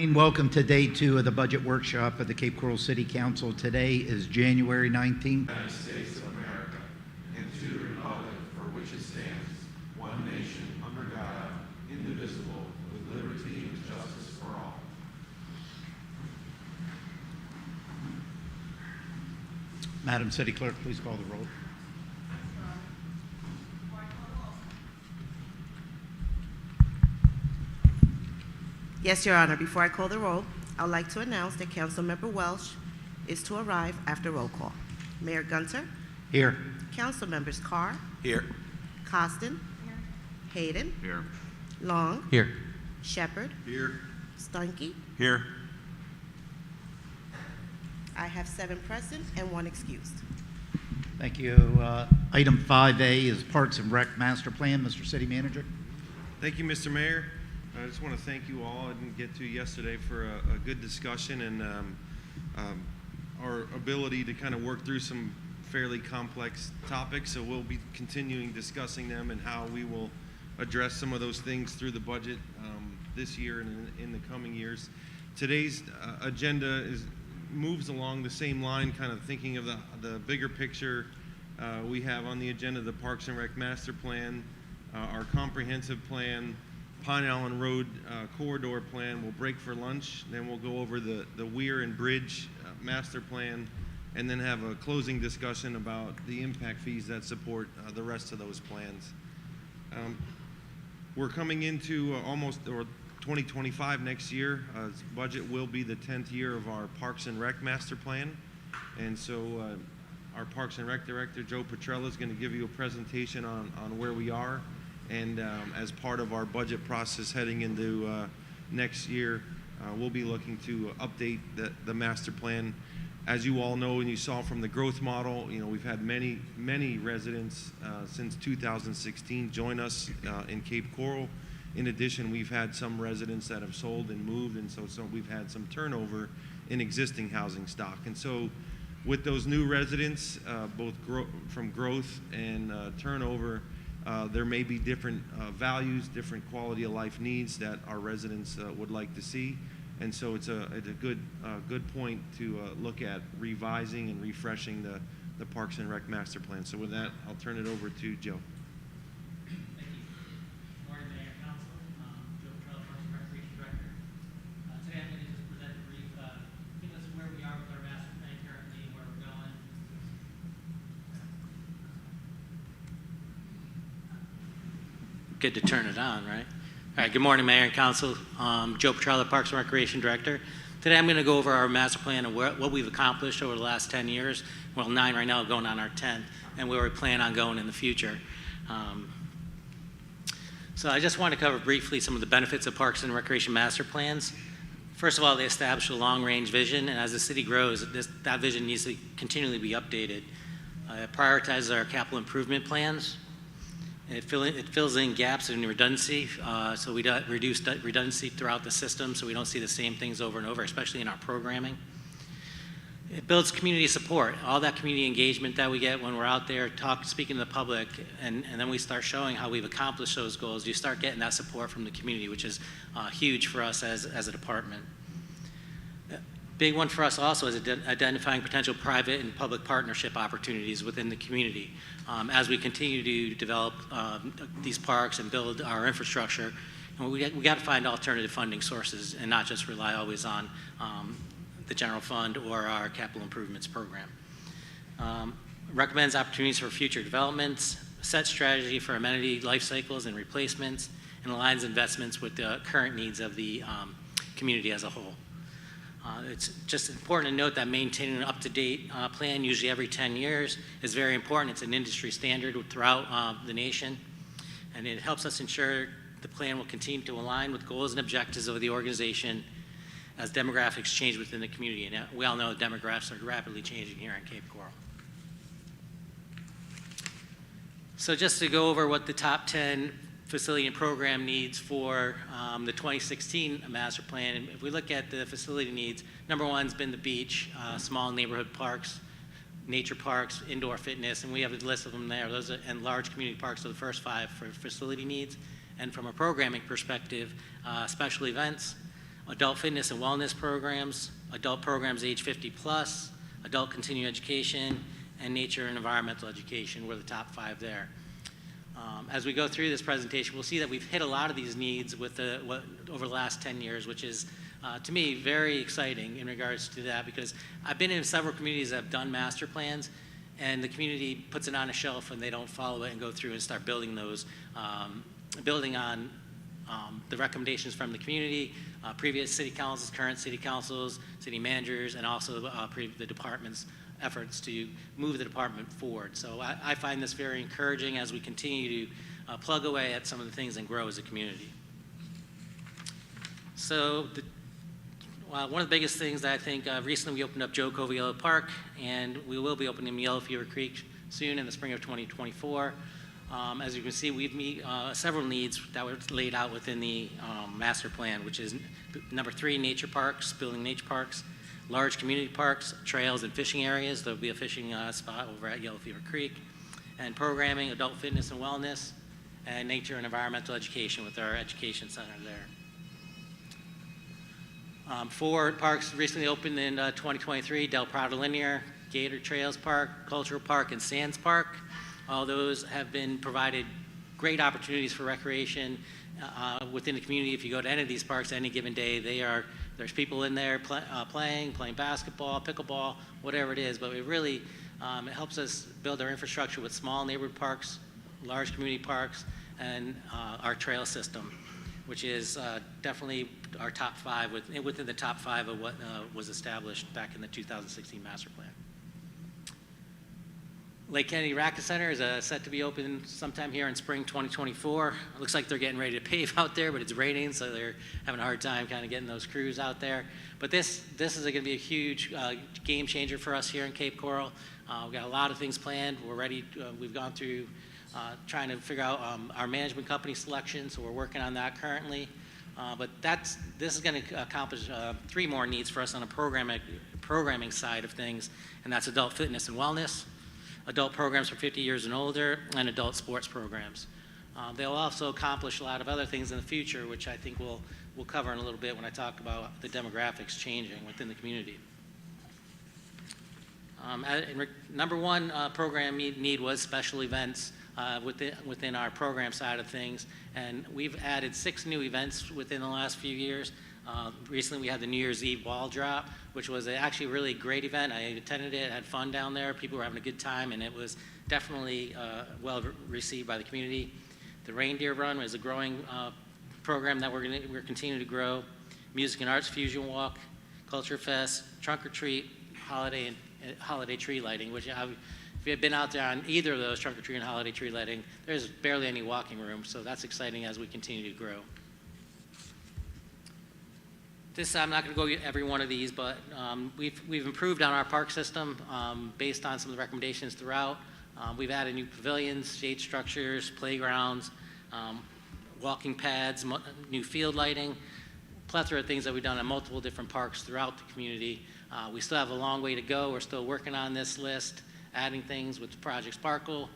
Welcome to day 2 of the budget workshop of the Cape Coral City Council. Today is January 19th. United States of America, and to the republic for which it stands, one nation, under God, indivisible, with liberty and justice for all. Madam City Clerk, please call the roll. Yes, Your Honor. Before I call the roll, I would like to announce that Councilmember Welsh is to arrive after roll call. Mayor Gunter, Here. Council Members Carr, Here. Costin, Hayden, Here. Long, Here. Shepherd, Here. Stunkey. Here. I have 7 present and 1 excused. Thank you. Item 5A is Parks and Rec Master Plan. Mr. City Manager. Thank you, Mr. Mayor. I just want to thank you all. I didn't get to yesterday for a good discussion and our ability to kind of work through some fairly complex topics. So we'll be continuing discussing them and how we will address some of those things through the budget this year and in the coming years. Today's agenda moves along the same line, kind of thinking of the bigger picture. We have on the agenda the Parks and Rec Master Plan, our comprehensive plan, Pine Island Road corridor plan. We'll break for lunch, then we'll go over the Weir and Bridge master plan, and then have a closing discussion about the impact fees that support the rest of those plans. We're coming into almost 2025 next year. Budget will be the 10th year of our Parks and Rec master plan, and so our Parks and Rec Director, Joe Petrella, is going to give you a presentation on where we are. And as part of our budget process heading into next year, we'll be looking to update the master plan. As you all know and you saw from the growth model, we've had many residents since 2016 join us in Cape Coral. In addition, we've had some residents that have sold and moved, and so we've had some turnover in existing housing stock. And so with those new residents, both from growth and turnover, there may be different values, different quality of life needs that our residents would like to see, and so it's a good point to look at revising and refreshing the Parks and Rec Master Plan. So with that, I'll turn it over to Joe. Thank you. Good morning, Mayor and Council. Joe Petrella, Parks and Recreation Director. Today I'm going to just present a brief, give us where we are with our master plan currently, where we're going. Good to turn it on, right? All right, good morning, Mayor and Council. Joe Petrella, Parks and Recreation Director. Today I'm going to go over our master plan and what we've accomplished over the last 10 years. Well, 9 right now, going on our 10th, and where we plan on going in the future. So I just want to cover briefly some of the benefits of Parks and Recreation master plans. First of all, they establish a long-range vision, and as the city grows, that vision needs to continually be updated. It prioritizes our capital improvement plans. It fills in gaps in redundancy, so we reduce redundancy throughout the system so we don't see the same things over and over, especially in our programming. It builds community support, all that community engagement that we get when we're out there speaking to the public, and then we start showing how we've accomplished those goals. You start getting that support from the community, which is huge for us as a department. Big one for us also is identifying potential private and public partnership opportunities within the community. As we continue to develop these parks and build our infrastructure, we got to find alternative funding sources and not just rely always on the general fund or our capital improvements program. Recommends opportunities for future developments, set strategy for amenity life cycles and replacements, and aligns investments with the current needs of the community as a whole. It's just important to note that maintaining an up-to-date plan, usually every 10 years, is very important. It's an industry standard throughout the nation, and it helps us ensure the plan will continue to align with goals and objectives of the organization as demographics change within the community. And we all know demographics are rapidly changing here in Cape Coral. So just to go over what the top 10 facility and program needs for the 2016 master plan. And if we look at the facility needs, number one's been the beach, small neighborhood parks, nature parks, indoor fitness, and we have a list of them there. Those are, and large community parks are the first 5 for facility needs. And from a programming perspective, special events, adult fitness and wellness programs, adult programs age 50 plus, adult continuing education, and nature and environmental education were the top 5 there. As we go through this presentation, we'll see that we've hit a lot of these needs over the last 10 years, which is, to me, very exciting in regards to that, because I've been in several communities that have done master plans, and the community puts it on a shelf and they don't follow it and go through and start building those, building on the recommendations from the community, previous city councils, current city councils, city managers, and also the department's efforts to move the department forward. So I find this very encouraging as we continue to plug away at some of the things and grow as a community. So one of the biggest things that I think, recently we opened up Joe Coviello Park, and we will be opening Yellow Fever Creek soon in the spring of 2024. As you can see, we've met several needs that were laid out within the master plan, which is number 3, nature parks, building nature parks, large community parks, trails, and fishing areas. There'll be a fishing spot over at Yellow Fever Creek, and programming, adult fitness and wellness, and nature and environmental education with our education center there. 4 parks recently opened in 2023, Del Prado Linear, Gator Trails Park, Cultural Park, and Sands Park. All those have been provided great opportunities for recreation within the community. If you go to any of these parks any given day, there's people in there playing basketball, pickleball, whatever it is. But it really it helps us build our infrastructure with small neighborhood parks, large community parks, and our trail system, which is definitely our top 5, within the top 5 of what was established back in the 2016 master plan. Lake Kennedy Racket Center is set to be open sometime here in spring 2024. It looks like they're getting ready to pave out there, but it's raining, so they're having a hard time kind of getting those crews out there. But this is going to be a huge game changer for us here in Cape Coral. We've got a lot of things planned. We're ready. We've gone through trying to figure out our management company selection, so we're working on that currently. But this is going to accomplish 3 more needs for us on a programming side of things, and that's adult fitness and wellness, adult programs for 50 years and older, and adult sports programs. They'll also accomplish a lot of other things in the future, which I think we'll cover in a little bit when I talk about the demographics changing within the community. Number 1 program need was special events within our program side of things, and we've added 6 new events within the last few years. Recently we had the New Year's Eve ball drop, which was actually a really great event. I attended it, had fun down there. People were having a good time, and it was definitely well received by the community. The Reindeer Run was a growing program that we're continuing to grow. Music and Arts Fusion Walk, Culture Fest, Trunk or Treat, holiday tree lighting, which if you've been out there on either of those, trunk or treat and holiday tree lighting, there's barely any walking room, so that's exciting as we continue to grow. I'm not going to go every one of these, but we've improved on our park system based on some of the recommendations throughout. We've added new pavilions, shade structures, playgrounds, walking pads, new field lighting, plethora of things that we've done in multiple different parks throughout the community. We still have a long way to go. We're still working on this list, adding things with Project Sparkle,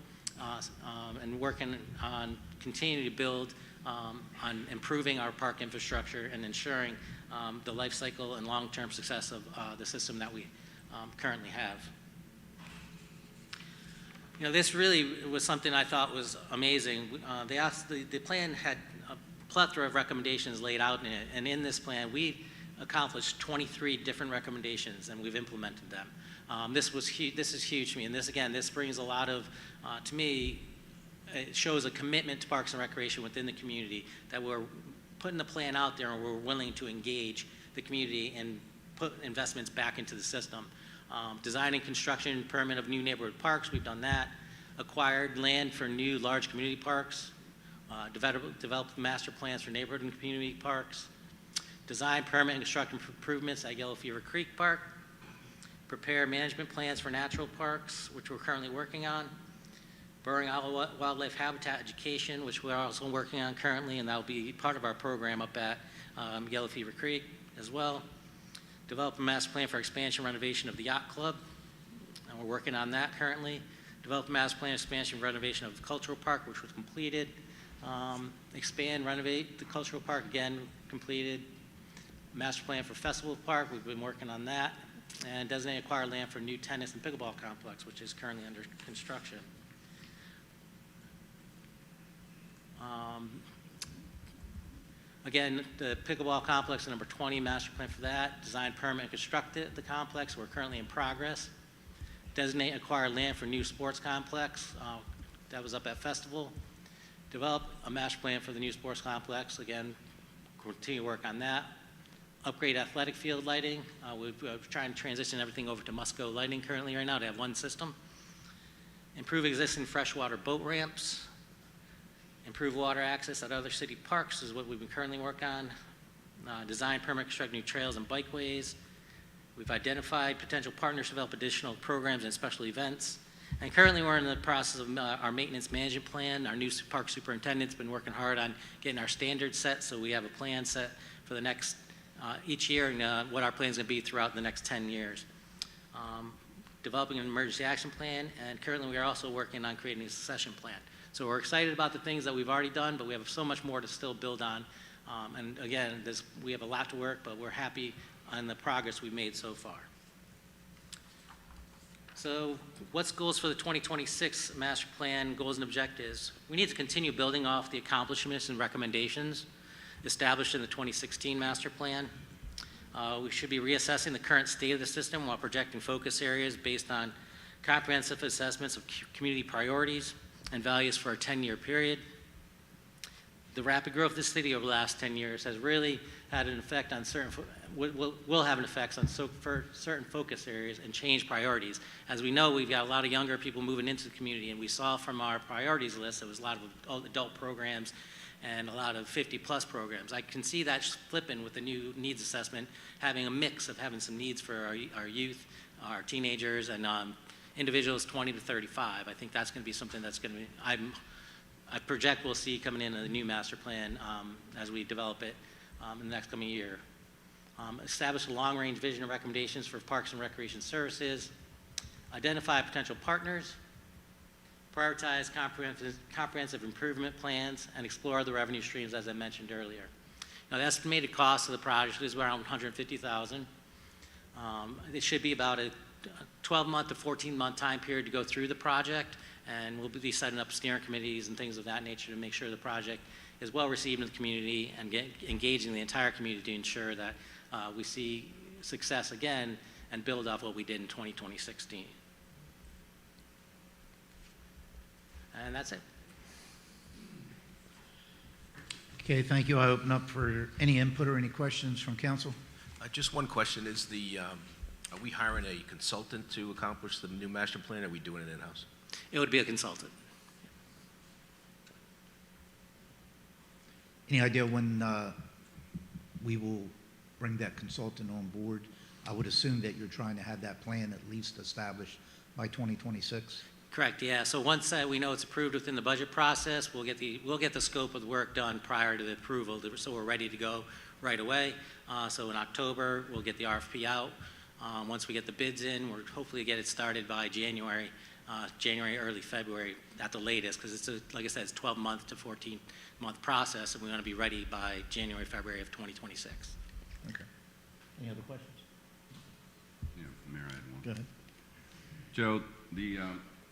and working on continuing to build on improving our park infrastructure and ensuring the life cycle and long-term success of the system that we currently have. You know, this really was something I thought was amazing. The plan had a plethora of recommendations laid out in it, and in this plan, we accomplished 23 different recommendations, and we've implemented them. This is huge to me, and this brings a lot of, to me, it shows a commitment to Parks and Recreation within the community, that we're putting the plan out there and we're willing to engage the community and put investments back into the system. Designing construction and permit of new neighborhood parks, we've done that. Acquired land for new large community parks. Developed master plans for neighborhood and community parks. Design, permit, and construct improvements at Yellow Fever Creek Park. Prepare management plans for natural parks, which we're currently working on. Burring Owl Wildlife Habitat Education, which we're also working on currently, and that will be part of our program up at Yellow Fever Creek as well. Develop a master plan for expansion renovation of the Yacht Club, and we're working on that currently. Develop a master plan expansion renovation of the Cultural Park, which was completed. Expand, renovate the Cultural Park, again, completed. Master plan for Festival Park, we've been working on that. And designate acquire land for new tennis and pickleball complex, which is currently under construction. Again, the pickleball complex, number 20, master plan for that. Design, permit, and construct the complex. We're currently in progress. Designate acquire land for new sports complex. That was up at Festival. Develop a master plan for the new sports complex. Again, continue to work on that. Upgrade athletic field lighting. We're trying to transition everything over to Musco lighting currently right now to have one system. Improve existing freshwater boat ramps. Improve water access at other city parks is what we've been currently working on. Design, permit, construct new trails and bikeways. We've identified potential partners to develop additional programs and special events. And currently we're in the process of our maintenance management plan. Our new park superintendent's been working hard on getting our standards set, so we have a plan set for the next, each year, and what our plan is going to be throughout the next 10 years. Developing an emergency action plan, and currently we are also working on creating a succession plan. So we're excited about the things that we've already done, but we have so much more to still build on. And again, we have a lot to work, but we're happy on the progress we've made so far. So what's goals for the 2026 master plan, goals and objectives? We need to continue building off the accomplishments and recommendations established in the 2016 master plan. We should be reassessing the current state of the system while projecting focus areas based on comprehensive assessments of community priorities and values for a 10-year period. The rapid growth of the city over the last 10 years has really had an effect on will have an effect on certain focus areas and change priorities. As we know, we've got a lot of younger people moving into the community, and we saw from our priorities list, there was a lot of adult programs and a lot of 50-plus programs. I can see that flipping with the new needs assessment, having a mix of having some needs for our youth, our teenagers, and individuals 20 to 35. I think that's going to be something that's going to be, I project we'll see coming into the new master plan as we develop it in the next coming year. Establish a long-range vision and recommendations for parks and recreation services. Identify potential partners. Prioritize comprehensive improvement plans and explore the revenue streams, as I mentioned earlier. Now, the estimated cost of the project is around $150,000. It should be about a 12-month to 14-month time period to go through the project, and we'll be setting up steering committees and things of that nature to make sure the project is well received in the community and engaging the entire community to ensure that we see success again and build off what we did in 2016. And that's it. Okay, thank you. I open up for any input or any questions from council. Just one question, is are we hiring a consultant to accomplish the new master plan, or are we doing it in-house? It would be a consultant. Any idea when we will bring that consultant on board? I would assume that you're trying to have that plan at least established by 2026. Correct, yeah. So once we know it's approved within the budget process, we'll get the scope of the work done prior to the approval, so we're ready to go right away. So in October, we'll get the RFP out. Once we get the bids in, we'll hopefully get it started by January, early February at the latest, because it's like I said, it's 12-month to 14-month process, and we want to be ready by January, February of 2026. Okay. Any other questions? Yeah, Mayor, I had one. Go ahead. Joe,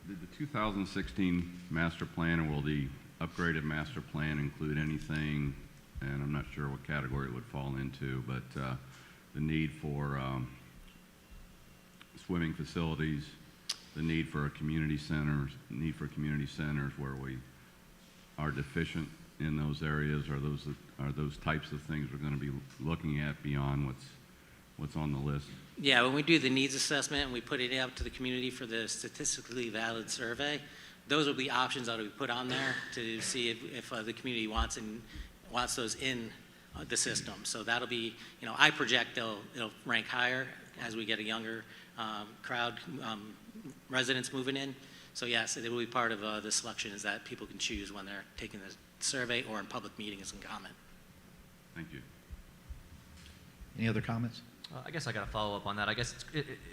did the 2016 master plan, or will the upgraded master plan include anything, and I'm not sure what category it would fall into, but the need for swimming facilities, the need for community centers where we are deficient in those areas? Are those types of things we're going to be looking at beyond what's on the list? Yeah, when we do the needs assessment and we put it out to the community for the statistically valid survey, those will be options that we put on there to see if the community wants those in the system. So that'll be, I project it'll rank higher as we get a younger crowd, residents moving in. So yes, it will be part of the selection, is that people can choose when they're taking the survey or in public meetings and comment. Thank you. Any other comments? I guess I got to follow up on that. I guess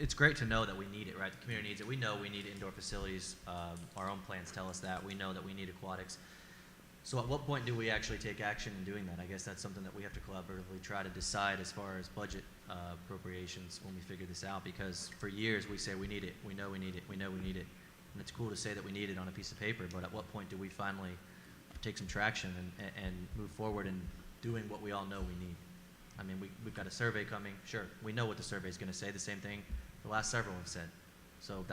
it's great to know that we need it, right? The community needs it. We know we need indoor facilities. Our own plans tell us that. We know that we need aquatics. So at what point do we actually take action in doing that? I guess that's something that we have to collaboratively try to decide as far as budget appropriations when we figure this out, because for years we say we need it, we know we need it, we know we need it. And it's cool to say that we need it on a piece of paper, but at what point do we finally take some traction and move forward in doing what we all know we need? I mean, we've got a survey coming. Sure, we know what the survey is going to say, the same thing the last several have said. So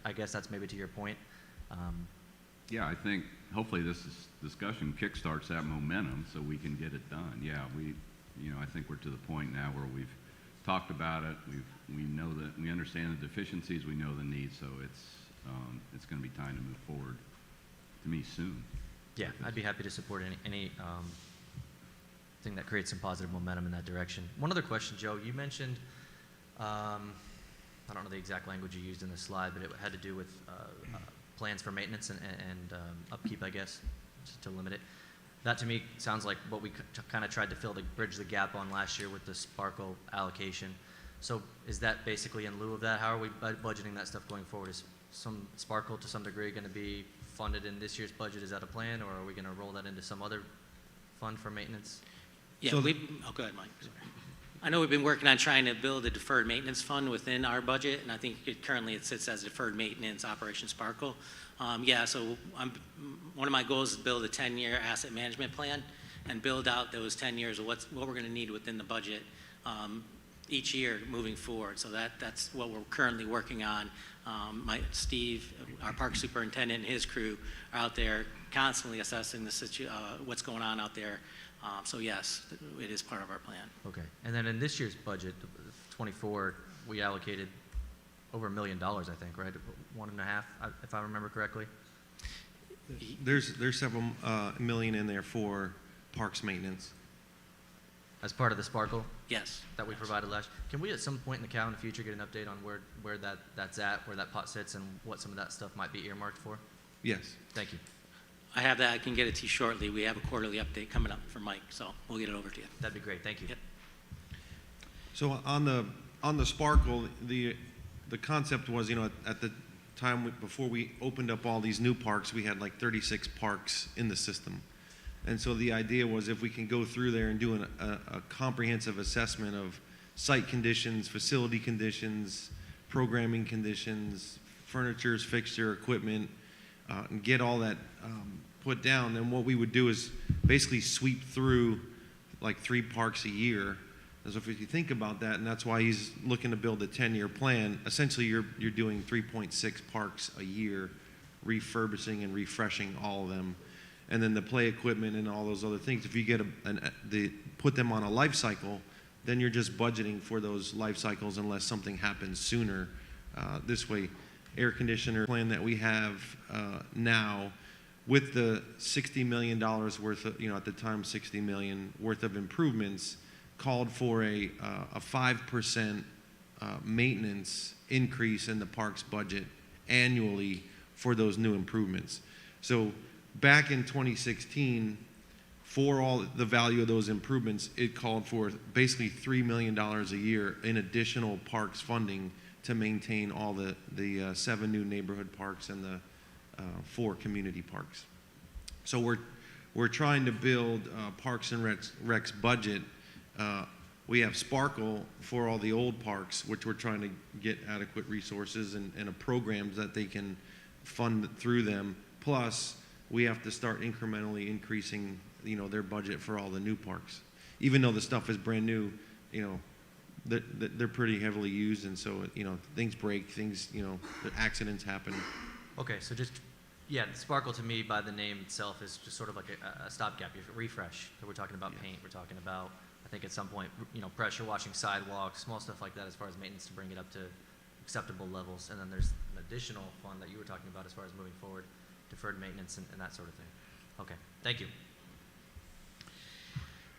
I guess that's maybe to your point. Yeah, I think hopefully discussion kickstarts that momentum so we can get it done. Yeah, I think we're to the point now where we've talked about it. We know that we understand the deficiencies, we know the needs, so it's going to be time to move forward. To me, soon. Yeah, I'd be happy to support any thing that creates some positive momentum in that direction. One other question, Joe. You mentioned, I don't know the exact language you used in the slide, but it had to do with plans for maintenance and upkeep, I guess, just to limit it. That to me sounds like what we kind of tried to bridge the gap on last year with the Sparkle allocation. So is that basically in lieu of that? How are we budgeting that stuff going forward? Is some Sparkle to some degree going to be funded in this year's budget? Is that a plan, or are we going to roll that into some other fund for maintenance? Yeah, So go ahead, Mike. Sorry. I know we've been working on trying to build a deferred maintenance fund within our budget, and I think currently it sits as deferred maintenance Operation Sparkle. So one of my goals is to build a 10-year asset management plan and build out those 10 years of what we're going to need within the budget each year moving forward. So that's what we're currently working on. Steve, our park superintendent, and his crew are out there constantly assessing what's going on out there. So yes, it is part of our plan. Okay. And then in this year's budget, 24, we allocated over $1 million, I think, right? 1.5, if I remember correctly. There's several million in there for parks maintenance. As part of the Sparkle Yes. that we provided last. Can we at some point in the calendar future get an update on where that's at, where that pot sits, and what some of that stuff might be earmarked for? Yes. Thank you. I have that. I can get it to you shortly. We have a quarterly update coming up from Mike, so we'll get it over to you. That'd be great. Thank you. Yep. So on the Sparkle, the concept was, at the time before we opened up all these new parks, we had like 36 parks in the system. And so the idea was if we can go through there and do a comprehensive assessment of site conditions, facility conditions, programming conditions, furniture, fixture, equipment, and get all that put down, then what we would do is basically sweep through like 3 parks a year. As if you think about that, and that's why he's looking to build a 10-year plan, essentially you're doing 3.6 parks a year, refurbishing and refreshing all of them. And then the play equipment and all those other things. If you get put them on a life cycle, then you're just budgeting for those life cycles unless something happens sooner. This way, air conditioner plan that we have now, with the $60 million worth of, at the time $60 million worth of improvements, called for a 5% maintenance increase in the park's budget annually for those new improvements. So back in 2016, for all the value of those improvements, it called for basically $3 million a year in additional parks funding to maintain all the 7 new neighborhood parks and the 4 community parks. So we're trying to build Parks and Rec's budget. We have Sparkle for all the old parks, which we're trying to get adequate resources and programs that they can fund through them. Plus, we have to start incrementally increasing, their budget for all the new parks. Even though the stuff is brand new, they're pretty heavily used, and so, things break, accidents happen. Okay, so Sparkle to me by the name itself is just sort of like a stopgap, refresh. So we're talking about paint, we're talking about, I think at some point, pressure washing sidewalks, small stuff like that as far as maintenance to bring it up to acceptable levels. And then there's an additional fund that you were talking about as far as moving forward, deferred maintenance and that sort of thing. Okay, thank you.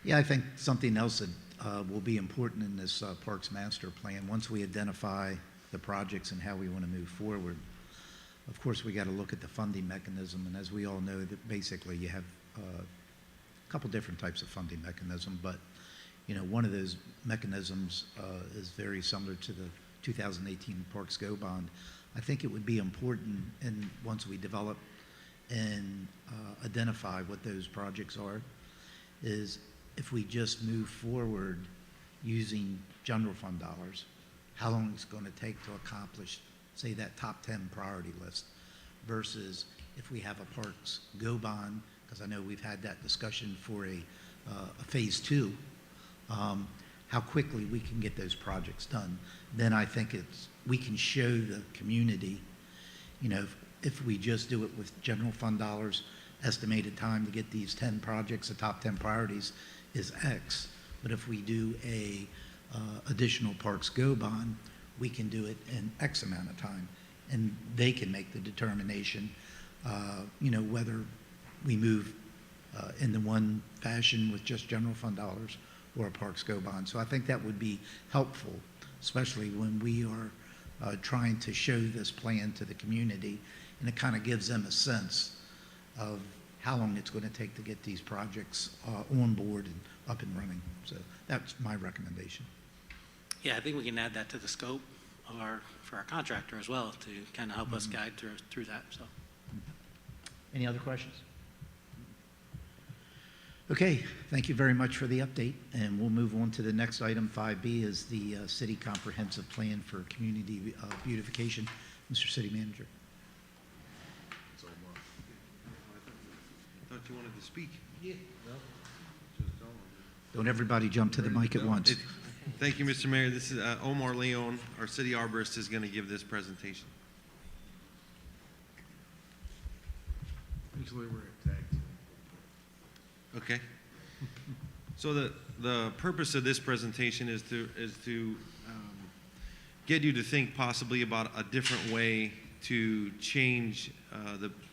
Yeah, I think something else that will be important in this Parks Master Plan, once we identify the projects and how we want to move forward, of course, we got to look at the funding mechanism. And as we all know, that basically you have a couple different types of funding mechanism, but one of those mechanisms is very similar to the 2018 Parks Go bond. I think it would be important, and once we develop and identify what those projects are, is if we just move forward using general fund dollars, how long it's going to take to accomplish, say, that top 10 priority list, versus if we have a Parks Go bond, because I know we've had that discussion for a phase 2, how quickly we can get those projects done. Then I think we can show the community, you know, if we just do it with general fund dollars, estimated time to get these 10 projects, the top 10 priorities is X. But if we do a additional Parks Go bond, we can do it in X amount of time. And they can make the determination, you know, whether we move in the one fashion with just general fund dollars or a Parks Go bond. So I think that would be helpful, especially when we are trying to show this plan to the community, and it kind of gives them a sense of how long it's going to take to get these projects on board and up and running. So that's my recommendation. Yeah, I think we can add that to the scope of for our contractor as well to kind of help us guide through that, so. Any other questions? Okay, thank you very much for the update, and we'll move on to the next item. 5B is the City Comprehensive Plan for Community Beautification. Mr. City Manager. I thought you wanted to speak. Don't everybody jump to the mic at once. Thank you, Mr. Mayor. This is Omar Leon, our city arborist, is going to give this presentation. Usually we're at tag team. Okay. So the purpose of this presentation is to get you to think possibly about a different way to change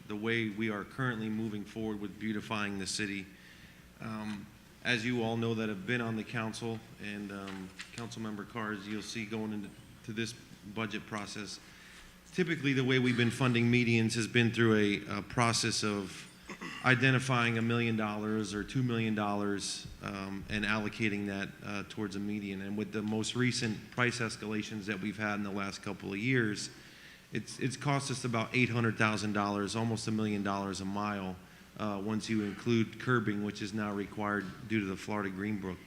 the way we are currently moving forward with beautifying the city. As you all know that have been on the council and Councilmember Carrs, you'll see going into this budget process, typically the way we've been funding medians has been through a process of identifying $1 million or $2 million and allocating that towards a median. And with the most recent price escalations that we've had in the last couple of years, it's cost us about $800,000, almost $1 million a mile, once you include curbing, which is now required due to the Florida Green Book.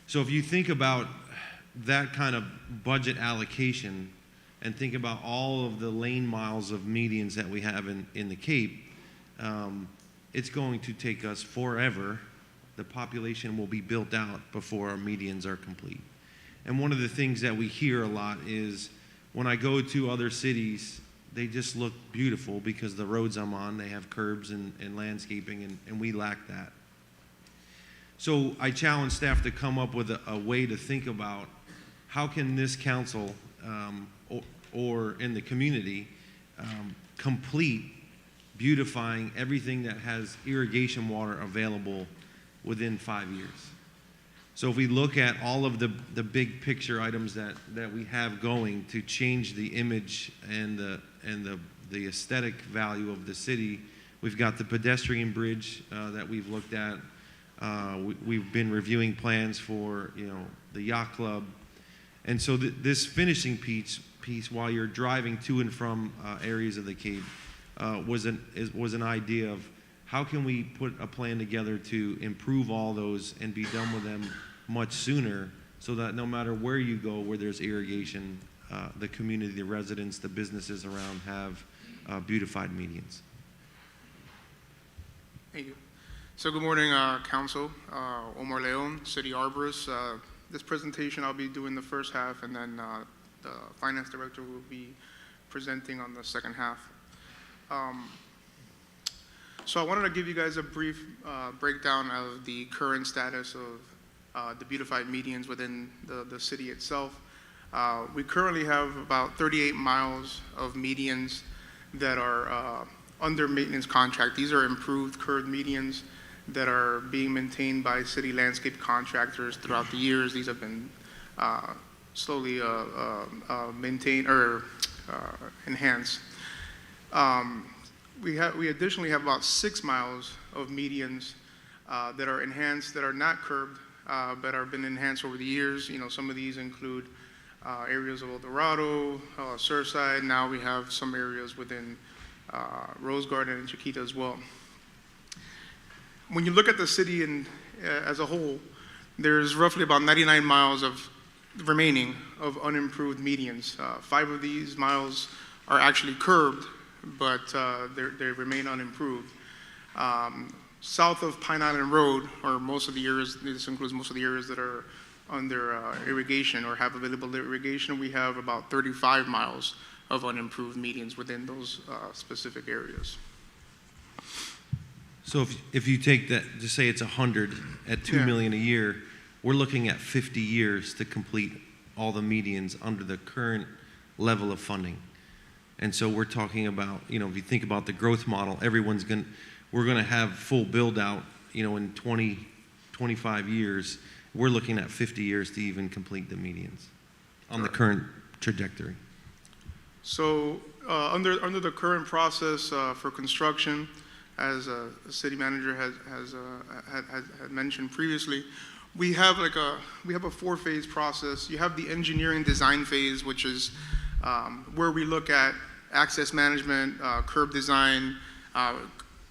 So if you think about that kind of budget allocation and think about all of the lane miles of medians that we have in the Cape, it's going to take us forever. The population will be built out before our medians are complete. And one of the things that we hear a lot is when I go to other cities, they just look beautiful because the roads I'm on, they have curbs and landscaping, and we lack that. So I challenge staff to come up with a way to think about how can this council or in the community complete beautifying everything that has irrigation water available within 5 years. So if we look at all of the big picture items that we have going to change the image and the aesthetic value of the city, we've got the pedestrian bridge that we've looked at. We've been reviewing plans for the yacht club, and so this finishing piece while you're driving to and from areas of the Cape was an idea of how can we put a plan together to improve all those and be done with them much sooner, so that no matter where you go, where there's irrigation, the community, the residents, the businesses around have beautified medians. Thank you. So good morning, Council. Omar Leon, City Arborist. This presentation, I'll be doing the first half, and then the Finance Director will be presenting on the second half. So I wanted to give you guys a brief breakdown of the current status of the beautified medians within the city itself. We currently have about 38 miles of medians that are under maintenance contract. These are improved curved medians that are being maintained by city landscape contractors throughout the years. These have been slowly maintained or enhanced. We additionally have about 6 miles of medians that are enhanced, that are not curbed, but have been enhanced over the years. Some of these include areas of El Dorado, Surfside. Now we have some areas within Rose Garden and Chiquita as well. When you look at the city as a whole, there's roughly about 99 miles of remaining of unimproved medians. 5 of these miles are actually curbed, but they remain unimproved. South of Pine Island Road, or most of the areas, this includes most of the areas that are under irrigation or have available irrigation, we have about 35 miles of unimproved medians within those specific areas. So if you take that, just say it's 100 at $2 million a year, we're looking at 50 years to complete all the medians under the current level of funding. And so we're talking about, if you think about the growth model, we're going to have full build out, in 20, 25 years. We're looking at 50 years to even complete the medians on the current trajectory. So under the current process for construction, as the city manager had mentioned previously, we have a 4-phase process. You have the engineering design phase, which is where we look at access management, curb design,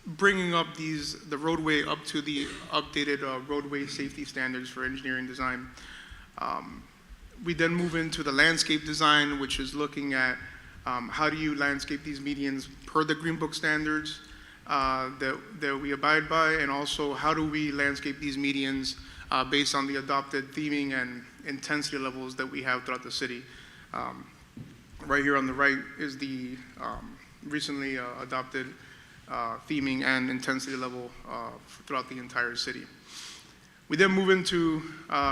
bringing up the roadway up to the updated roadway safety standards for engineering design. We then move into the landscape design, which is looking at how do you landscape these medians per the Green Book standards that we abide by, and also how do we landscape these medians based on the adopted theming and intensity levels that we have throughout the city. Right here on the right is the recently adopted theming and intensity level throughout the entire city. We then move into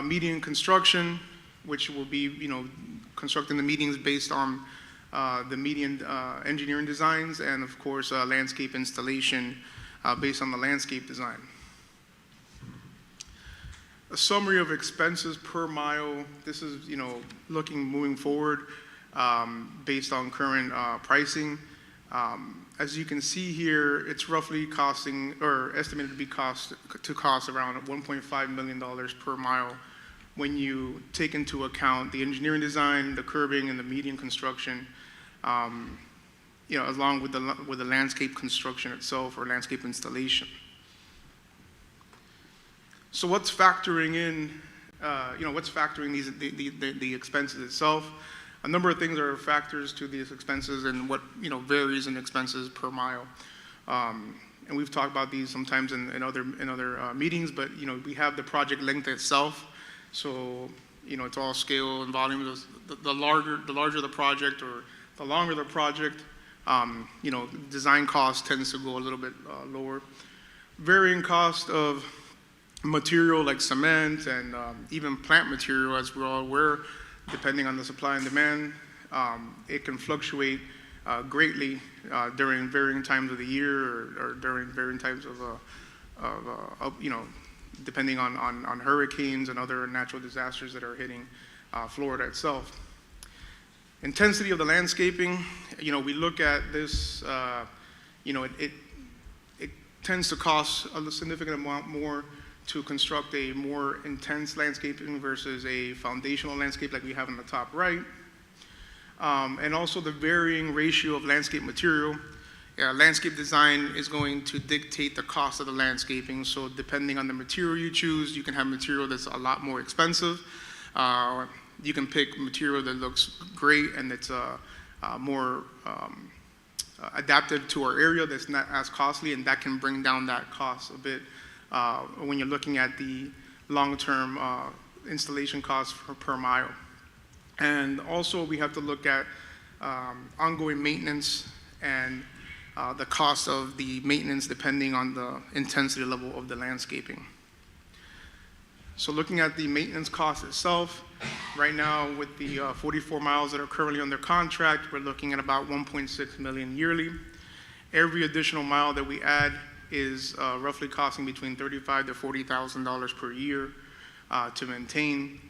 median construction, which will be, constructing the medians based on the median engineering designs, and of course landscape installation based on the landscape design. A summary of expenses per mile. This is, moving forward based on current pricing. As you can see here, it's roughly costing, or estimated to cost around $1.5 million per mile when you take into account the engineering design, the curbing, and the median construction, along with the landscape construction itself or landscape installation. So what's factoring in, the expenses itself? A number of things are factors to these expenses and what, varies in expenses per mile. And we've talked about these sometimes in other meetings, but, we have the project length itself. So, it's all scale and volume. The larger the project or the longer the project, design cost tends to go a little bit lower. Varying cost of material like cement and even plant material, as we're all aware, depending on the supply and demand, it can fluctuate greatly during varying times of the year or during varying times of depending on hurricanes and other natural disasters that are hitting Florida itself. Intensity of the landscaping, we look at this, it tends to cost a significant amount more to construct a more intense landscaping versus a foundational landscape like we have on the top right. And also the varying ratio of landscape material. Landscape design is going to dictate the cost of the landscaping. So depending on the material you choose, you can have material that's a lot more expensive. You can pick material that looks great and it's more adaptive to our area, that's not as costly, and that can bring down that cost a bit when you're looking at the long-term installation costs per mile. And also we have to look at ongoing maintenance and the cost of the maintenance depending on the intensity level of the landscaping. So looking at the maintenance cost itself, right now with the 44 miles that are currently under contract, we're looking at about $1.6 million yearly. Every additional mile that we add is roughly costing between $35,000 to $40,000 per year to maintain.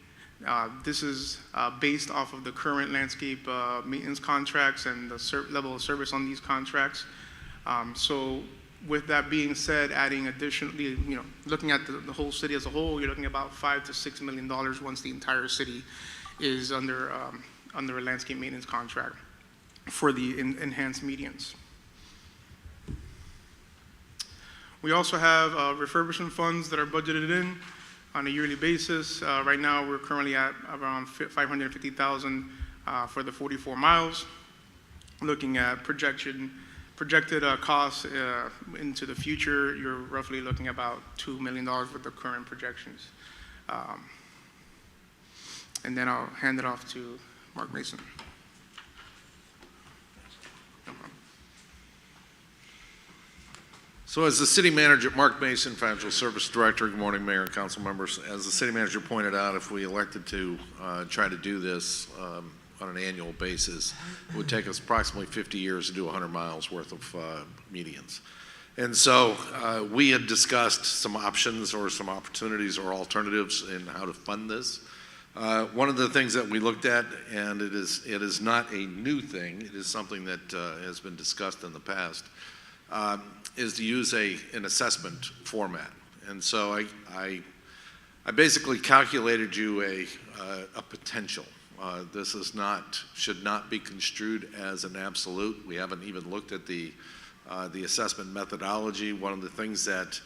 This is based off of the current landscape maintenance contracts and the level of service on these contracts. So with that being said, adding additionally, looking at the whole city as a whole, you're looking at about $5 to $6 million once the entire city is under a landscape maintenance contract for the enhanced medians. We also have refurbishment funds that are budgeted in on a yearly basis. Right now, we're currently at around $550,000 for the 44 miles. Looking at projected costs into the future, you're roughly looking about $2 million with the current projections. And then I'll hand it off to Mark Mason. So as the city manager, Mark Mason, Financial Service Director, good morning, Mayor and council members. As the city manager pointed out, if we elected to try to do this on an annual basis, it would take us approximately 50 years to do 100 miles worth of medians. And so we had discussed some options or some opportunities or alternatives in how to fund this. One of the things that we looked at, and it is not a new thing, it is something that has been discussed in the past, is to use an assessment format. And so I basically calculated you a potential. This should not be construed as an absolute. We haven't even looked at the assessment methodology. One of the things that,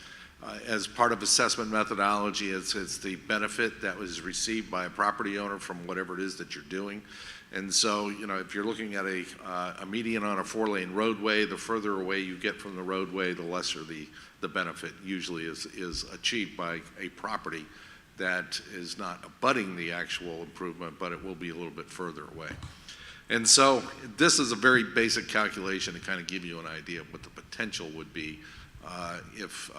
as part of assessment methodology, it's the benefit that was received by a property owner from whatever it is that you're doing. And so, if you're looking at a median on a 4-lane roadway, the further away you get from the roadway, the lesser the benefit usually is achieved by a property that is not abutting the actual improvement, but it will be a little bit further away. And so this is a very basic calculation to kind of give you an idea of what the potential would be if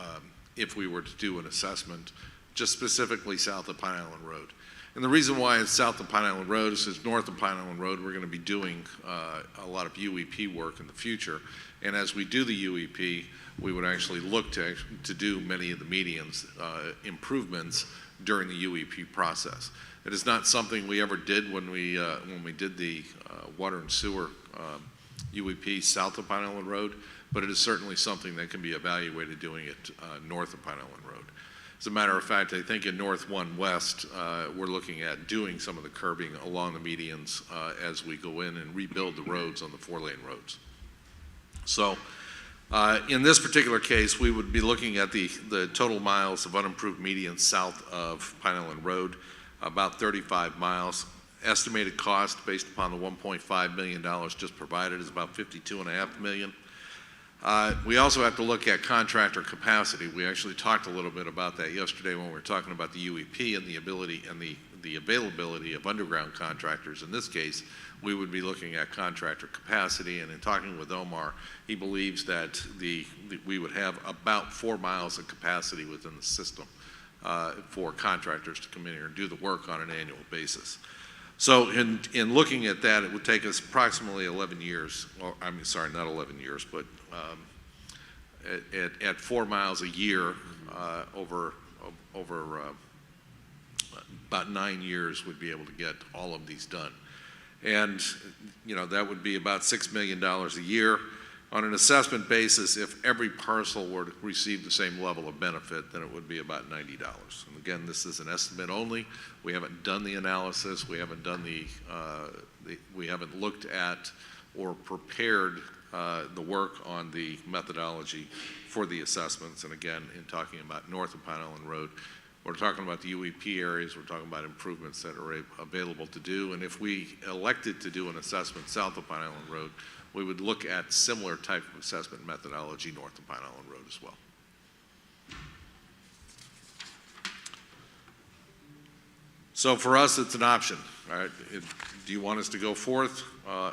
we were to do an assessment just specifically south of Pine Island Road. And the reason why it's south of Pine Island Road is because north of Pine Island Road, we're going to be doing a lot of UEP work in the future. And as we do the UEP, we would actually look to do many of the medians improvements during the UEP process. It is not something we ever did when we did the water and sewer UEP south of Pine Island Road, but it is certainly something that can be evaluated doing it north of Pine Island Road. As a matter of fact, I think in North 1 West, we're looking at doing some of the curbing along the medians as we go in and rebuild the roads on the 4-lane roads. So in this particular case, we would be looking at the total miles of unimproved medians south of Pine Island Road, about 35 miles. Estimated cost based upon the $1.5 million just provided is about $52.5 million. We also have to look at contractor capacity. We actually talked a little bit about that yesterday when we were talking about the UEP and the ability and the availability of underground contractors. In this case, we would be looking at contractor capacity, and in talking with Omar, he believes that we would have about 4 miles of capacity within the system for contractors to come in here and do the work on an annual basis. So in looking at that, it would take us approximately 11 years, or I mean, sorry, not 11 years, but at 4 miles a year over about 9 years, we'd be able to get all of these done. And, that would be about $6 million a year. On an assessment basis, if every parcel were to receive the same level of benefit, then it would be about $90. And again, this is an estimate only. We haven't done the analysis. We haven't done we haven't looked at or prepared the work on the methodology for the assessments. And again, in talking about north of Pine Island Road, we're talking about the UEP areas. We're talking about improvements that are available to do. And if we elected to do an assessment south of Pine Island Road, we would look at similar type of assessment methodology north of Pine Island Road as well. So for us, it's an option. All right? Do you want us to go forth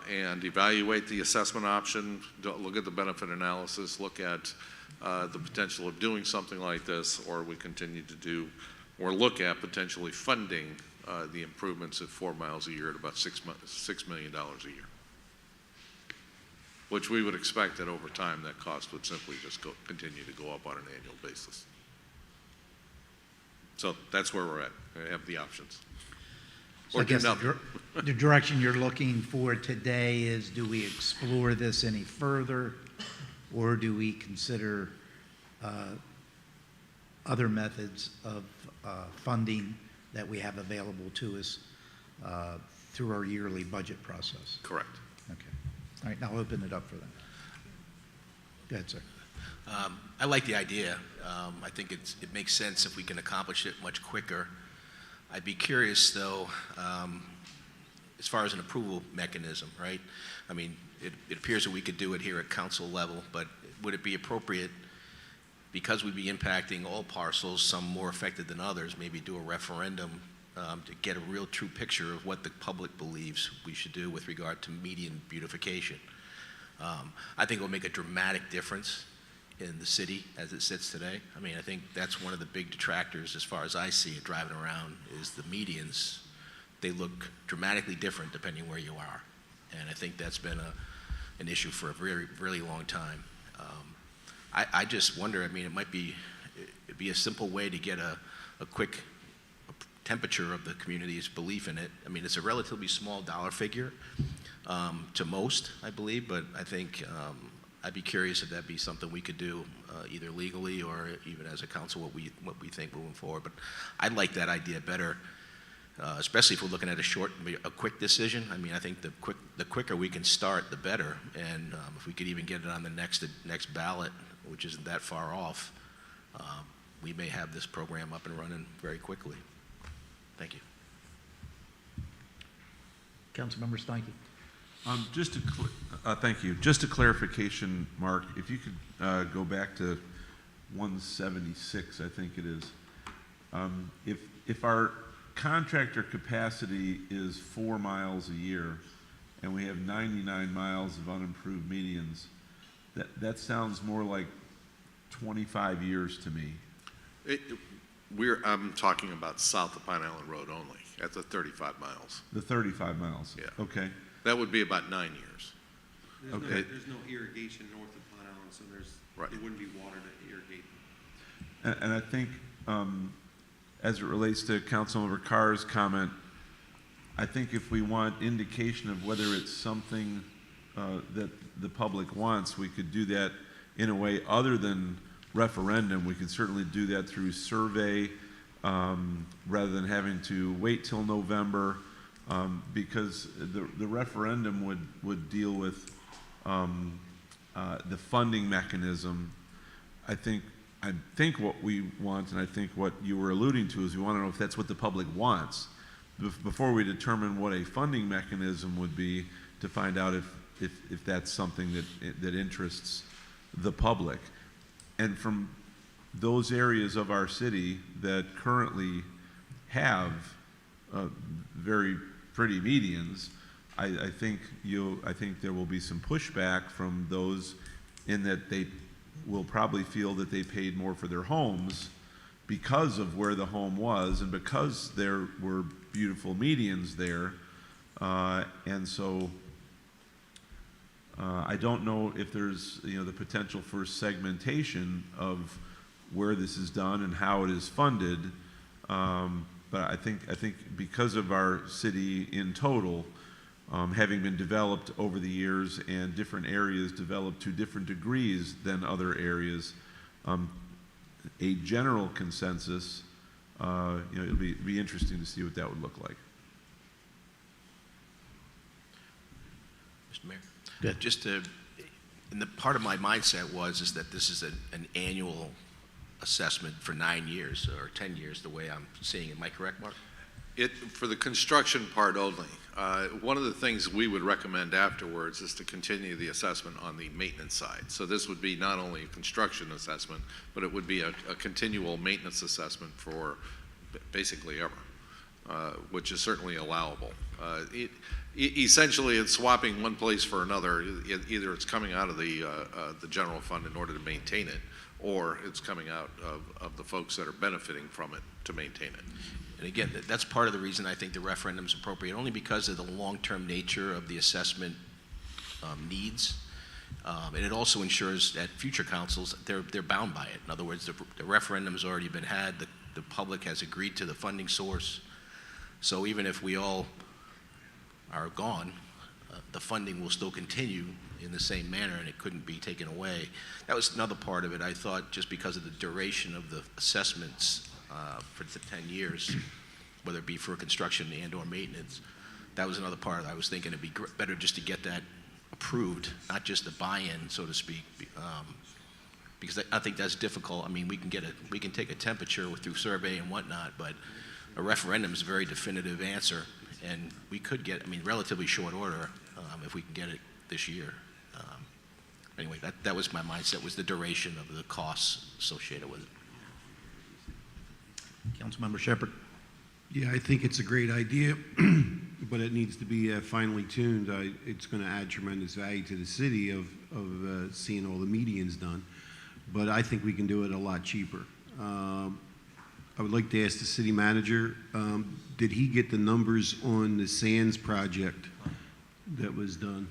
and evaluate the assessment option, look at the benefit analysis, look at the potential of doing something like this, or we continue to do or look at potentially funding the improvements at 4 miles a year at about $6 million a year, which we would expect that over time that cost would simply just continue to go up on an annual basis. So that's where we're at. We have the options. So I guess the direction you're looking for today is, do we explore this any further, or do we consider other methods of funding that we have available to us through our yearly budget process? Correct. Okay. All right, now I'll open it up for that. Go ahead, sir. I like the idea. I think it makes sense if we can accomplish it much quicker. I'd be curious, though, as far as an approval mechanism, right? I mean, it appears that we could do it here at council level, but would it be appropriate, because we'd be impacting all parcels, some more affected than others, maybe do a referendum to get a real true picture of what the public believes we should do with regard to median beautification? I think it will make a dramatic difference in the city as it sits today. I mean, I think that's one of the big detractors, as far as I see it driving around, is the medians. They look dramatically different depending where you are. And I think that's been an issue for a really, really long time. I just wonder, I mean, it'd be a simple way to get a quick temperature of the community's belief in it. I mean, it's a relatively small dollar figure to most, I believe, but I think I'd be curious if that'd be something we could do either legally or even as a council, what we think moving forward. But I'd like that idea better, especially if we're looking at a quick decision. I mean, I think the quicker we can start, the better. And if we could even get it on the next ballot, which isn't that far off, we may have this program up and running very quickly. Thank you. Councilmember Steinke. Thank you. Just a clarification, Mark, if you could go back to 176, I think it is. If our contractor capacity is 4 miles a year and we have 99 miles of unimproved medians, that sounds more like 25 years to me. I'm talking about south of Pine Island Road only, at the 35 miles. The 35 miles? Yeah. Okay. That would be about 9 years. There's no irrigation north of Pine Island, so Right. there wouldn't be water to irrigate. And I think, as it relates to Councilmember Carr's comment, I think if we want indication of whether it's something that the public wants, we could do that in a way other than referendum. We could certainly do that through survey rather than having to wait till November, because the referendum would deal with the funding mechanism. I think what we want, and I think what you were alluding to, is we want to know if that's what the public wants before we determine what a funding mechanism would be, to find out if that's something that interests the public. And from those areas of our city that currently have very pretty medians, I think there will be some pushback from those, in that they will probably feel that they paid more for their homes because of where the home was and because there were beautiful medians there. And so I don't know if there's the potential for segmentation of where this is done and how it is funded. But I think because of our city in total having been developed over the years and different areas developed to different degrees than other areas, a general consensus, it'll be interesting to see what that would look like. Mr. Mayor? Good. Just and the part of my mindset is that this is an annual assessment for 9 years or 10 years, the way I'm seeing it. Am I correct, Mark? For the construction part only, one of the things we would recommend afterwards is to continue the assessment on the maintenance side. So this would be not only a construction assessment, but it would be a continual maintenance assessment for basically ever, which is certainly allowable. Essentially, it's swapping one place for another. Either it's coming out of the general fund in order to maintain it, or it's coming out of the folks that are benefiting from it to maintain it. And again, that's part of the reason I think the referendum is appropriate, only because of the long-term nature of the assessment needs. And it also ensures that future councils, they're bound by it. In other words, the referendum has already been had, the public has agreed to the funding source. So even if we all are gone, the funding will still continue in the same manner, and it couldn't be taken away. That was another part of it. I thought, just because of the duration of the assessments for the 10 years, whether it be for construction and or maintenance, that was another part. I was thinking it'd be better just to get that approved, not just the buy-in, so to speak, Because I think that's difficult. I mean, we can take a temperature through survey and whatnot, but a referendum is a very definitive answer, and we could get, I mean, relatively short order if we can get it this year. Anyway, that was my mindset, was the duration of the costs associated with it. Councilmember Shepherd. Yeah, I think it's a great idea, but it needs to be finely tuned. It's going to add tremendous value to the city of seeing all the medians done, but I think we can do it a lot cheaper. I would like to ask the city manager, did he get the numbers on the Sands project that was done?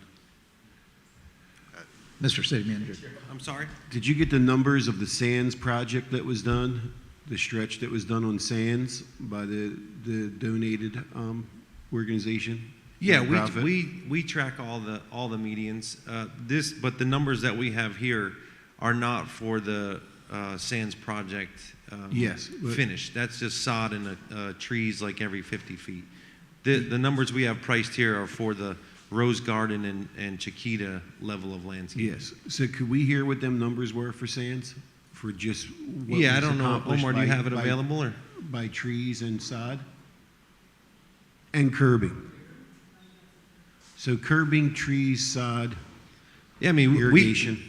Mr. City Manager. I'm sorry? Did you get the numbers of the Sands project that was done, the stretch that was done on Sands by the donated organization? Yeah, Nonprofit? we track all the medians. But the numbers that we have here are not for the Sands project Yes, but- finished. That's just sod and trees like every 50 feet. The numbers we have priced here are for the Rose Garden and Chiquita level of landscape. Yes. So could we hear what them numbers were for Sands? For just what Yeah, I was don't know. accomplished Omar, do you by- have it by- available? Or? By trees and sod? And curbing. So curbing, trees, sod, Yeah, I mean, irrigation.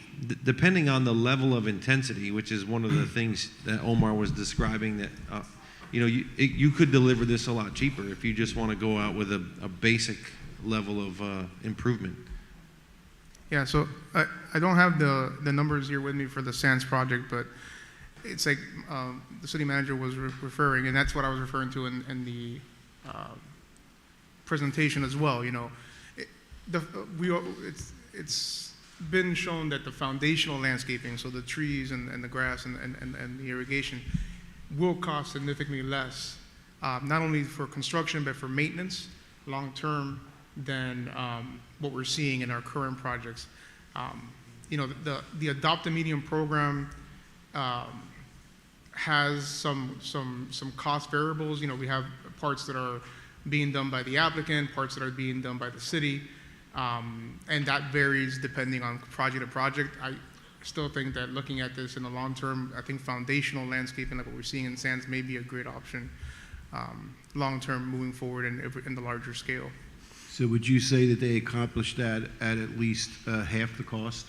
depending on the level of intensity, which is one of the things that Omar was describing, that you could deliver this a lot cheaper if you just want to go out with a basic level of improvement. Yeah, so I don't have the numbers here with me for the Sands project, but it's like the city manager was referring, and that's what I was referring to in the presentation as well. You know, it's been shown that the foundational landscaping, so the trees and the grass and the irrigation, will cost significantly less, not only for construction but for maintenance long term than what we're seeing in our current projects. You know, the Adopt a Medium program has some cost variables. You know, we have parts that are being done by the applicant, parts that are being done by the city, and that varies depending on project to project. I still think that looking at this in the long term, I think foundational landscaping like what we're seeing in Sands may be a great option long term moving forward in the larger scale. So would you say that they accomplished that at least half the cost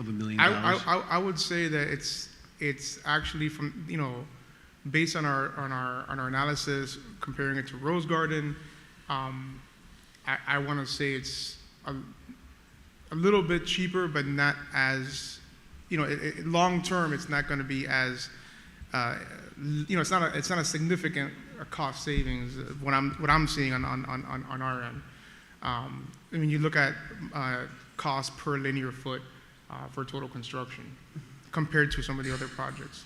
of $1 million? I would say that it's actually from, you know, based on our analysis, comparing it to Rose Garden, I want to say it's a little bit cheaper, but not as, you know, long term it's not going to be as, you know, it's not a significant cost savings. What I'm seeing on our end. I mean, you look at cost per linear foot for total construction compared to some of the other projects.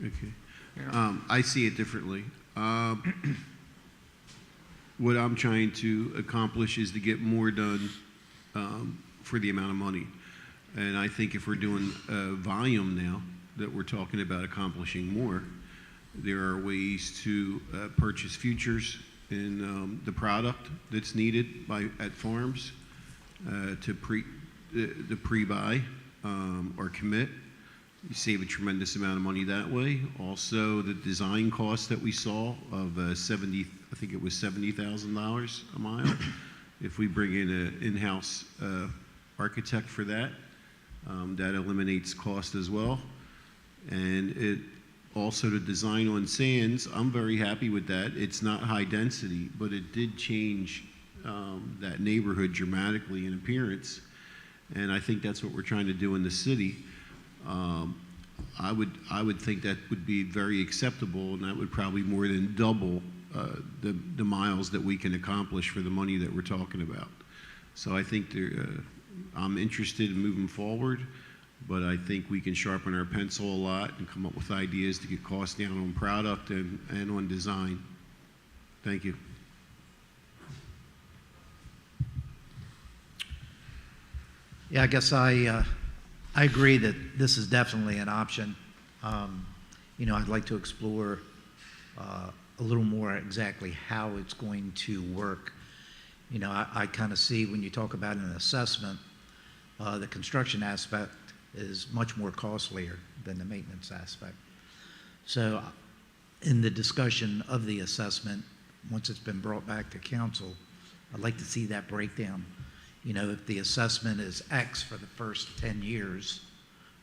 Okay. Yeah. I see it differently. What I'm trying to accomplish is to get more done for the amount of money. And I think if we're doing volume now, that we're talking about accomplishing more, there are ways to purchase futures in the product that's needed at farms to pre-buy or commit. You save a tremendous amount of money that way. Also, the design cost that we saw of I think it was $70,000 a mile. If we bring in an in-house architect for that, that eliminates cost as well. And it also, the design on Sands, I'm very happy with that. It's not high density, but it did change that neighborhood dramatically in appearance. And I think that's what we're trying to do in the city. I would think that would be very acceptable, and that would probably more than double the miles that we can accomplish for the money that we're talking about. So I think I'm interested in moving forward, but I think we can sharpen our pencil a lot and come up with ideas to get costs down on product and on design. Thank you. Yeah, I guess I agree that this is definitely an option. You know, I'd like to explore a little more exactly how it's going to work. You know, I kind of see when you talk about an assessment, the construction aspect is much more costlier than the maintenance aspect. So in the discussion of the assessment, once it's been brought back to council, I'd like to see that breakdown. You know, if the assessment is X for the first 10 years,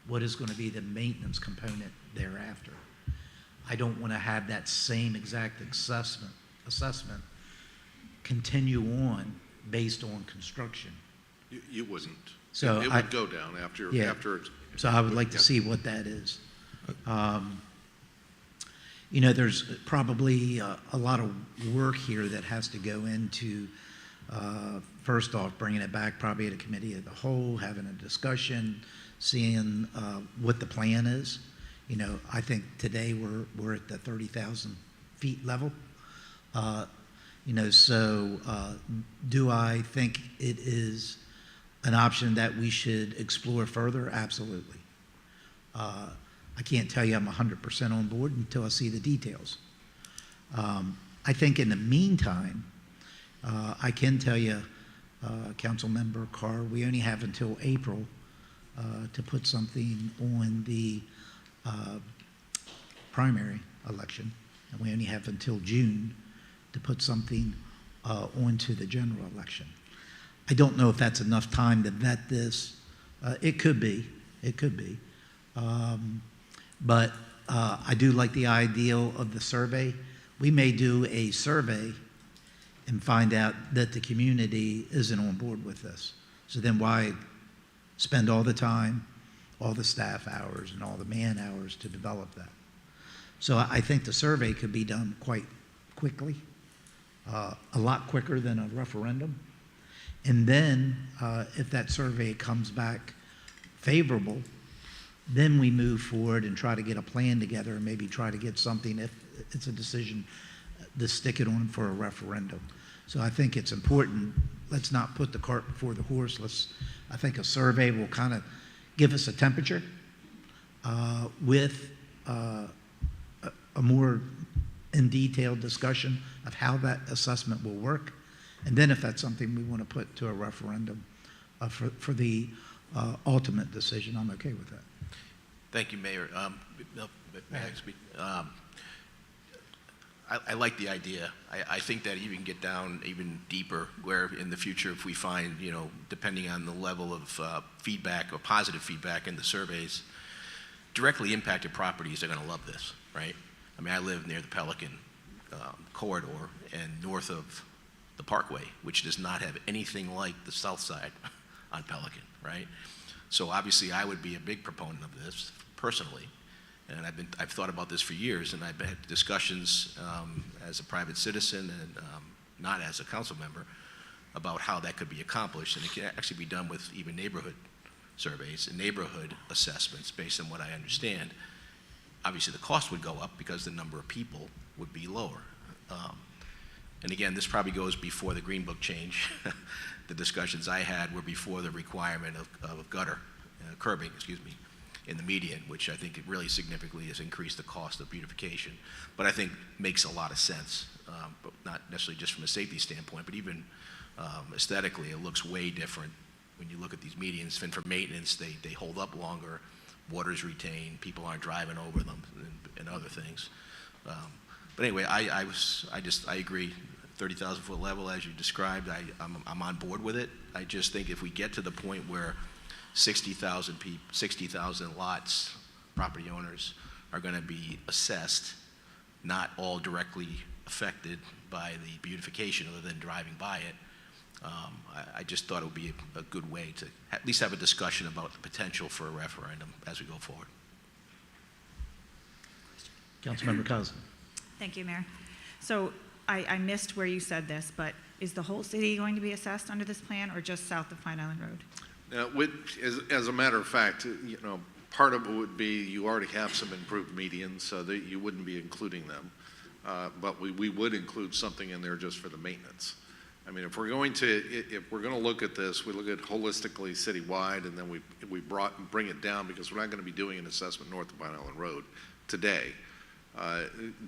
what is going to be the maintenance component thereafter? I don't want to have that same exact assessment continue on based on construction. You wouldn't. So It would go down after, Yeah. after it's. So I would like to see what that is. You know, there's probably a lot of work here that has to go into, first off, bringing it back probably at a committee of the whole, having a discussion, seeing what the plan is. You know, I think today we're at the 30,000 feet level. You know, so do I think it is an option that we should explore further? Absolutely. I can't tell you I'm 100% on board until I see the details. I think in the meantime, I can tell you, Councilmember Carr, we only have until April to put something on the primary election, and we only have until June to put something onto the general election. I don't know if that's enough time to vet this. It could be. It could be. But I do like the idea of the survey. We may do a survey and find out that the community isn't on board with this. So then why spend all the time, all the staff hours, and all the man hours to develop that? So I think the survey could be done quite quickly, a lot quicker than a referendum. And then if that survey comes back favorable, then we move forward and try to get a plan together and maybe try to get something, if it's a decision, to stick it on for a referendum. So I think it's important. Let's not put the cart before the horse. I think a survey will kind of give us a temperature with a more in-detailed discussion of how that assessment will work. And then if that's something we want to put to a referendum for the ultimate decision, I'm okay with that. Thank you, Mayor. May I speak? I like the idea. I think that you can get down even deeper, where in the future, if we find, you know, depending on the level of feedback or positive feedback in the surveys, directly impacted properties are going to love this, right? I mean, I live near the Pelican corridor and north of the Parkway, which does not have anything like the south side on Pelican, right? So obviously, I would be a big proponent of this personally, and I've thought about this for years, and I've had discussions as a private citizen and not as a council member about how that could be accomplished, and it can actually be done with even neighborhood surveys and neighborhood assessments based on what I understand. Obviously, the cost would go up because the number of people would be lower. And again, this probably goes before the Green Book change. The discussions I had were before the requirement of gutter, curbing, in the median, which I think it really significantly has increased the cost of beautification. But I think makes a lot of sense, but not necessarily just from a safety standpoint, but even aesthetically, it looks way different when you look at these medians. And for maintenance, they hold up longer, water's retained, people aren't driving over them, and other things. But anyway, I agree. 30,000 foot level, as you described, I'm on board with it. I just think if we get to the point where 60,000 lots, property owners are going to be assessed, not all directly affected by the beautification other than driving by it, I just thought it would be a good way to at least have a discussion about the potential for a referendum as we go forward. Councilmember Cosner. Thank you, Mayor. So I missed where you said this, but is the whole city going to be assessed under this plan, or just south of Pine Island Road? Now, as a matter of fact, you know, part of it would be you already have some improved medians, so that you wouldn't be including them. But we would include something in there just for the maintenance. I mean, if we're going to look at this, we look at holistically citywide, and then we bring it down, because we're not going to be doing an assessment north of Pine Island Road today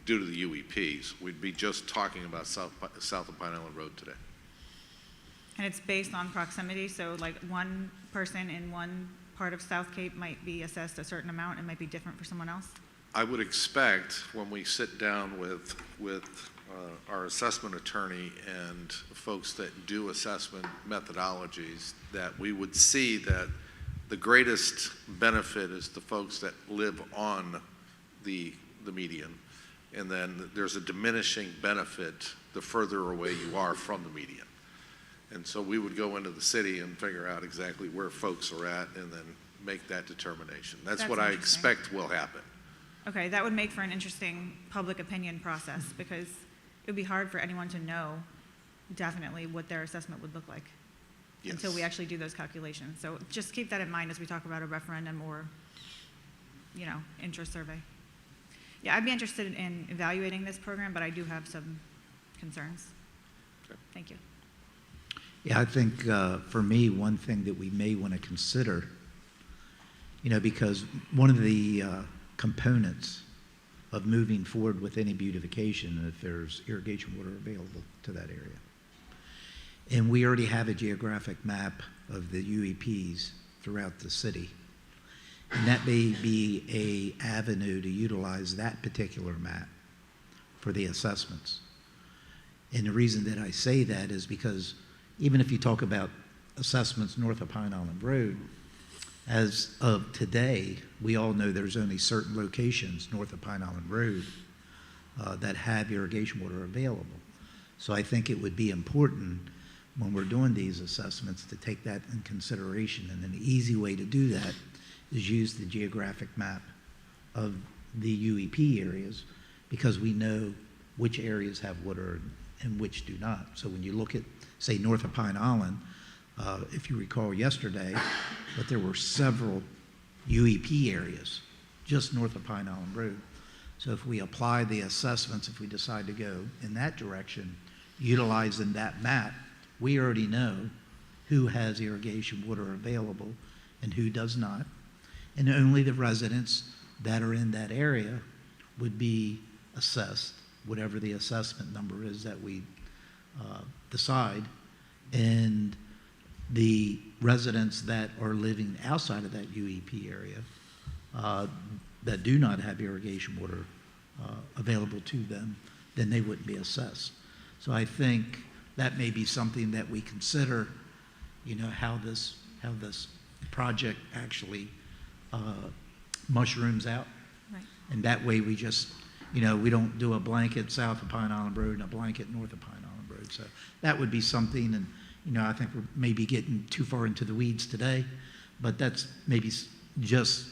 due to the UEPs. We'd be just talking about south of Pine Island Road today. And it's based on proximity, so like one person in one part of South Cape might be assessed a certain amount, it might be different for someone else? I would expect when we sit down with our assessment attorney and folks that do assessment methodologies, that we would see that the greatest benefit is the folks that live on the median, and then there's a diminishing benefit the further away you are from the median. And so we would go into the city and figure out exactly where folks are at and then make that determination. That's what I interesting. expect will happen. Okay, that would make for an interesting public opinion process, because it would be hard for anyone to know definitely what their assessment would look like until we Yes. actually do those calculations. So just keep that in mind as we talk about a referendum or, interest survey. Yeah, I'd be interested in evaluating this program, but I do have some concerns. Okay. Thank you. Yeah, I think for me, one thing that we may want to consider, because one of the components of moving forward with any beautification, if there's irrigation water available to that area. And we already have a geographic map of the UEPs throughout the city. And that may be an avenue to utilize that particular map for the assessments. And the reason that I say that is because even if you talk about assessments north of Pine Island Road, as of today, we all know there's only certain locations north of Pine Island Road that have irrigation water available. So I think it would be important when we're doing these assessments to take that in consideration. And an easy way to do that is use the geographic map of the UEP areas, because we know which areas have water and which do not. So when you look at, say, north of Pine Island, if you recall yesterday, but there were several UEP areas just north of Pine Island Road. So if we apply the assessments, if we decide to go in that direction, utilizing that map, we already know who has irrigation water available and who does not. And only the residents that are in that area would be assessed, whatever the assessment number is that we decide. And the residents that are living outside of that UEP area that do not have irrigation water available to them, then they wouldn't be assessed. So I think that may be something that we consider, how this project actually mushrooms out. Right. And that way we just, we don't do a blanket south of Pine Island Road and a blanket north of Pine Island Road. So that would be something, and I think we're maybe getting too far into the weeds today, but that's maybe just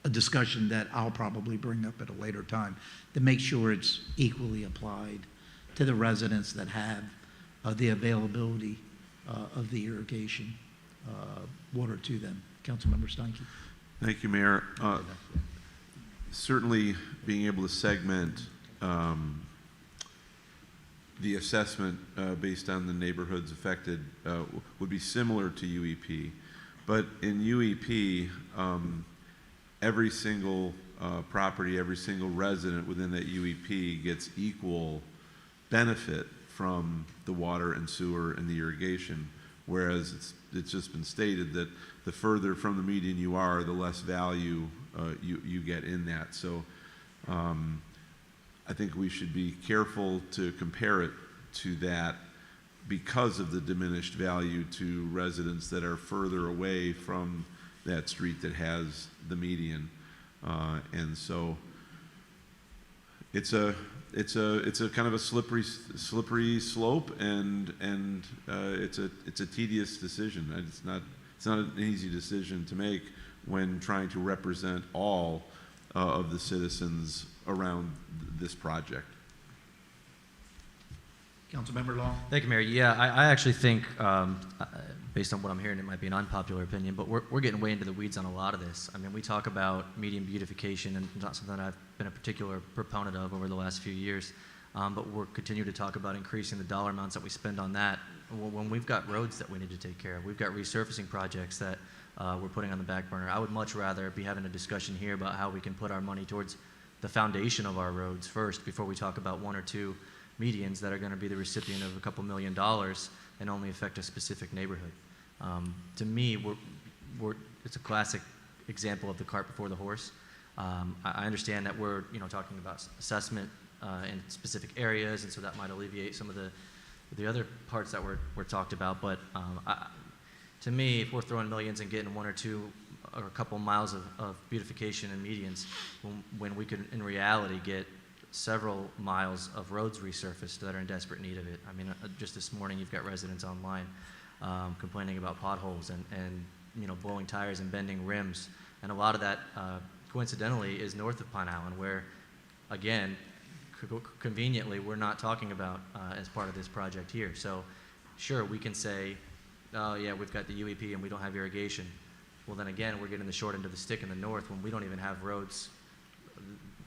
a discussion that I'll probably bring up at a later time to make sure it's equally applied to the residents that have the availability of the irrigation water to them. Councilmember Steinke. Thank you, Mayor. Certainly being able to segment the assessment based on the neighborhoods affected would be similar to UEP. But in UEP, every single property, every single resident within that UEP gets equal benefit from the water and sewer and the irrigation, whereas it's just been stated that the further from the median you are, the less value you get in that. So I think we should be careful to compare it to that because of the diminished value to residents that are further away from that street that has the median. And so it's a kind of a slippery slope, and it's a tedious decision. It's not an easy decision to make when trying to represent all of the citizens around this project. Councilmember Long. Thank you, Mayor. Yeah, I actually think, based on what I'm hearing, it might be an unpopular opinion, but we're getting way into the weeds on a lot of this. I mean, we talk about median beautification, and it's not something that I've been a particular proponent of over the last few years, but we're continuing to talk about increasing the dollar amounts that we spend on that. When we've got roads that we need to take care of, we've got resurfacing projects that we're putting on the back burner. I would much rather be having a discussion here about how we can put our money towards the foundation of our roads first before we talk about one or two medians that are going to be the recipient of a couple $1 million and only affect a specific neighborhood. To me, it's a classic example of the cart before the horse. I understand that we're talking about assessment in specific areas, and so that might alleviate some of the other parts that were talked about. But to me, if we're throwing millions and getting one or two or a couple miles of beautification and medians, when we could in reality get several miles of roads resurfaced that are in desperate need of it. I mean, just this morning you've got residents online complaining about potholes and blowing tires and bending rims, and a lot of that coincidentally is north of Pine Island, where again conveniently we're not talking about as part of this project here. So sure, we can say, oh yeah, we've got the UEP and we don't have irrigation. Well, then again, we're getting the short end of the stick in the north when we don't even have roads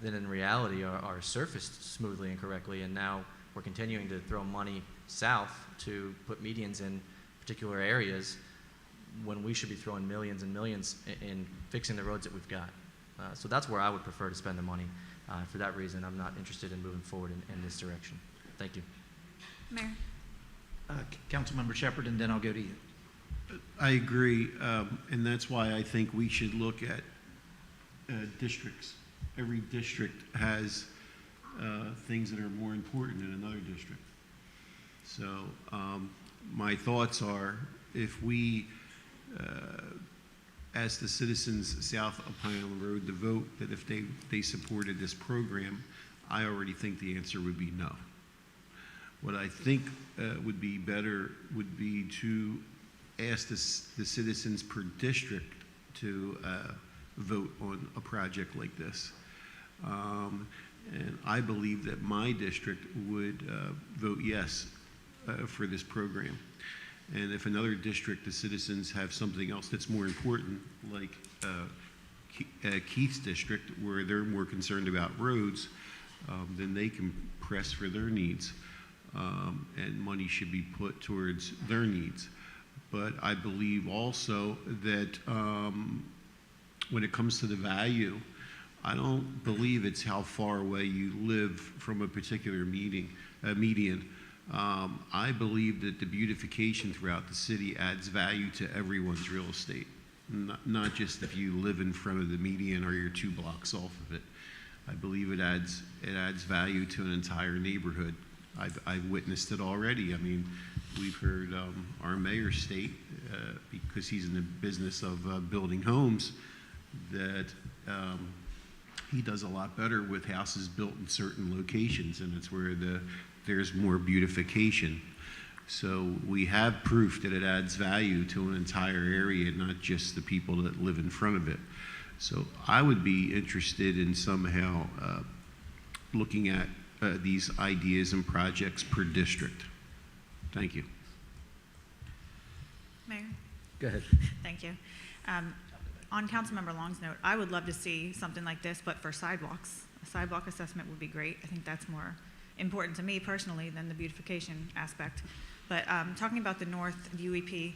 that in reality are surfaced smoothly and correctly, and now we're continuing to throw money south to put medians in particular areas when we should be throwing millions and millions in fixing the roads that we've got. So that's where I would prefer to spend the money. For that reason, I'm not interested in moving forward in this direction. Thank you. Mayor? Councilmember Shepherd, and then I'll go to you. I agree, and that's why I think we should look at districts. Every district has things that are more important than another district. So my thoughts are, if we ask the citizens south of Pine Island Road to vote that if they supported this program, I already think the answer would be no. What I think would be better would be to ask the citizens per district to vote on a project like this. And I believe that my district would vote yes for this program. And if another district, the citizens have something else that's more important, like Keith's district, where they're more concerned about roads, then they can press for their needs, and money should be put towards their needs. But I believe also that when it comes to the value, I don't believe it's how far away you live from a particular median. I believe that the beautification throughout the city adds value to everyone's real estate, not just if you live in front of the median or you're 2 blocks off of it. I believe it adds value to an entire neighborhood. I've witnessed it already. I mean, we've heard our mayor state, because he's in the business of building homes, that he does a lot better with houses built in certain locations, and it's where there's more beautification. So we have proof that it adds value to an entire area, not just the people that live in front of it. So I would be interested in somehow looking at these ideas and projects per district. Thank you. Mayor? Go ahead. Thank you. On Councilmember Long's note, I would love to see something like this, but for sidewalks. A sidewalk assessment would be great. I think that's more important to me personally than the beautification aspect. But talking about the North UEP,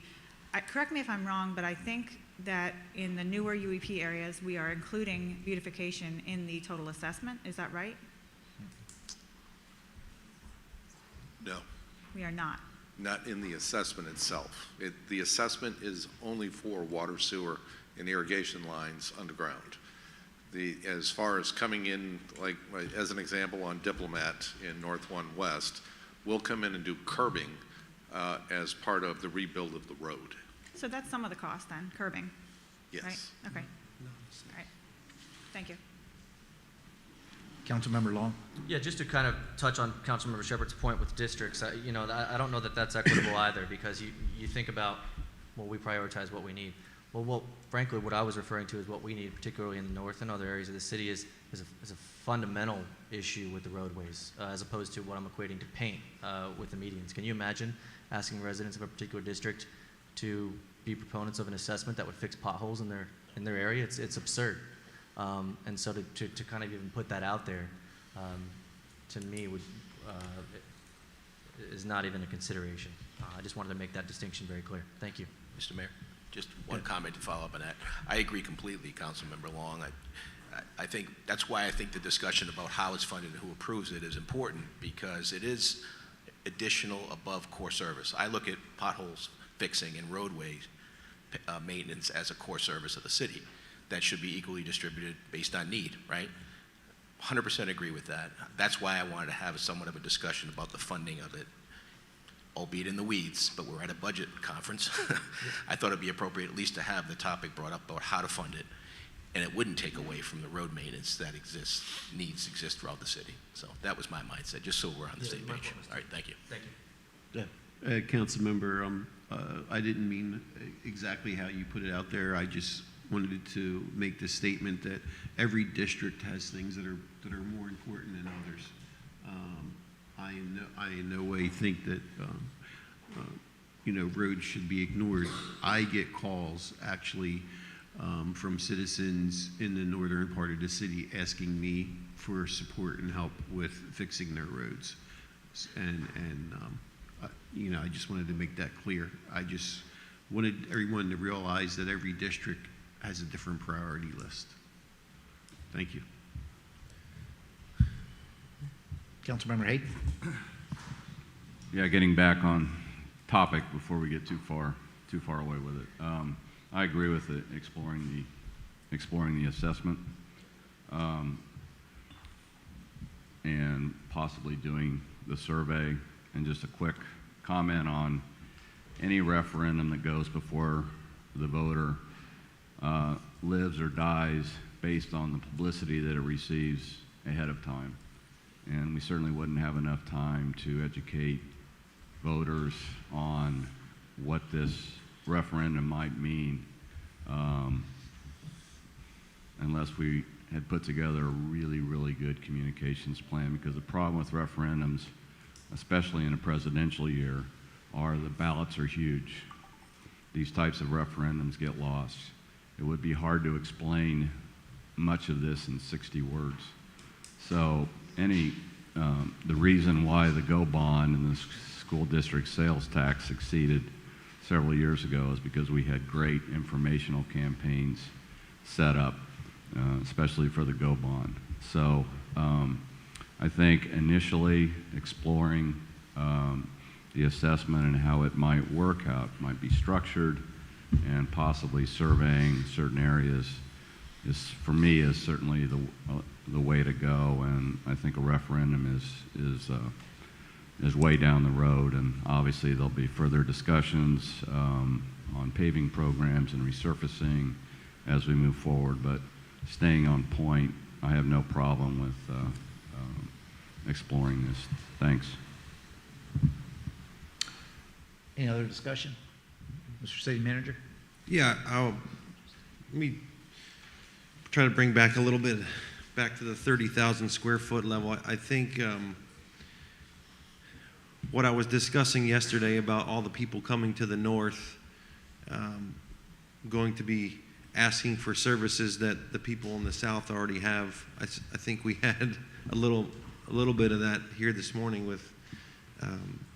correct me if I'm wrong, but I think that in the newer UEP areas, we are including beautification in the total assessment. Is that right? No, We are not. not in the assessment itself. The assessment is only for water, sewer, and irrigation lines underground. As far as coming in, like as an example on Diplomat in North 1 West, we'll come in and do curbing as part of the rebuild of the road. So that's some of the cost then, curbing, Yes. right? Okay. All right. Thank you. Councilmember Long? Yeah, just to kind of touch on Councilmember Shepherd's point with districts, I don't know that that's equitable either, because you think about, well, we prioritize what we need. Well, frankly, what I was referring to is what we need, particularly in the north and other areas of the city, is a fundamental issue with the roadways, as opposed to what I'm equating to paint with the medians. Can you imagine asking residents of a particular district to be proponents of an assessment that would fix potholes in their area? It's absurd. And so to kind of even put that out there, to me, is not even a consideration. I just wanted to make that distinction very clear. Thank you. Mr. Mayor, just one comment to follow up on that. I agree completely, Councilmember Long. I think that's why I think the discussion about how it's funded and who approves it is important, because it is additional above core service. I look at potholes fixing and roadway maintenance as a core service of the city that should be equally distributed based on need, right? 100% agree with that. That's why I wanted to have somewhat of a discussion about the funding of it, albeit in the weeds, but we're at a budget conference. I thought it'd be appropriate at least to have the topic brought up about how to fund it, and it wouldn't take away from the road maintenance that needs exist throughout the city. So that was my mindset, just so we're on the same page. All right, thank you. Thank you. Councilmember, I didn't mean exactly how you put it out there. I just wanted to make the statement that every district has things that are more important than others. I in no way think that roads should be ignored. I get calls actually from citizens in the northern part of the city asking me for support and help with fixing their roads, and I just wanted to make that clear. I just wanted everyone to realize that every district has a different priority list. Thank you. Councilmember Hayden? Yeah, getting back on topic before we get too far away with it. I agree with it, exploring the assessment, and possibly doing the survey. And just a quick comment on any referendum that goes before the voter lives or dies based on the publicity that it receives ahead of time. And we certainly wouldn't have enough time to educate voters on what this referendum might mean unless we had put together a really, really good communications plan, because the problem with referendums, especially in a presidential year, are the ballots are huge. These types of referendums get lost. It would be hard to explain much of this in 60 words. So the reason why the GO bond and the school district sales tax succeeded several years ago is because we had great informational campaigns set up, especially for the GO bond. So I think initially exploring the assessment and how it might work, how it might be structured, and possibly surveying certain areas for me is certainly the way to go. And I think a referendum is way down the road, and obviously there'll be further discussions on paving programs and resurfacing as we move forward. But staying on point, I have no problem with exploring this. Thanks. Any other discussion? Mr. City Manager? Yeah, let me try to bring back a little bit back to the 30,000 square foot level. I think what I was discussing yesterday about all the people coming to the north, going to be asking for services that the people in the south already have. I think we had a little bit of that here this morning with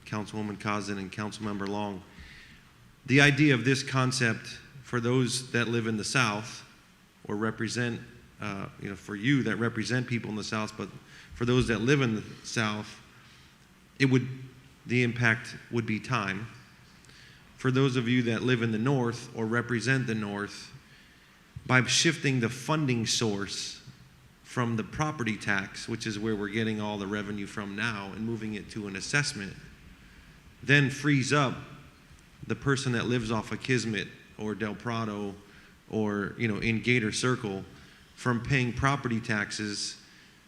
Councilwoman Cozen and Councilmember Long. The idea of this concept for those that live in the south or represent, for you that represent people in the south, but for those that live in the south, the impact would be time. For those of you that live in the north or represent the north, by shifting the funding source from the property tax, which is where we're getting all the revenue from now, and moving it to an assessment, then frees up the person that lives off of Kismet or Del Prado or in Gator Circle from paying property taxes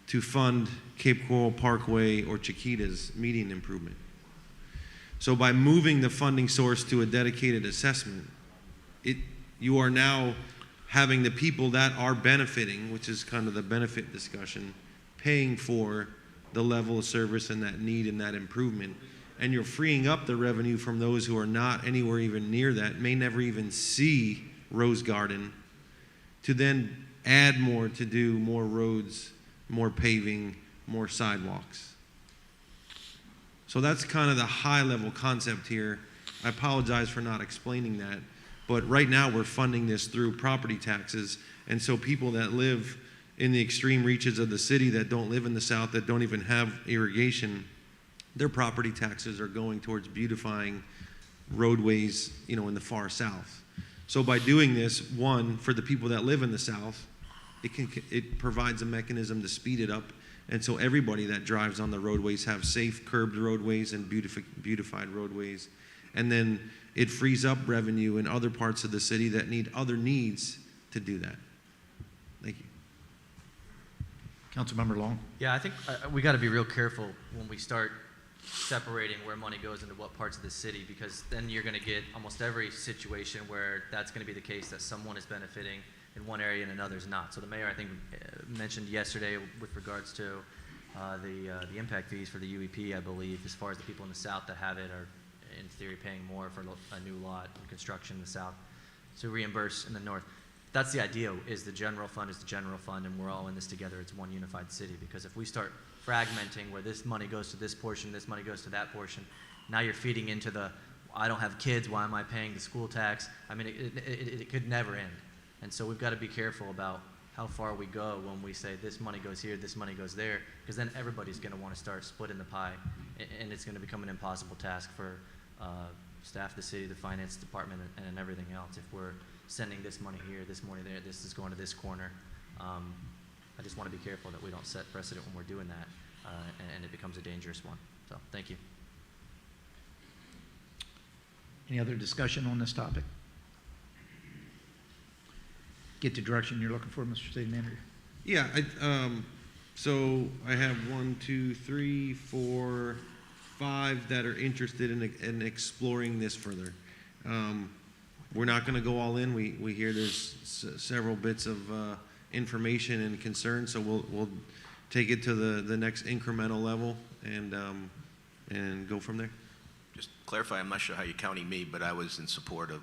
to fund Cape Coral Parkway or Chiquita's median improvement. So by moving the funding source to a dedicated assessment, you are now having the people that are benefiting, which is kind of the benefit discussion, paying for the level of service and that need and that improvement. And you're freeing up the revenue from those who are not anywhere even near that, may never even see Rose Garden, to then add more to do more roads, more paving, more sidewalks. So that's kind of the high level concept here. I apologize for not explaining that, but right now we're funding this through property taxes. And so people that live in the extreme reaches of the city that don't live in the south, that don't even have irrigation, their property taxes are going towards beautifying roadways, in the far south. So by doing this, one, for the people that live in the south, it provides a mechanism to speed it up, and so everybody that drives on the roadways have safe curbed roadways and beautified roadways. And then it frees up revenue in other parts of the city that need other needs to do that. Thank you. Councilmember Long? Yeah, I think we got to be real careful when we start separating where money goes into what parts of the city, because then you're going to get almost every situation where that's going to be the case, that someone is benefiting in one area and another's not. So the mayor, I think, mentioned yesterday with regards to the impact fees for the UEP, I believe, as far as the people in the south that have it are, in theory, paying more for a new lot and construction in the south to reimburse in the north. That's the idea, is the general fund is the general fund, and we're all in this together. It's one unified city, because if we start fragmenting where this money goes to this portion, this money goes to that portion, now you're feeding into the, I don't have kids, why am I paying the school tax? I mean, it could never end. And so we've got to be careful about how far we go when we say this money goes here, this money goes there, because then everybody's going to want to start splitting the pie, and it's going to become an impossible task for staff of the city, the finance department, and everything else. If we're sending this money here, this money there, this is going to this corner. I just want to be careful that we don't set precedent when we're doing that, and it becomes a dangerous one. So, thank you. Any other discussion on this topic? Get the direction you're looking for, Mr. City Manager? Yeah, so I have 1, 2, 3, 4, 5 that are interested in exploring this further. We're not going to go all in. We hear there's several bits of information and concern, so we'll take it to the next incremental level and go from there. Just clarify, I'm not sure how you counting me, but I was in support of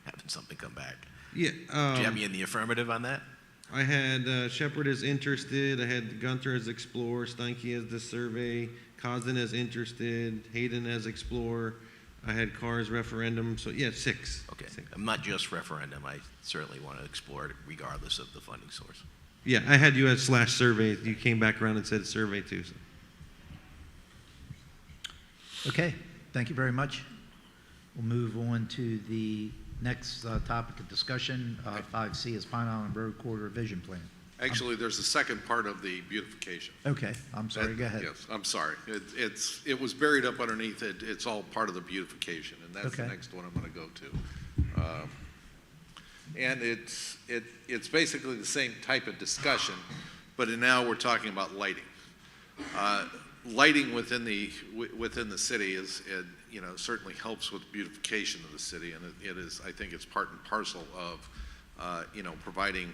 having something come back. Yeah. Do you have me in the affirmative on that? I had Shepherd as interested. I had Gunther as Explorer, Steinke as the survey, Cosden as interested, Hayden as Explorer. I had Carr as referendum. So yeah, 6. Okay. I'm not just referendum. I certainly want to explore it regardless of the funding source. Yeah, I had you as /survey. You came back around and said survey too. So. Okay, thank you very much. We'll move on to the next topic of discussion. 5C is Pine Island Road Corridor Vision Plan. Actually, there's a second part of the beautification. Okay, I'm sorry, go ahead. Yes, I'm sorry. It was buried up underneath it. It's all part of the beautification, and that's the Okay. next one I'm going to go to. And it's basically the same type of discussion, but now we're talking about lighting. Lighting within the city is certainly helps with beautification of the city, and it is, I think it's part and parcel of providing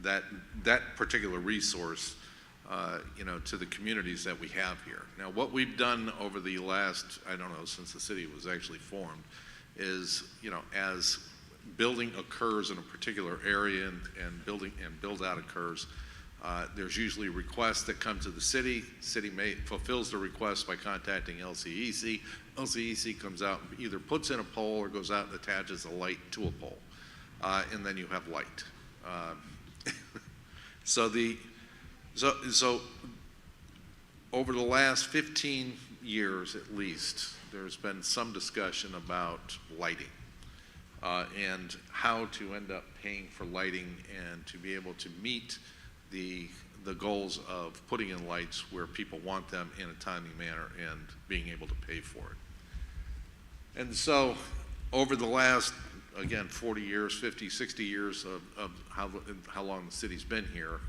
that particular resource to the communities that we have here. Now, what we've done over the last, I don't know, since the city was actually formed, is as building occurs in a particular area and build out occurs, there's usually requests that come to the city. City fulfills the request by contacting LCEC. LCEC comes out and either puts in a pole or goes out and attaches a light to a pole, and then you have light. So over the last 15 years at least, there's been some discussion about lighting and how to end up paying for lighting and to be able to meet the goals of putting in lights where people want them in a timely manner and being able to pay for it. And so over the last, again, 40 years, 50, 60 years of how long the city's been here,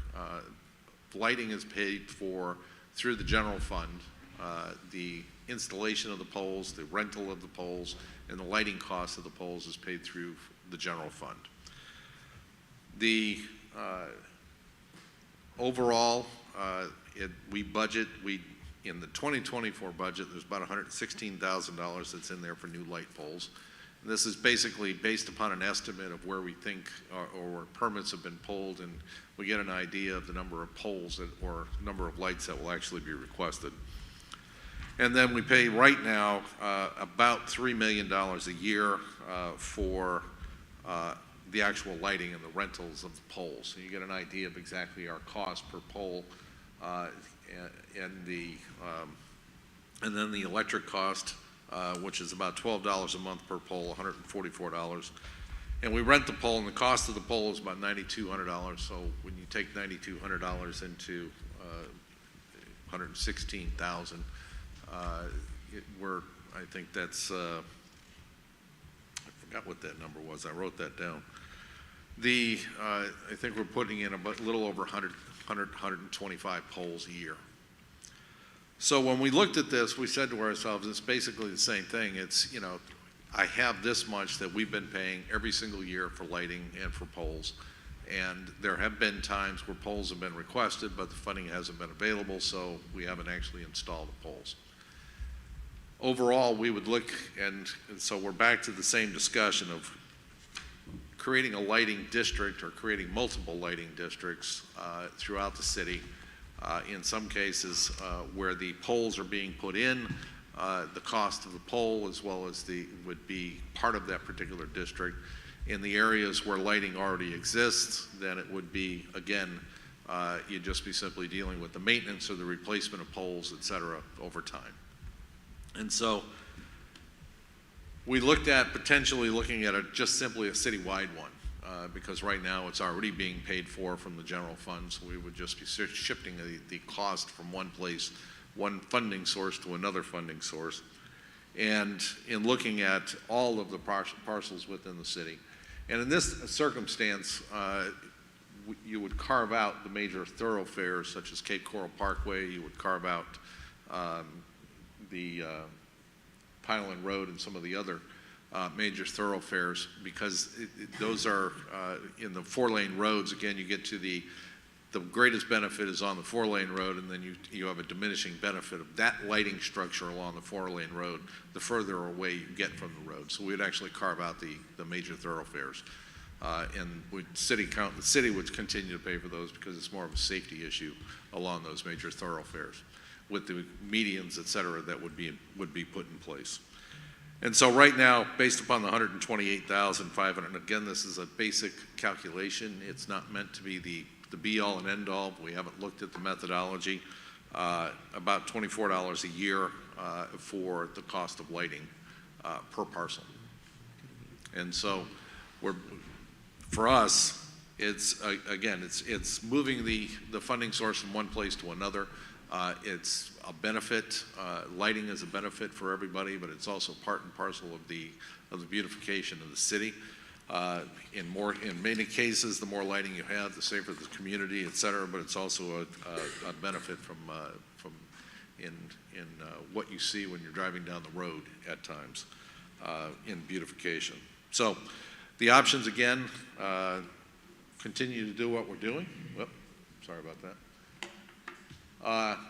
lighting is paid for through the general fund. The installation of the poles, the rental of the poles, and the lighting cost of the poles is paid through the general fund. The overall, in the 2024 budget, there's about $116,000 that's in there for new light poles. And this is basically based upon an estimate of where we think or where permits have been pulled, and we get an idea of the number of poles or number of lights that will actually be requested. And then we pay right now about $3 million a year for the actual lighting and the rentals of the poles. So you get an idea of exactly our cost per pole and the And then the electric cost, which is about $12 a month per pole, $144. And we rent the pole, and the cost of the pole is about $9,200. So when you take $9,200 into 116,000, I think that's, I forgot what that number was. I wrote that down. I think we're putting in a little over 125 poles a year. So when we looked at this, we said to ourselves, it's basically the same thing. It's, I have this much that we've been paying every single year for lighting and for poles. And there have been times where poles have been requested, but the funding hasn't been available, so we haven't actually installed the poles. Overall, we would look, and so we're back to the same discussion of creating a lighting district or creating multiple lighting districts throughout the city. In some cases where the poles are being put in, the cost of the pole as well as would be part of that particular district. In the areas where lighting already exists, then it would be, again, you'd just be simply dealing with the maintenance or the replacement of poles, et cetera, over time. And so we looked at potentially looking at just simply a citywide one, because right now it's already being paid for from the general fund, so we would just be shifting the cost from one place, one funding source to another funding source. And in looking at all of the parcels within the city, and in this circumstance, you would carve out the major thoroughfares such as Cape Coral Parkway, you would carve out the Pineland Road and some of the other major thoroughfares, because those are in the 4-lane roads. Again, you get to the greatest benefit is on the 4-lane road, and then you have a diminishing benefit of that lighting structure along the 4-lane road the further away you get from the road. So we'd actually carve out the major thoroughfares, and the city would continue to pay for those because it's more of a safety issue along those major thoroughfares, with the medians, et cetera, that would be put in place. And so right now, based upon the 128,500, and again, this is a basic calculation. It's not meant to be the be-all and end-all. We haven't looked at the methodology. About $24 a year for the cost of lighting per parcel. And so for us, it's, again, it's moving the funding source from one place to another. It's a benefit. Lighting is a benefit for everybody, but it's also part and parcel of the beautification of the city. In many cases, the more lighting you have, the safer the community, et cetera. But it's also a benefit from what you see when you're driving down the road at times in beautification. So the options again, continue to do what we're doing. Whoop, sorry about that.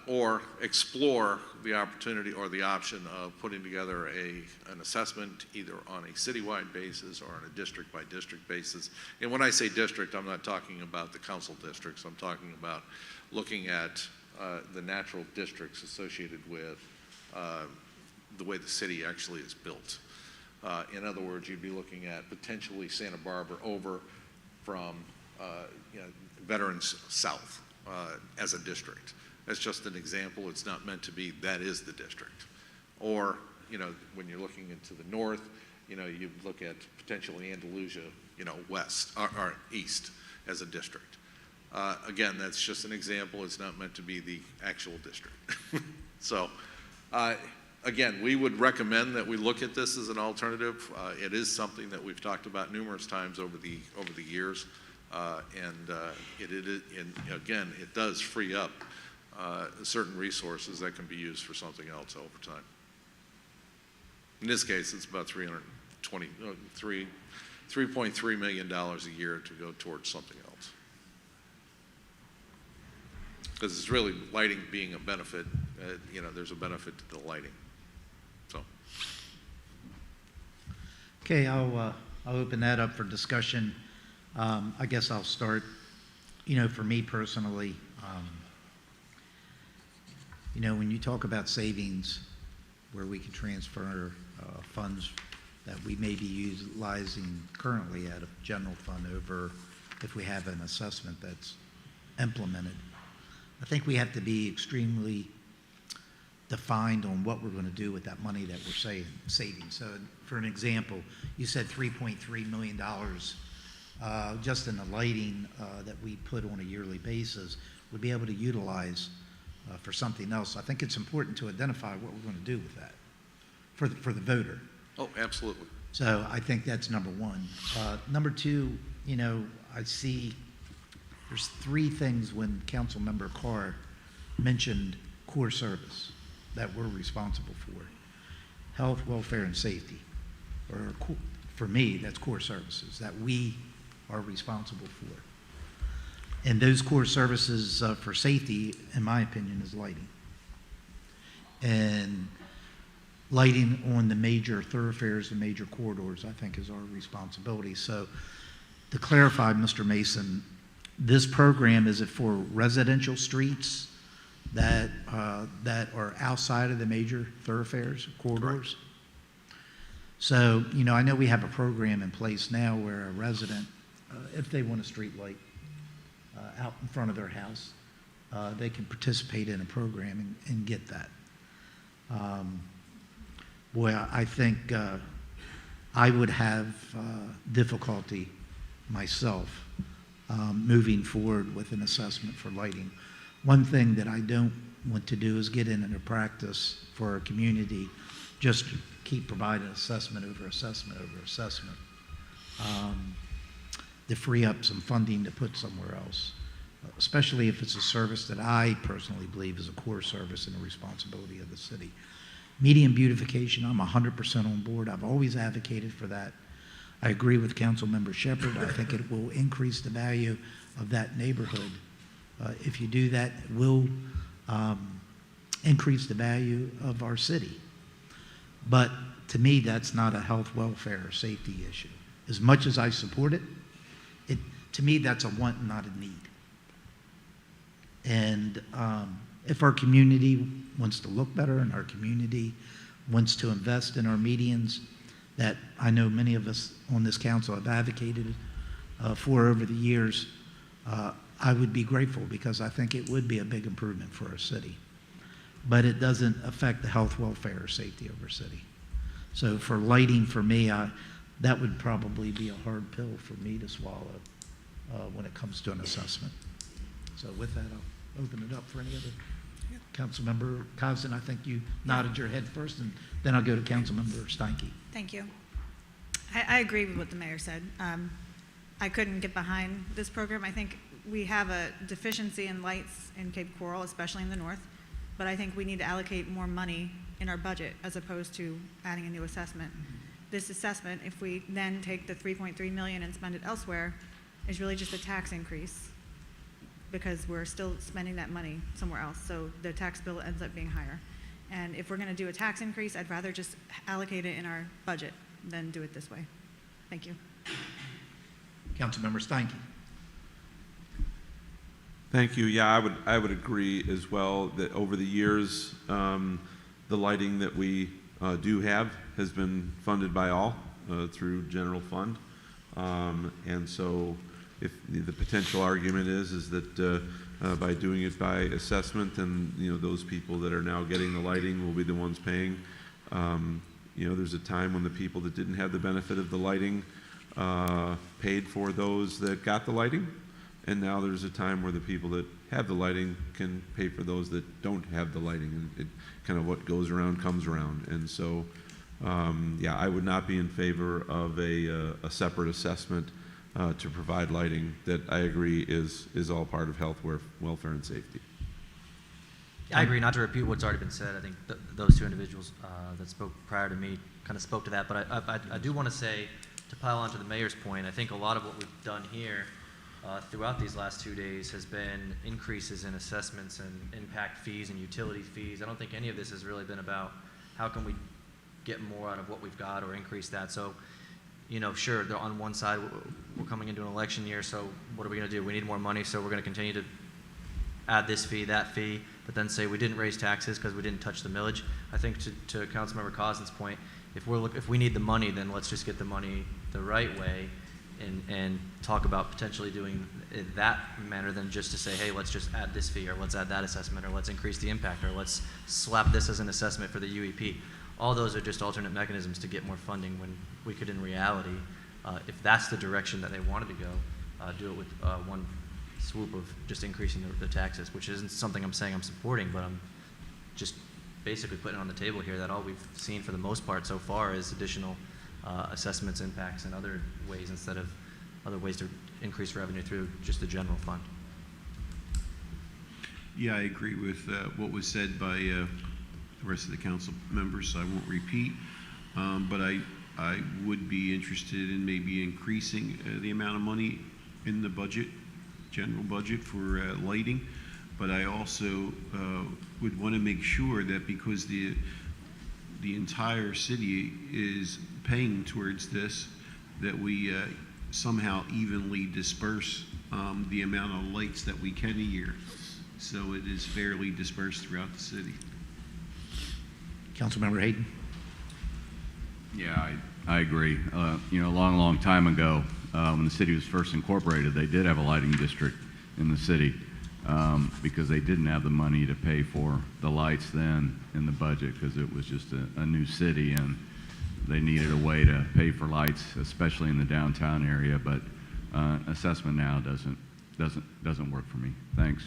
Or explore the opportunity or the option of putting together an assessment either on a citywide basis or on a district-by-district basis. And when I say district, I'm not talking about the council districts. I'm talking about looking at the natural districts associated with the way the city actually is built. In other words, you'd be looking at potentially Santa Barbara over from Veterans South as a district. That's just an example. It's not meant to be that is the district. Or, when you're looking into the north, you look at potentially Andalusia, west or east as a district. Again, that's just an example. It's not meant to be the actual district. So, again, we would recommend that we look at this as an alternative. It is something that we've talked about numerous times over the years, and again, it does free up certain resources that can be used for something else over time. In this case, it's about $3.3 million a year to go towards something else. Because it's really lighting being a benefit. There's a benefit to the lighting. So. Okay, I'll open that up for discussion. I guess I'll start. For me personally, when you talk about savings, where we can transfer funds that we may be utilizing currently out of general fund over if we have an assessment that's implemented, I think we have to be extremely defined on what we're going to do with that money that we're saving. So for an example, you said $3.3 million just in the lighting that we put on a yearly basis would be able to utilize for something else. I think it's important to identify what we're going to do with that for the voter. Oh, absolutely. So I think that's number one. Number two, you know, I see there's three things when Councilmember Carr mentioned core service that we're responsible for. Health, welfare, and safety. Or for me, that's core services that we are responsible for. And those core services for safety, in my opinion, is lighting. And lighting on the major thoroughfares and major corridors, I think, is our responsibility. So to clarify, Mr. Mason, this program, is it for residential streets that are outside of the major thoroughfares, corridors? Correct. So, you know, I know we have a program in place now where a resident, if they want a street light out in front of their house, they can participate in a program and get that. Boy, I think I would have difficulty myself moving forward with an assessment for lighting. One thing that I don't want to do is get into practice for our community, just keep providing assessment over assessment over assessment, to free up some funding to put somewhere else, especially if it's a service that I personally believe is a core service and a responsibility of the city. Median beautification, I'm 100% on board. I've always advocated for that. I agree with Councilmember Shepherd. I think it will increase the value of that neighborhood. If you do that, it will increase the value of our city. But to me, that's not a health, welfare, or safety issue. As much as I support it, to me, that's a want and not a need. And if our community wants to look better and our community wants to invest in our medians, that I know many of us on this council have advocated for over the years, I would be grateful because I think it would be a big improvement for our city. But it doesn't affect the health, welfare, or safety of our city. So for lighting, for me, that would probably be a hard pill for me to swallow when it comes to an assessment. So with that, I'll open it up for any other. Councilmember Cosden, I think you nodded your head first, and then I'll go to Councilmember Steinke. Thank you. I agree with what the mayor said. I couldn't get behind this program. I think we have a deficiency in lights in Cape Coral, especially in the north, but I think we need to allocate more money in our budget as opposed to adding a new assessment. This assessment, if we then take the $3.3 million and spend it elsewhere, is really just a tax increase because we're still spending that money somewhere else, so the tax bill ends up being higher. And if we're going to do a tax increase, I'd rather just allocate it in our budget than do it this way. Thank you. Councilmember Steinke. Thank you. Yeah, I would agree as well that over the years, the lighting that we do have has been funded by all through general fund, and so if the potential argument is that by doing it by assessment, then those people that are now getting the lighting will be the ones paying. There's a time when the people that didn't have the benefit of the lighting paid for those that got the lighting. And now there's a time where the people that have the lighting can pay for those that don't have the lighting. And it kind of what goes around comes around. And so, yeah, I would not be in favor of a separate assessment to provide lighting that I agree is all part of health, welfare, and safety. I agree. Not to repeat what's already been said, I think those two individuals that spoke prior to me kind of spoke to that. But I do want to say, to pile on to the mayor's point, I think a lot of what we've done here throughout these last 2 days has been increases in assessments and impact fees and utility fees. I don't think any of this has really been about how can we get more out of what we've got or increase that. So, sure, they're on one side, we're coming into an election year, so what are we going to do? We need more money, so we're going to continue to add this fee, that fee, but then say we didn't raise taxes because we didn't touch the millage. I think to Councilmember Cosden's point, if we need the money, then let's just get the money the right way and talk about potentially doing it that manner than just to say, hey, let's just add this fee, or let's add that assessment, or let's increase the impact, or let's slap this as an assessment for the UEP. All those are just alternate mechanisms to get more funding when we could, in reality, if that's the direction that they wanted to go, do it with one swoop of just increasing the taxes, which isn't something I'm saying I'm supporting, but I'm just basically putting it on the table here that all we've seen for the most part so far is additional assessments, impacts, and other ways instead of other ways to increase revenue through just the general fund. Yeah, I agree with what was said by the rest of the council members, so I won't repeat. But I would be interested in maybe increasing the amount of money in the budget, general budget for lighting. But I also would want to make sure that because the entire city is paying towards this, that we somehow evenly disperse the amount of lights that we can a year, so it is fairly dispersed throughout the city. Councilmember Hayden? Yeah, I agree. You know, a long, long time ago, when the city was first incorporated, they did have a lighting district in the city because they didn't have the money to pay for the lights then in the budget because it was just a new city and they needed a way to pay for lights, especially in the downtown area. But assessment now doesn't work for me. Thanks.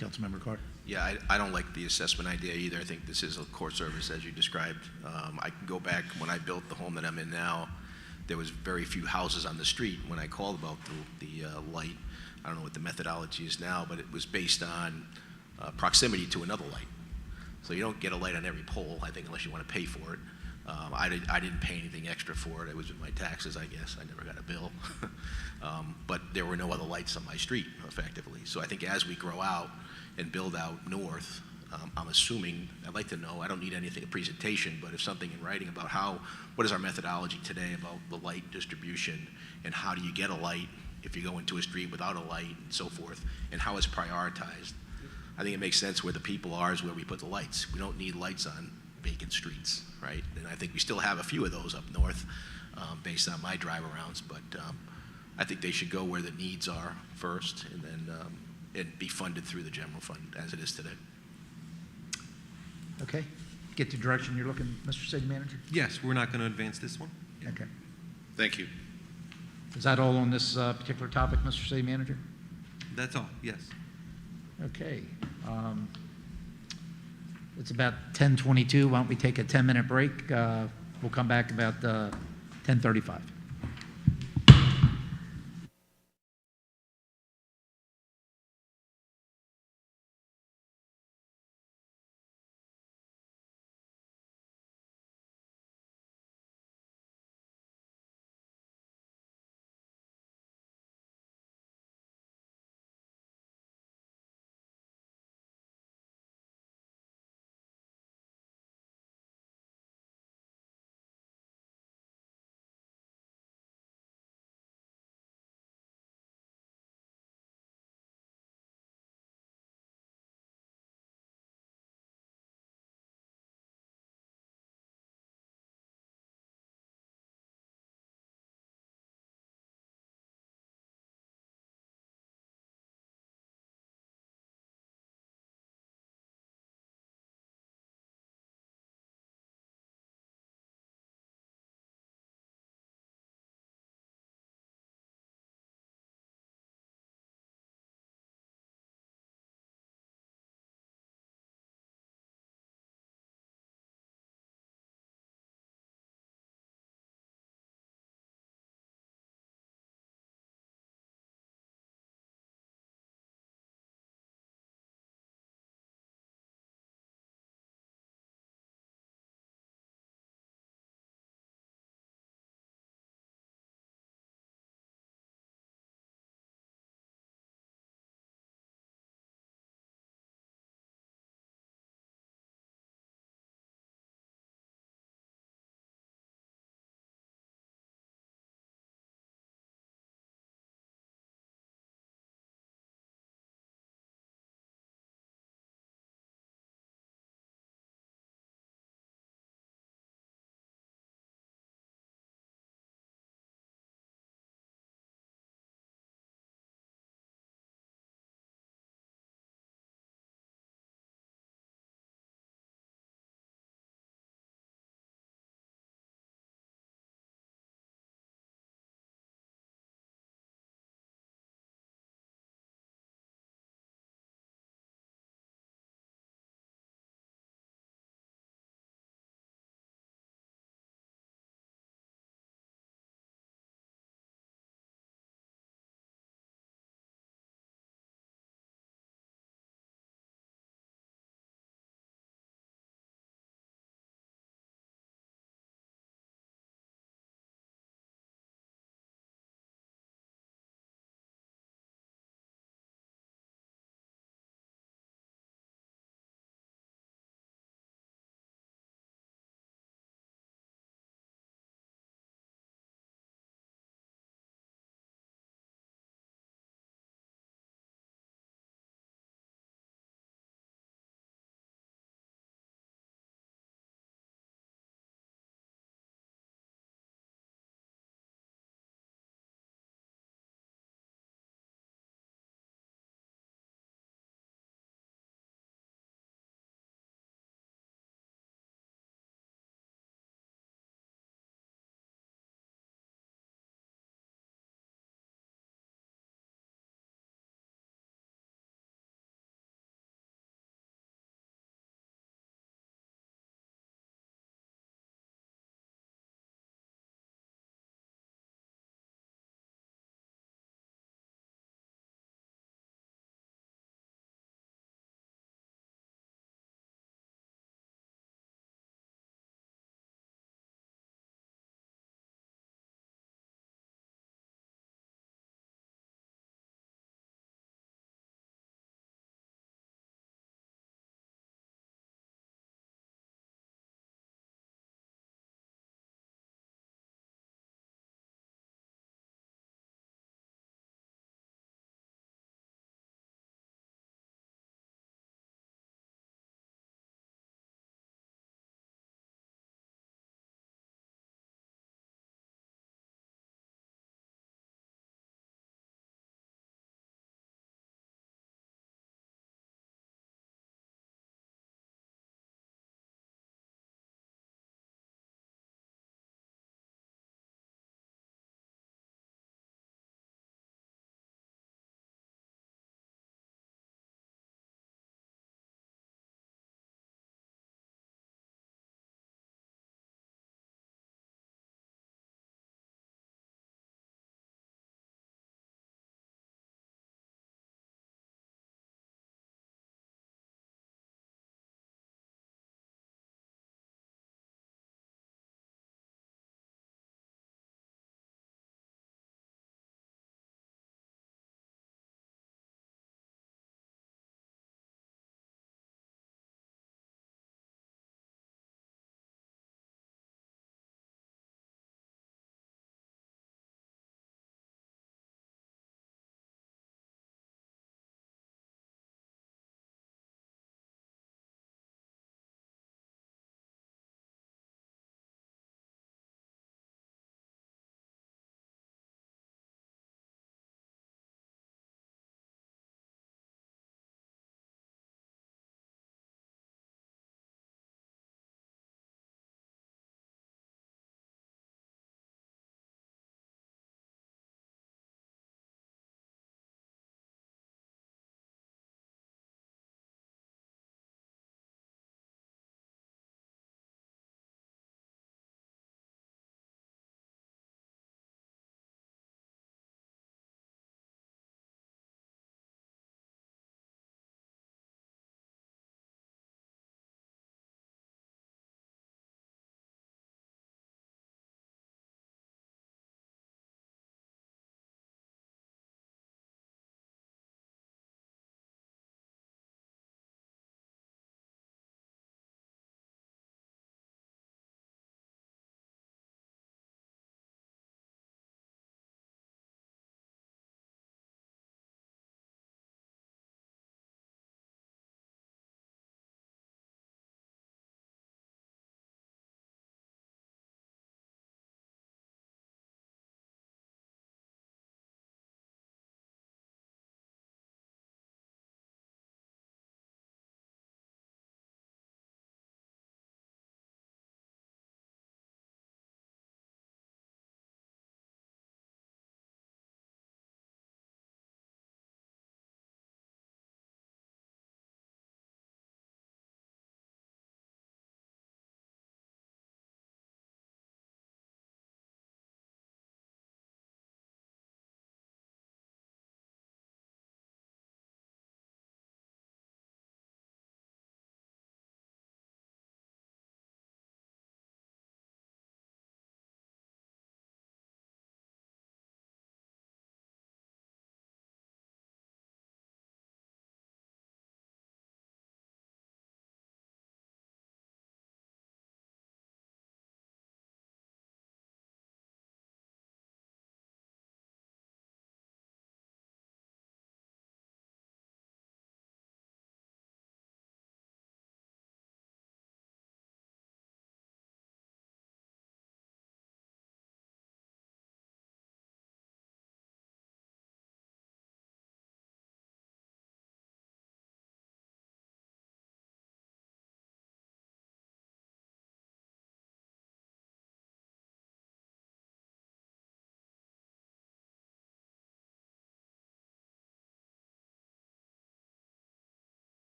Councilmember Carter? Yeah, I don't like the assessment idea either. I think this is a core service as you described. I can go back when I built the home that I'm in now. There was very few houses on the street when I called about the light. I don't know what the methodology is now, but it was based on proximity to another light. So you don't get a light on every pole, I think, unless you want to pay for it. I didn't pay anything extra for it. It was in my taxes, I guess. I never got a bill. But there were no other lights on my street, effectively. So I think as we grow out and build out north, I'm assuming, I'd like to know, I don't need anything, a presentation, but if something in writing about what is our methodology today about the light distribution, and how do you get a light if you go into a street without a light and so forth, and how it's prioritized. I think it makes sense where the people are is where we put the lights. We don't need lights on vacant streets, right? And I think we still have a few of those up north based on my drive arounds, but I think they should go where the needs are first and then and be funded through the general fund as it is today. Okay. Get the direction you're looking, Mr. City Manager? Yes, we're not going to advance this one. Okay. Thank you. Is that all on this particular topic, Mr. City Manager? That's all, yes. Okay. It's about 10:22. Why don't we take a 10-minute break? We'll come back about 10:35.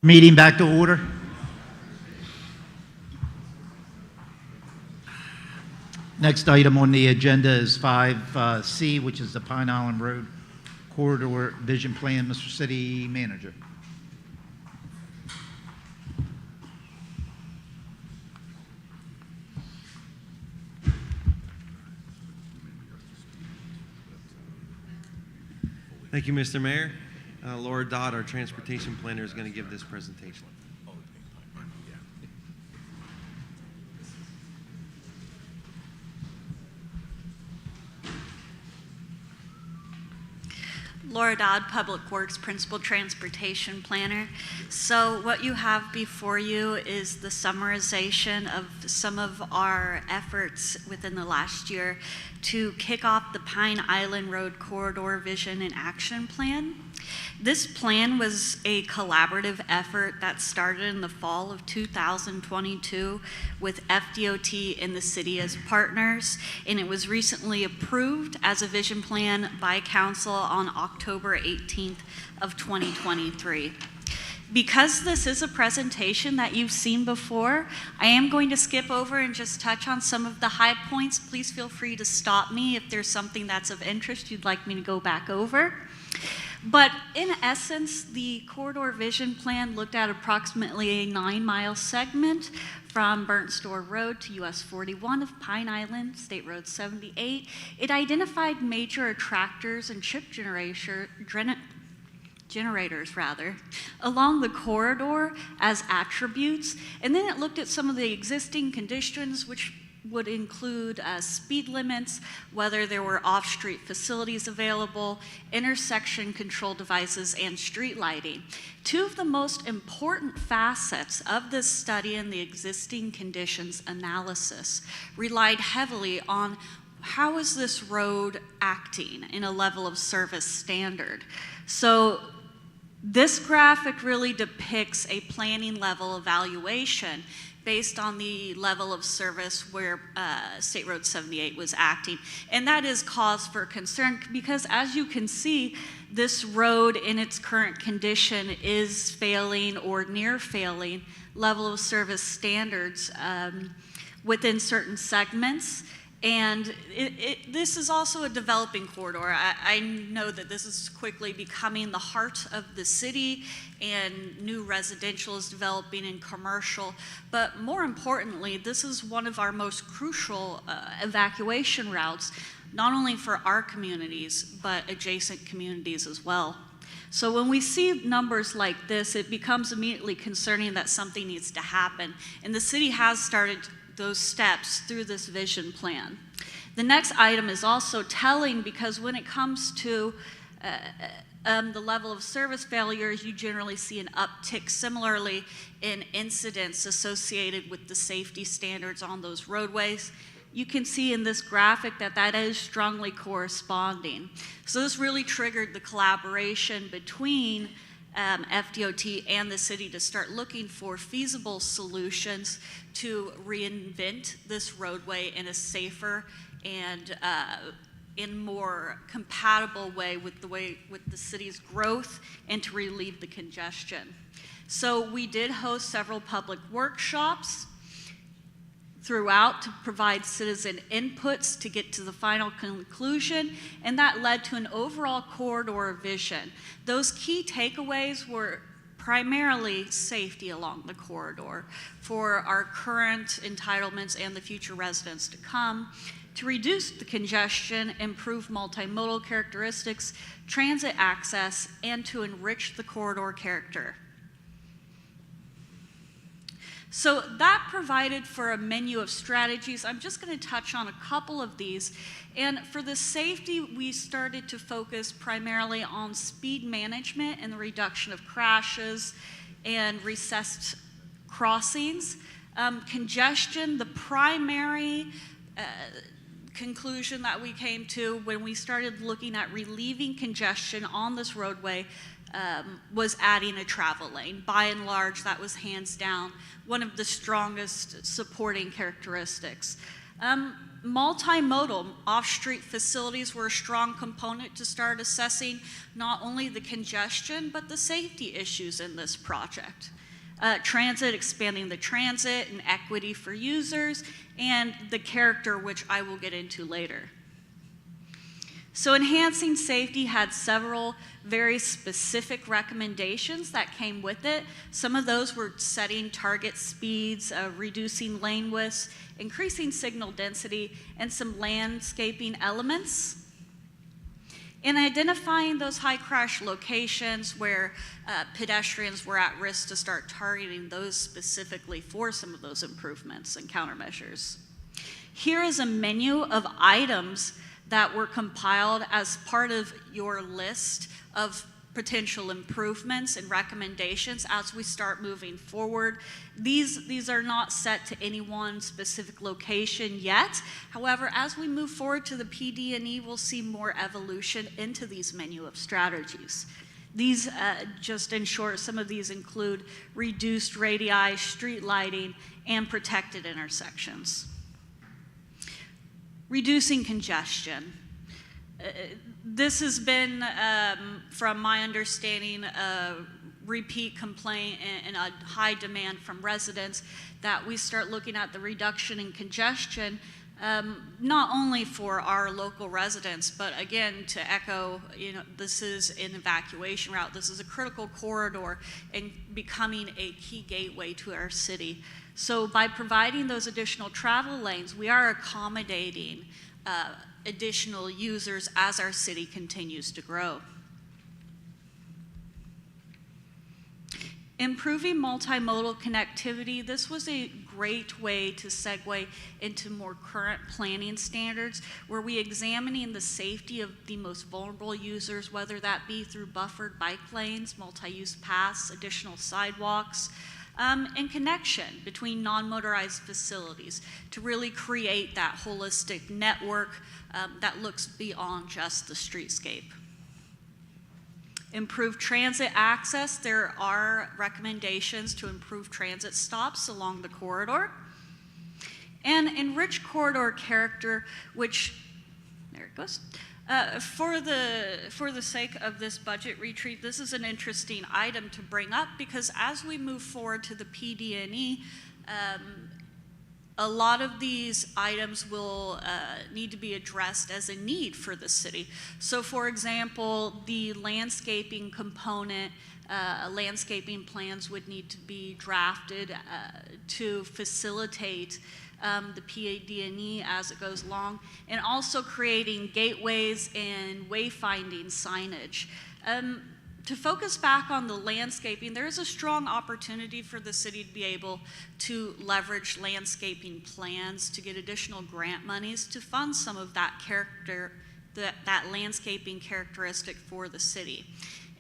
Meeting back to order. Next item on the agenda is 5C, which is the Pine Island Road Corridor Vision Plan. Mr. City Manager. Thank you, Mr. Mayor. Laura Dodd, our transportation planner, is going to give this presentation. Laura Dodd, Public Works Principal Transportation Planner. So what you have before you is the summarization of some of our efforts within the last year to kick off the Pine Island Road Corridor Vision and Action Plan. This plan was a collaborative effort that started in the fall of 2022 with FDOT and the city as partners, and it was recently approved as a vision plan by council on October 18th of 2023. Because this is a presentation that you've seen before, I am going to skip over and just touch on some of the high points. Please feel free to stop me if there's something that's of interest you'd like me to go back over. But in essence, the Corridor Vision Plan looked at approximately a 9-mile segment from Burnt Store Road to US 41 of Pine Island, State Road 78. It identified major attractors and chip generators along the corridor as attributes, and then it looked at some of the existing conditions, which would include speed limits, whether there were off-street facilities available, intersection control devices, and street lighting. Two of the most important facets of this study and the existing conditions analysis relied heavily on how is this road acting in a level of service standard. So this graphic really depicts a planning level evaluation based on the level of service where State Road 78 was acting. And that is cause for concern because, as you can see, this road in its current condition is failing or near failing level of service standards within certain segments. And this is also a developing corridor. I know that this is quickly becoming the heart of the city, and new residential is developing and commercial. But more importantly, this is one of our most crucial evacuation routes, not only for our communities, but adjacent communities as well. So when we see numbers like this, it becomes immediately concerning that something needs to happen. And the city has started those steps through this vision plan. The next item is also telling because when it comes to the level of service failures, you generally see an uptick similarly in incidents associated with the safety standards on those roadways. You can see in this graphic that that is strongly corresponding. So this really triggered the collaboration between FDOT and the city to start looking for feasible solutions to reinvent this roadway in a safer and in more compatible way with the city's growth and to relieve the congestion. So we did host several public workshops throughout to provide citizen inputs to get to the final conclusion, and that led to an overall corridor vision. Those key takeaways were primarily safety along the corridor for our current entitlements and the future residents to come, to reduce the congestion, improve multimodal characteristics, transit access, and to enrich the corridor character. So that provided for a menu of strategies. I'm just going to touch on a couple of these. And for the safety, we started to focus primarily on speed management and the reduction of crashes and recessed crossings. Congestion, the primary conclusion that we came to when we started looking at relieving congestion on this roadway was adding a travel lane. By and large, that was hands down one of the strongest supporting characteristics. Multimodal off-street facilities were a strong component to start assessing not only the congestion, but the safety issues in this project. Transit, expanding the transit and equity for users, and the character, which I will get into later. So enhancing safety had several very specific recommendations that came with it. Some of those were setting target speeds, reducing lane widths, increasing signal density, and some landscaping elements. In identifying those high crash locations where pedestrians were at risk to start targeting those specifically for some of those improvements and countermeasures. Here is a menu of items that were compiled as part of your list of potential improvements and recommendations as we start moving forward. These are not set to any one specific location yet. However, as we move forward to the PD&E, we'll see more evolution into these menu of strategies. These, just in short, some of these include reduced radii, street lighting, and protected intersections. Reducing congestion. This has been, from my understanding, a repeat complaint and a high demand from residents that we start looking at the reduction in congestion, not only for our local residents, but again, to echo, this is an evacuation route. This is a critical corridor and becoming a key gateway to our city. So by providing those additional travel lanes, we are accommodating additional users as our city continues to grow. Improving multimodal connectivity, this was a great way to segue into more current planning standards where we examining the safety of the most vulnerable users, whether that be through buffered bike lanes, multi-use paths, additional sidewalks, and connection between non-motorized facilities to really create that holistic network that looks beyond just the streetscape. Improve transit access. There are recommendations to improve transit stops along the corridor. And enrich corridor character, which, there it goes. For the sake of this budget retreat, this is an interesting item to bring up because as we move forward to the PD&E, a lot of these items will need to be addressed as a need for the city. So for example, the landscaping component, landscaping plans would need to be drafted to facilitate the PD&E as it goes along, and also creating gateways and wayfinding signage. To focus back on the landscaping, there is a strong opportunity for the city to be able to leverage landscaping plans to get additional grant monies to fund some of that that landscaping characteristic for the city.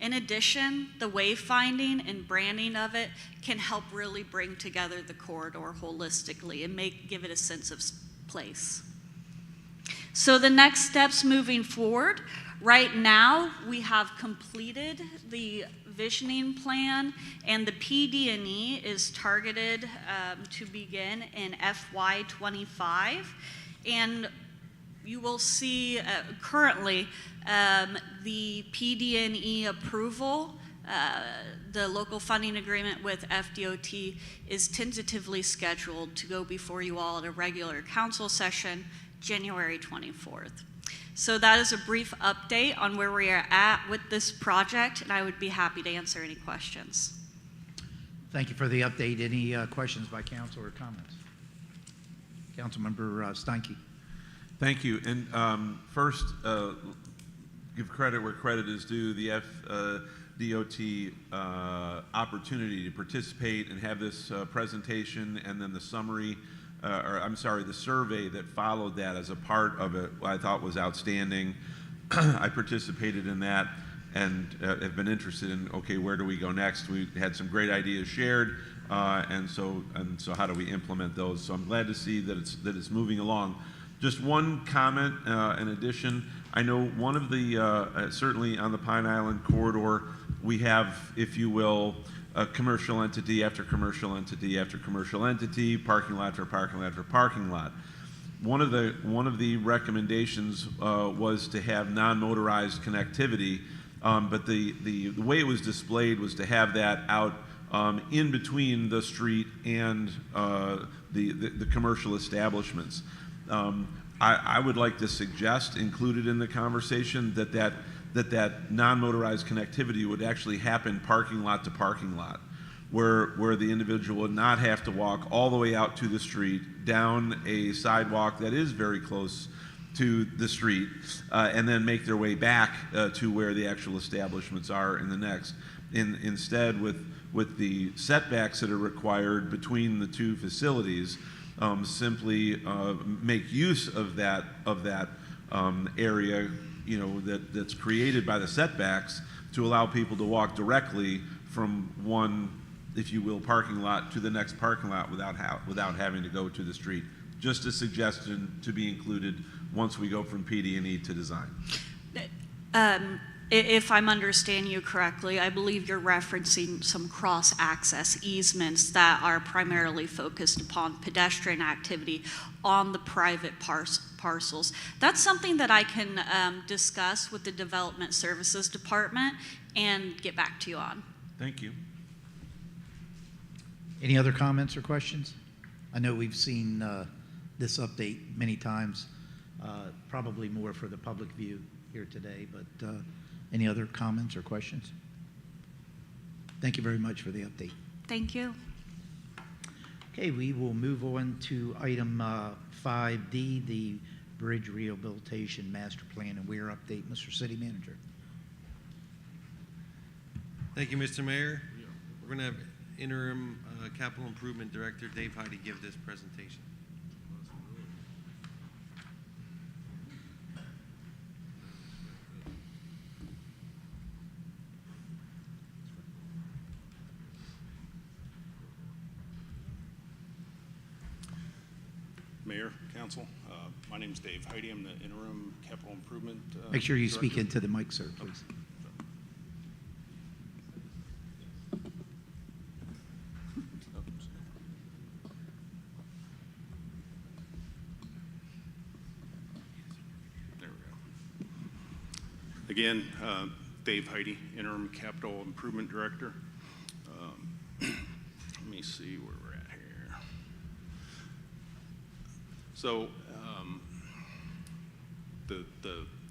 In addition, the wayfinding and branding of it can help really bring together the corridor holistically and give it a sense of place. So the next steps moving forward, right now we have completed the visioning plan and the PD&E is targeted to begin in FY25. And you will see currently the PD&E approval, the local funding agreement with FDOT is tentatively scheduled to go before you all at a regular council session, January 24th. So that is a brief update on where we are at with this project, and I would be happy to answer any questions. Thank you for the update. Any questions by council or comments? Councilmember Steinke. Thank you. And first, give credit where credit is due. The FDOT opportunity to participate and have this presentation and then the summary, the survey that followed that as a part of it, I thought was outstanding. I participated in that and have been interested in, okay, where do we go next? We had some great ideas shared, and so how do we implement those? So I'm glad to see that it's moving along. Just one comment in addition. I know one of the, certainly on the Pine Island corridor, we have, if you will, a commercial entity after commercial entity after commercial entity, parking lot after parking lot after parking lot. one of the recommendations was to have non-motorized connectivity, but the way it was displayed was to have that out in between the street and the commercial establishments. I would like to suggest, included in the conversation, that non-motorized connectivity would actually happen parking lot to parking lot, where the individual would not have to walk all the way out to the street, down a sidewalk that is very close to the street, and then make their way back to where the actual establishments are in the next. Instead, with the setbacks that are required between the two facilities, simply make use of that area, that's created by the setbacks to allow people to walk directly from one, if you will, parking lot to the next parking lot without having to go to the street. Just a suggestion to be included once we go from PD&E to design. If I'm understanding you correctly, I believe you're referencing some cross-access easements that are primarily focused upon pedestrian activity on the private parcels. That's something that I can discuss with the Development Services Department and get back to you on. Thank you. Any other comments or questions? I know we've seen this update many times, probably more for the public view here today, but any other comments or questions? Thank you very much for the update. Thank you. Okay, we will move on to item 5D, the Bridge Rehabilitation Master Plan and Weir update. Mr. City Manager. Thank you, Mr. Mayor. We're going to have Interim Capital Improvement Director Dave Heide give this presentation. Mayor, Council, my name is Dave Heide. I'm the Interim Capital Improvement Make sure you Director. speak into the mic, sir, please. There we go. Again, Dave Heide, Interim Capital Improvement Director. Let me see where we're at here. So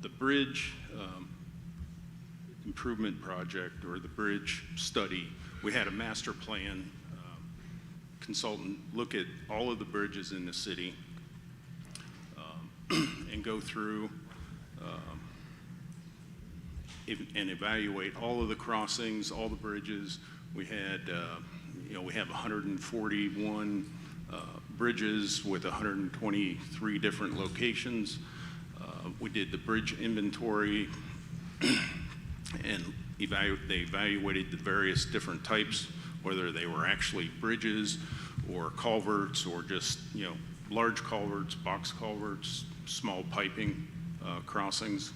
the bridge improvement project, or the bridge study, we had a master plan consultant look at all of the bridges in the city and go through and evaluate all of the crossings, all the bridges. We had, we have 141 bridges with 123 different locations. We did the bridge inventory and they evaluated the various different types, whether they were actually bridges or culverts or just, large culverts, box culverts, small piping crossings.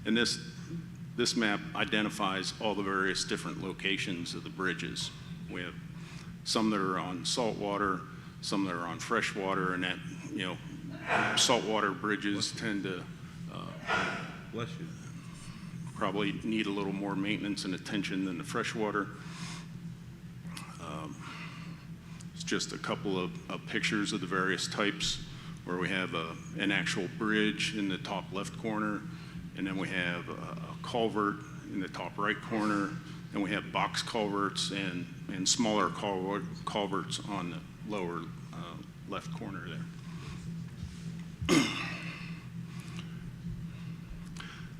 And this map identifies all the various different locations of the bridges. We have some that are on saltwater, some that are on freshwater, and that, saltwater bridges tend to Bless you. probably need a little more maintenance and attention than the freshwater. It's just a couple of pictures of the various types, where we have an actual bridge in the top left corner, and then we have a culvert in the top right corner, and we have box culverts and smaller culverts on the lower left corner there.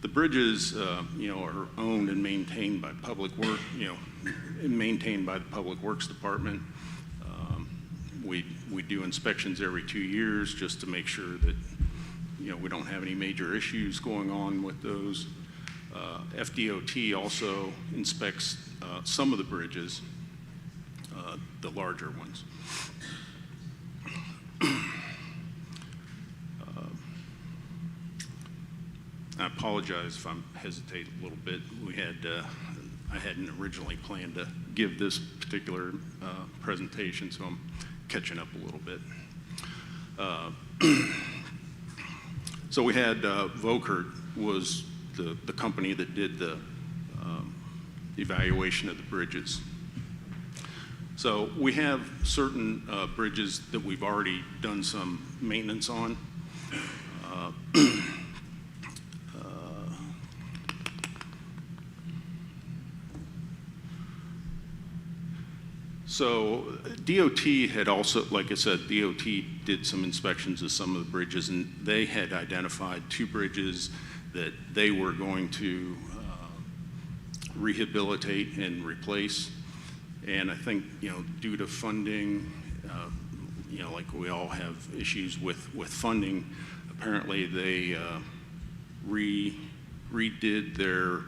The bridges, are owned and maintained by Public Works, maintained by the Public Works Department. We do inspections every 2 years just to make sure that, we don't have any major issues going on with those. FDOT also inspects some of the bridges, the larger ones. I apologize if I hesitate a little bit. We had I hadn't originally planned to give this particular presentation, so I'm catching up a little bit. So we had Volkert was the company that did the evaluation of the bridges. So we have certain bridges that we've already done some maintenance on. So DOT had also, like I said, DOT did some inspections of some of the bridges, and they had identified 2 bridges that they were going to rehabilitate and replace. And I think, due to funding, like we all have issues with funding, apparently they redid their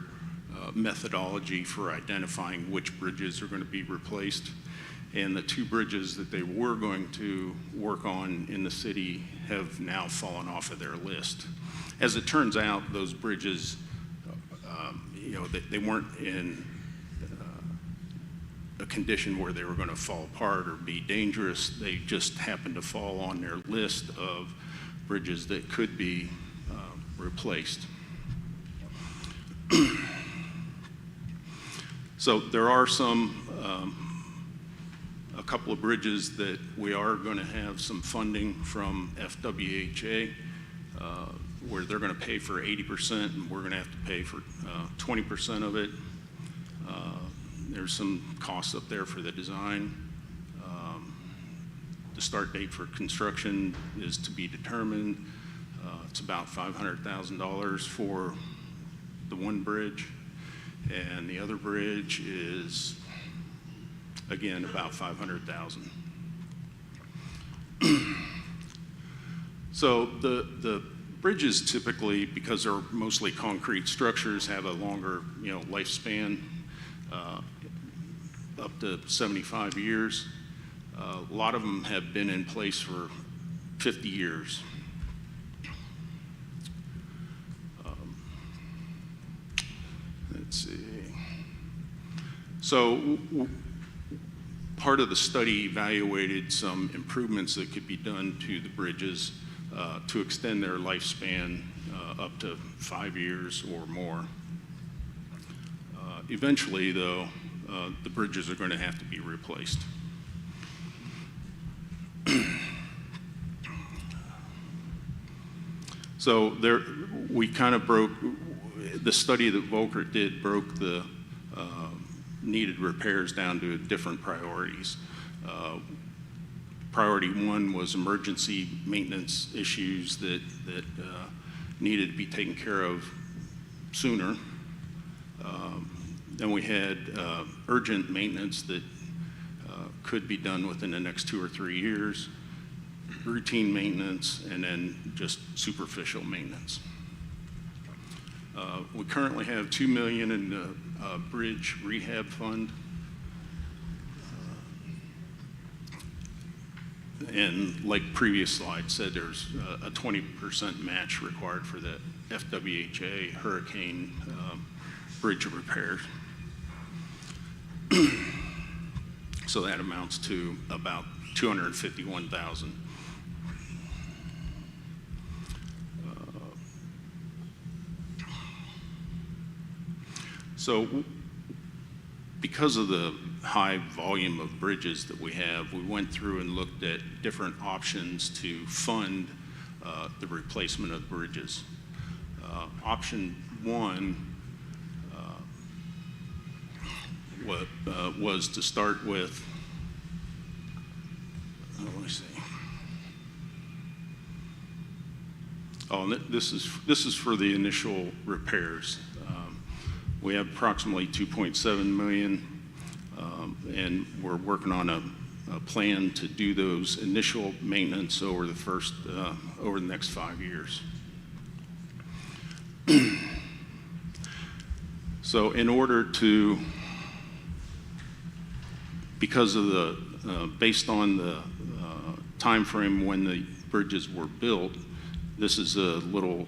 methodology for identifying which bridges are going to be replaced. And the 2 bridges that they were going to work on in the city have now fallen off of their list. As it turns out, those bridges, they weren't in a condition where they were going to fall apart or be dangerous. They just happened to fall on their list of bridges that could be replaced. So there are a couple of bridges that we are going to have some funding from FWHA, where they're going to pay for 80% and we're going to have to pay for 20% of it. There's some costs up there for the design. The start date for construction is to be determined. It's about $500,000 for the one bridge, and the other bridge is, again, about $500,000. So the bridges typically, because they're mostly concrete structures, have a longer, lifespan, up to 75 years. A lot of them have been in place for 50 years. Let's see. So part of the study evaluated some improvements that could be done to the bridges to extend their lifespan up to 5 years or more. Eventually, though, the bridges are going to have to be replaced. So we kind of broke, the study that Volkert did broke the needed repairs down to different priorities. Priority 1 was emergency maintenance issues that needed to be taken care of sooner. Then we had urgent maintenance that could be done within the next 2 or 3 years, routine maintenance, and then just superficial maintenance. We currently have $2 million in the bridge rehab fund. And like previous slide said, there's a 20% match required for the FWHA hurricane bridge repairs. So that amounts to about $251,000. So because of the high volume of bridges that we have, we went through and looked at different options to fund the replacement of bridges. Option 1 was to start with, let me see. Oh, and this is for the initial repairs. We have approximately $2.7 million, and we're working on a plan to do those initial maintenance over the next 5 years. So in order to, because of based on the time frame when the bridges were built, this is a little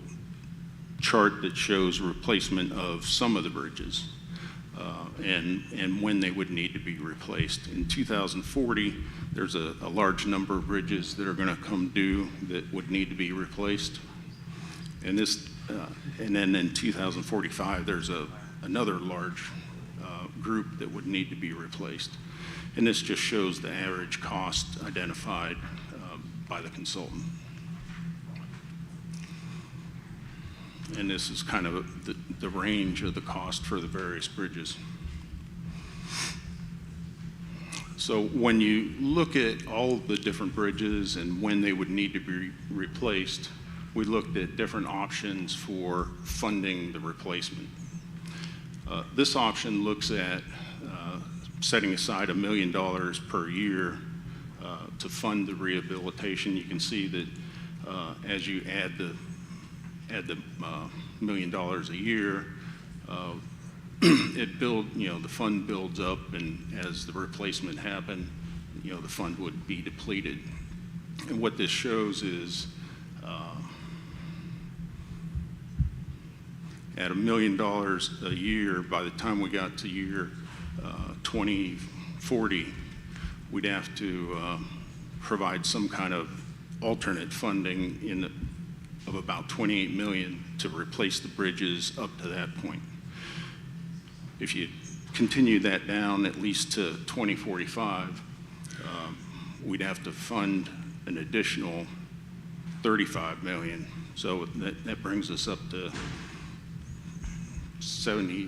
chart that shows replacement of some of the bridges. and when they would need to be replaced. In 2040, there's a large number of bridges that are going to come due that would need to be replaced. And then in 2045, there's another large group that would need to be replaced. And this just shows the average cost identified by the consultant. And this is kind of the range of the cost for the various bridges. So when you look at all of the different bridges and when they would need to be replaced, we looked at different options for funding the replacement. This option looks at setting aside $1 million per year to fund the rehabilitation. You can see that as you add the $1 million a year, the fund builds up, and as the replacement happened, the fund would be depleted. And what this shows is at $1 million a year, by the time we got to year 2040, we'd have to provide some kind of alternate funding of about $28 million to replace the bridges up to that point. If you continue that down at least to 2045, we'd have to fund an additional $35 million. So that brings us up to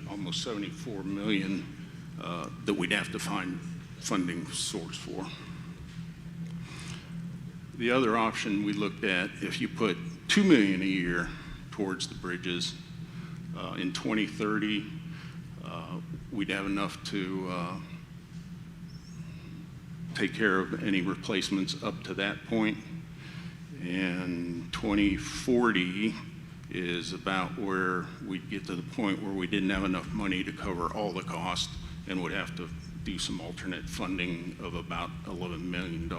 almost $74 million that we'd have to find funding source for. The other option we looked at, if you put $2 million a year towards the bridges, in 2030, we'd have enough to take care of any replacements up to that point. And 2040 is about where we'd get to the point where we didn't have enough money to cover all the cost and would have to do some alternate funding of about $11 million.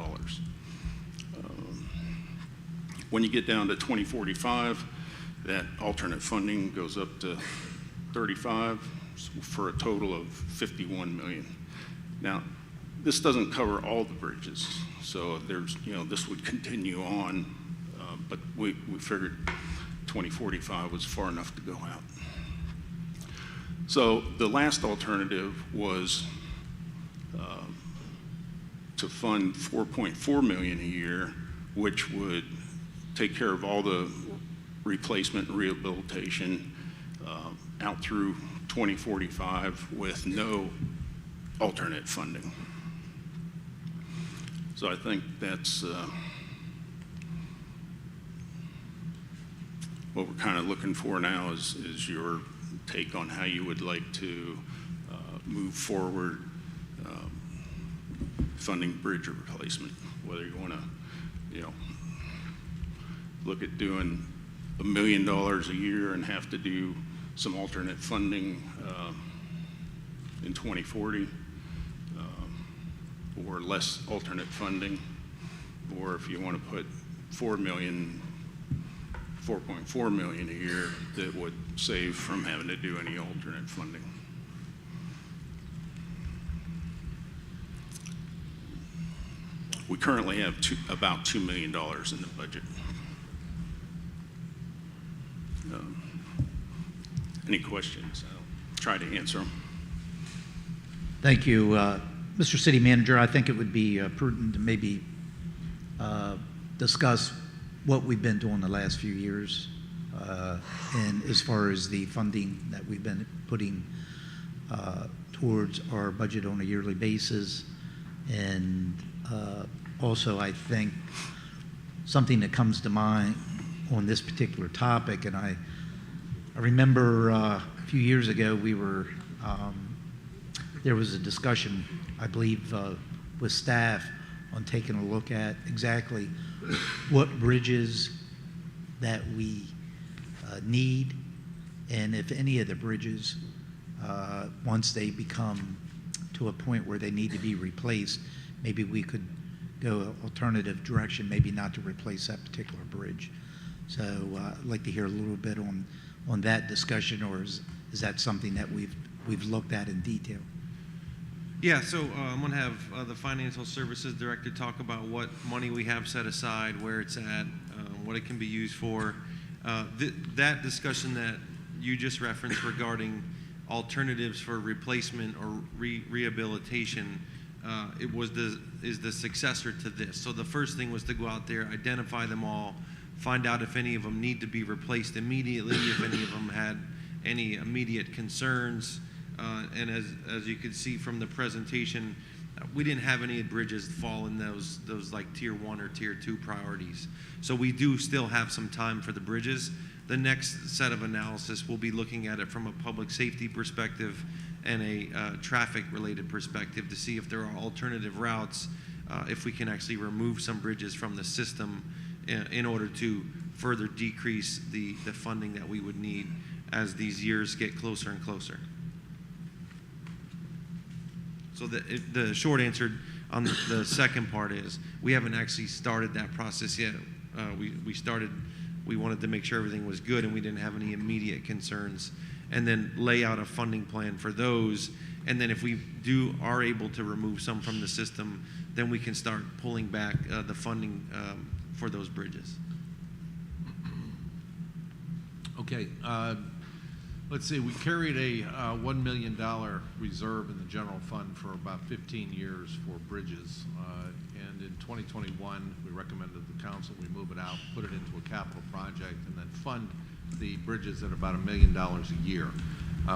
When you get down to 2045, that alternate funding goes up to 35 for a total of $51 million. Now, this doesn't cover all the bridges, so there's, this would continue on, but we figured 2045 was far enough to go out. So the last alternative was to fund $4.4 million a year, which would take care of all the replacement and rehabilitation out through 2045 with no alternate funding. So I think that's what we're kind of looking for now is your take on how you would like to move forward funding bridge replacement, whether you want to, look at doing $1 million a year and have to do some alternate funding in 2040, or less alternate funding, or if you want to put $4.4 million a year that would save from having to do any alternate funding. We currently have about $2 million in the budget. Any questions? I'll try to answer them. Thank you. Mr. City Manager, I think it would be prudent to maybe discuss what we've been doing the last few years, and as far as the funding that we've been putting towards our budget on a yearly basis. And also, I think something that comes to mind on this particular topic, and I remember a few years ago we were there was a discussion, I believe, with staff on taking a look at exactly what bridges that we need, and if any of the bridges, once they become to a point where they need to be replaced, maybe we could go an alternative direction, maybe not to replace that particular bridge. So I'd like to hear a little bit on that discussion, or is that something that we've we've looked at in detail. Yeah, so I'm going to have the Financial Services Director talk about what money we have set aside, where it's at, what it can be used for. That discussion that you just referenced regarding alternatives for replacement or rehabilitation, is the successor to this. So the first thing was to go out there, identify them all, find out if any of them need to be replaced immediately, if any of them had any immediate concerns. And as you could see from the presentation, we didn't have any bridges fall in those like tier 1 or tier 2 priorities. So we do still have some time for the bridges. The next set of analysis will be looking at it from a public safety perspective and a traffic related perspective to see if there are alternative routes, if we can actually remove some bridges from the system in order to further decrease the funding that we would need as these years get closer and closer. So the short answer on the second part is we haven't actually started that process yet. We wanted to make sure everything was good and we didn't have any immediate concerns, and then lay out a funding plan for those. And then if we are able to remove some from the system, then we can start pulling back the funding for those bridges. Okay. Let's see, we carried a $1 million reserve in the general fund for about 15 years for bridges. And in 2021, we recommended the council we move it out, put it into a capital project, and then fund the bridges at about $1 million a year.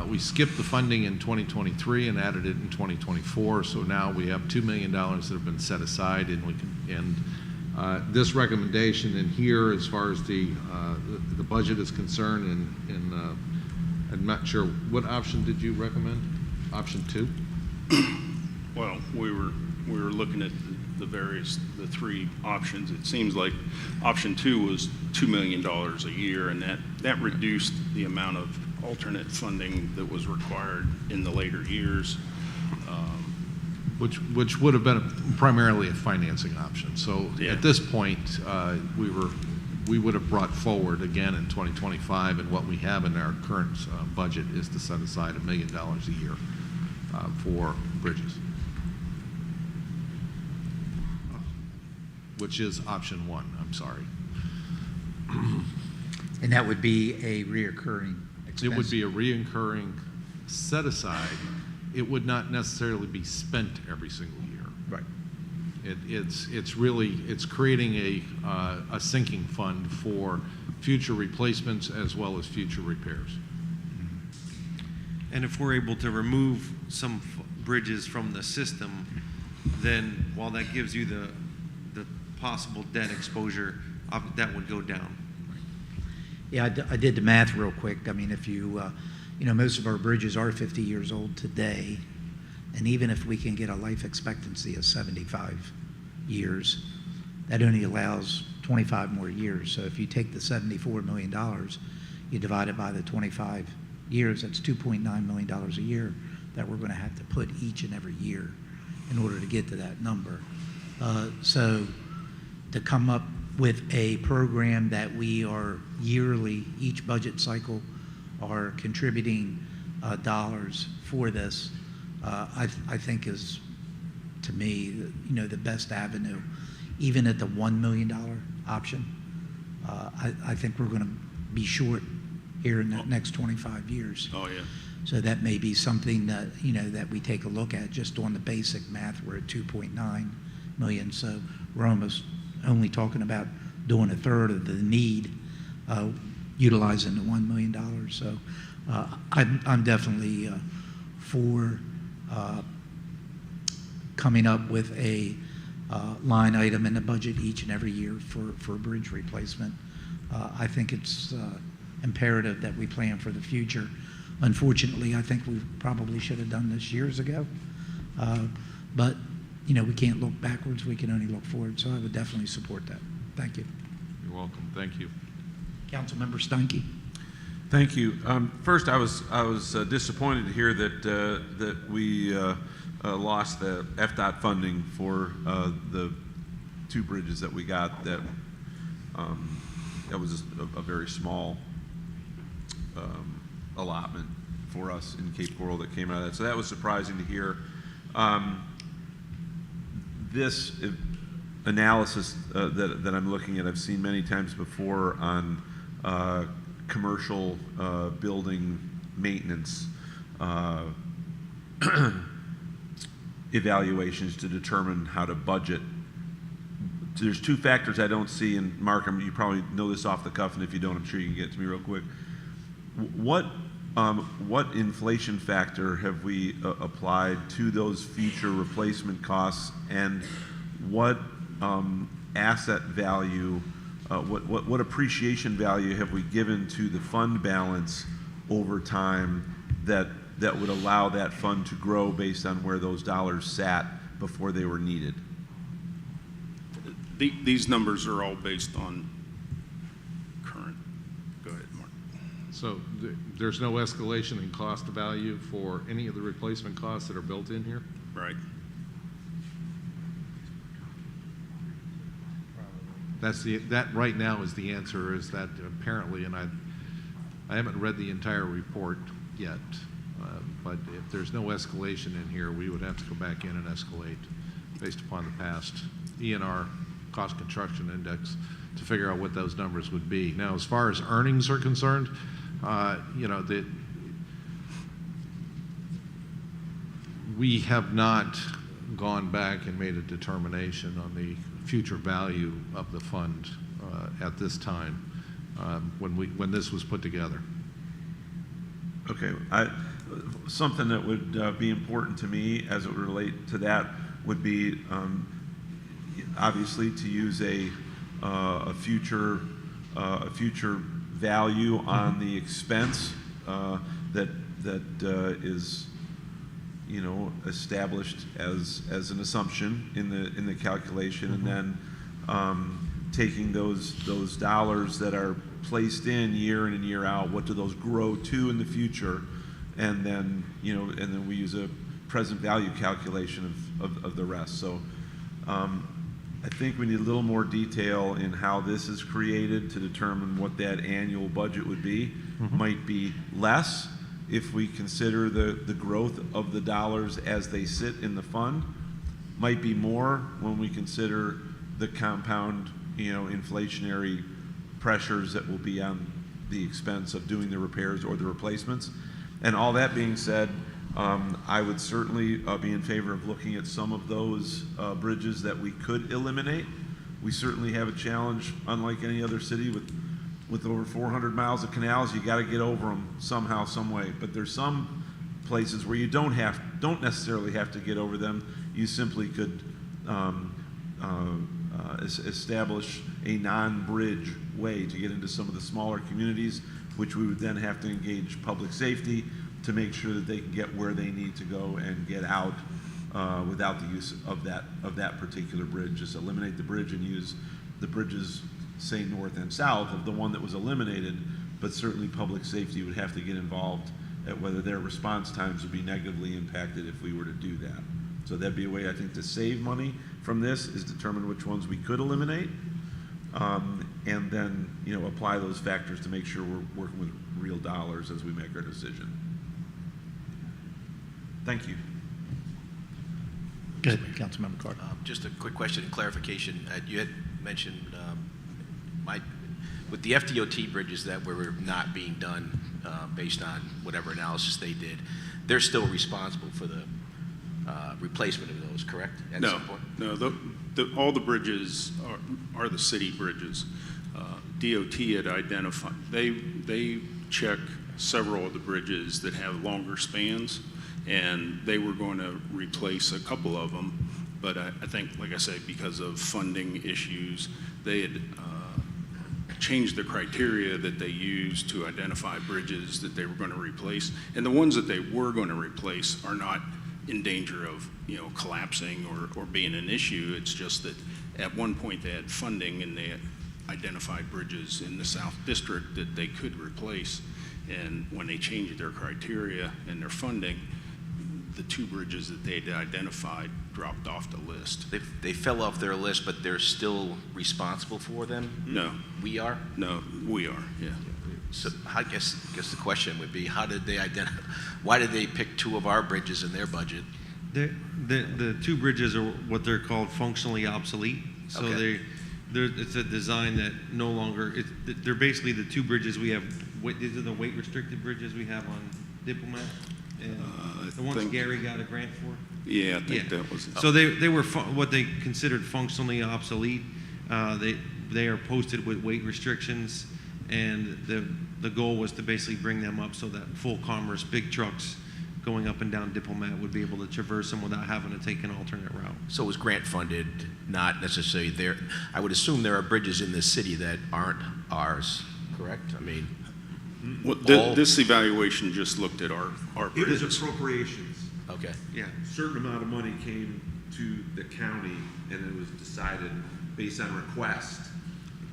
We skipped the funding in 2023 and added it in 2024, so now we have $2 million that have been set aside, and we can. This recommendation in here, as far as the budget is concerned, and I'm not sure, what option did you recommend? Option 2? Well, we were looking at the three options. It seems like option 2 was $2 million a year, and that reduced the amount of alternate funding that was required in the later years. Which would have been primarily a financing option. So yeah. At this point, we would have brought forward again in 2025, and what we have in our current budget is to set aside $1 million a year for bridges, which is option 1. I'm sorry. And that would be a reoccurring expense? It would be a reoccurring set aside. It would not necessarily be spent every single year. Right. It's creating a sinking fund for future replacements as well as future repairs. And if we're able to remove some bridges from the system, then while that gives you the possible debt exposure, that would go down. Yeah, I did the math real quick. I mean, if most of our bridges are 50 years old today, and even if we can get a life expectancy of 75 years, that only allows 25 more years. So if you take the $74 million, you divide it by the 25 years, that's $2.9 million a year that we're going to have to put each and every year in order to get to that number. So to come up with a program that we are yearly, each budget cycle, are contributing dollars for this, I think is, to me, the best avenue. Even at the $1 million option, I think we're going to be short here in the next 25 years. Oh, yeah. So that may be something that, that we take a look at. Just on the basic math, we're at 2.9 million. So we're almost only talking about doing a third of the need, utilizing the $1 million. So I'm definitely for coming up with a line item in the budget each and every year for bridge replacement. I think it's imperative that we plan for the future. Unfortunately, I think we probably should have done this years ago. But, we can't look backwards. We can only look forward. So I would definitely support that. Thank you. You're welcome. Thank you. Councilmember Steinke. Thank you. First, I was disappointed to hear that we lost the FDOT funding for the 2 bridges that we got. That was a very small allotment. for us in Cape Coral that came out of that. So that was surprising to hear. This analysis that I'm looking at, I've seen many times before on commercial building maintenance evaluations to determine how to budget. There's two factors I don't see, and Mark, you probably know this off the cuff, and if you don't, I'm sure you can get it to me real quick. What inflation factor have we applied to those future replacement costs, and what asset value, what appreciation value have we given to the fund balance over time that would allow that fund to grow based on where those dollars sat before they were needed? These numbers are all based on current. Go ahead, Mark. So there's no escalation in cost of value for any of the replacement costs that are built in here? Right. That right now is the answer, is that apparently, and I haven't read the entire report yet, but if there's no escalation in here, we would have to go back in and escalate based upon the past ENR cost construction index to figure out what those numbers would be. Now, as far as earnings are concerned, we have not gone back and made a determination on the future value of the fund at this time when this was put together. Okay, something that would be important to me as it would relate to that would be obviously to use a future value on the expense that is established as an assumption in the calculation, and then taking those dollars that are placed in year in and year out, what do those grow to in the future, and then we use a present value calculation of the rest. So I think we need a little more detail in how this is created to determine what that annual budget would be. Might be less if we consider the growth of the dollars as they sit in the fund. Might be more when we consider the compound, inflationary pressures that will be on the expense of doing the repairs or the replacements. And all that being said, I would certainly be in favor of looking at some of those bridges that we could eliminate. We certainly have a challenge, unlike any other city, with over 400 miles of canals. You got to get over them somehow, some way. But there's some places where you don't necessarily have to get over them. You simply could establish a non-bridge way to get into some of the smaller communities, which we would then have to engage public safety to make sure that they can get where they need to go and get out without the use of that particular bridge. Just eliminate the bridge and use the bridges, say north and south of the one that was eliminated, but certainly public safety would have to get involved at whether their response times would be negatively impacted if we were to do that. So that'd be a way, I think, to save money from this, is determine which ones we could eliminate, and then apply those factors to make sure we're working with real dollars as we make our decision. Thank you. Good, Councilmember Carter. Just a quick question and clarification. You had mentioned with the FDOT bridges that were not being done based on whatever analysis they did, they're still responsible for the replacement of those, correct? At some point? No. All the bridges are the city bridges. DOT had identified, they check several of the bridges that have longer spans, and they were going to replace a couple of them. But I think, like I said, because of funding issues, they had changed the criteria that they used to identify bridges that they were going to replace. And the ones that they were going to replace are not in danger of collapsing or being an issue. It's just that at one point they had funding and they identified bridges in the South District that they could replace. And when they changed their criteria and their funding, the two bridges that they had identified dropped off the list. They fell off their list, but they're still responsible for them? No. We are? No, we are, yeah. So I guess the question would be, how did they why did they pick two of our bridges in their budget? The two bridges are what they're called functionally obsolete. So Okay. it's a design that no longer, they're basically the two bridges we have, these are the weight restricted bridges we have on Diplomat. And the ones think- Gary got a grant for. Yeah, I think that was. So they were what they considered functionally obsolete. They are posted with weight restrictions, and the goal was to basically bring them up so that full commerce, big trucks going up and down Diplomat would be able to traverse them without having to take an alternate route. So it was grant funded, not necessarily there. I would assume there are bridges in this city that aren't ours, correct? I mean, Well, all- this evaluation just looked at our It was bridges. appropriations. okay. Yeah. A certain amount of money came to the county, and it was decided based on request,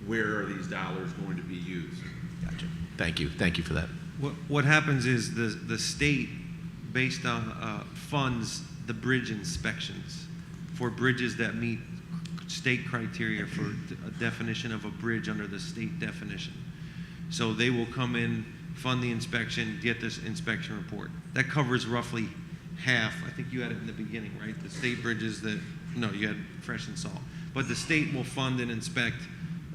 where are these dollars going to be used? Gotcha. Thank you for that. What happens is the state, based on funds the bridge inspections for bridges that meet state criteria for a definition of a bridge under the state definition. So they will come in, fund the inspection, get this inspection report. That covers roughly half. I think you had it in the beginning, right? The state bridges no, you had Fresh and Salt. But the state will fund and inspect,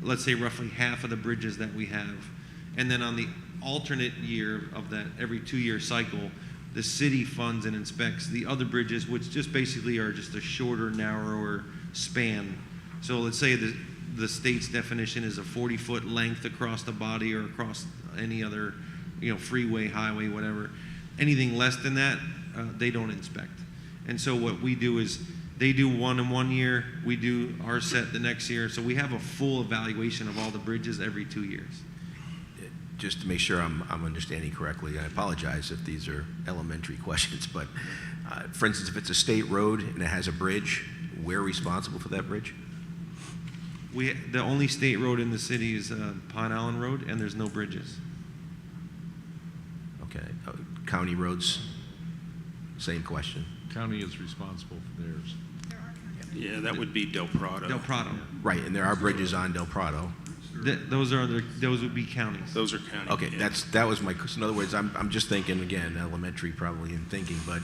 let's say, roughly half of the bridges that we have. And then on the alternate year of that every 2-year cycle, the city funds and inspects the other bridges, which just basically are just a shorter, narrower span. So let's say the state's definition is a 40-foot length across the body or across any other, freeway, highway, whatever. Anything less than that, they don't inspect. And so what we do is they do one in 1 year, we do our set the next year. So we have a full evaluation of all the bridges every 2 years. Just to make sure I'm understanding correctly, I apologize if these are elementary questions, but for instance, if it's a state road and it has a bridge, we're responsible for that bridge? The only state road in the city is Pine Island Road, and there's no bridges. Okay. County roads, same question. County is responsible for theirs. Yeah, that would be Del Prado. Del Prado. Right, and there are bridges on Del Prado. Those would be counties. Those are county. Okay, yeah. that was my, in other words, I'm just thinking, again, elementary probably in thinking, but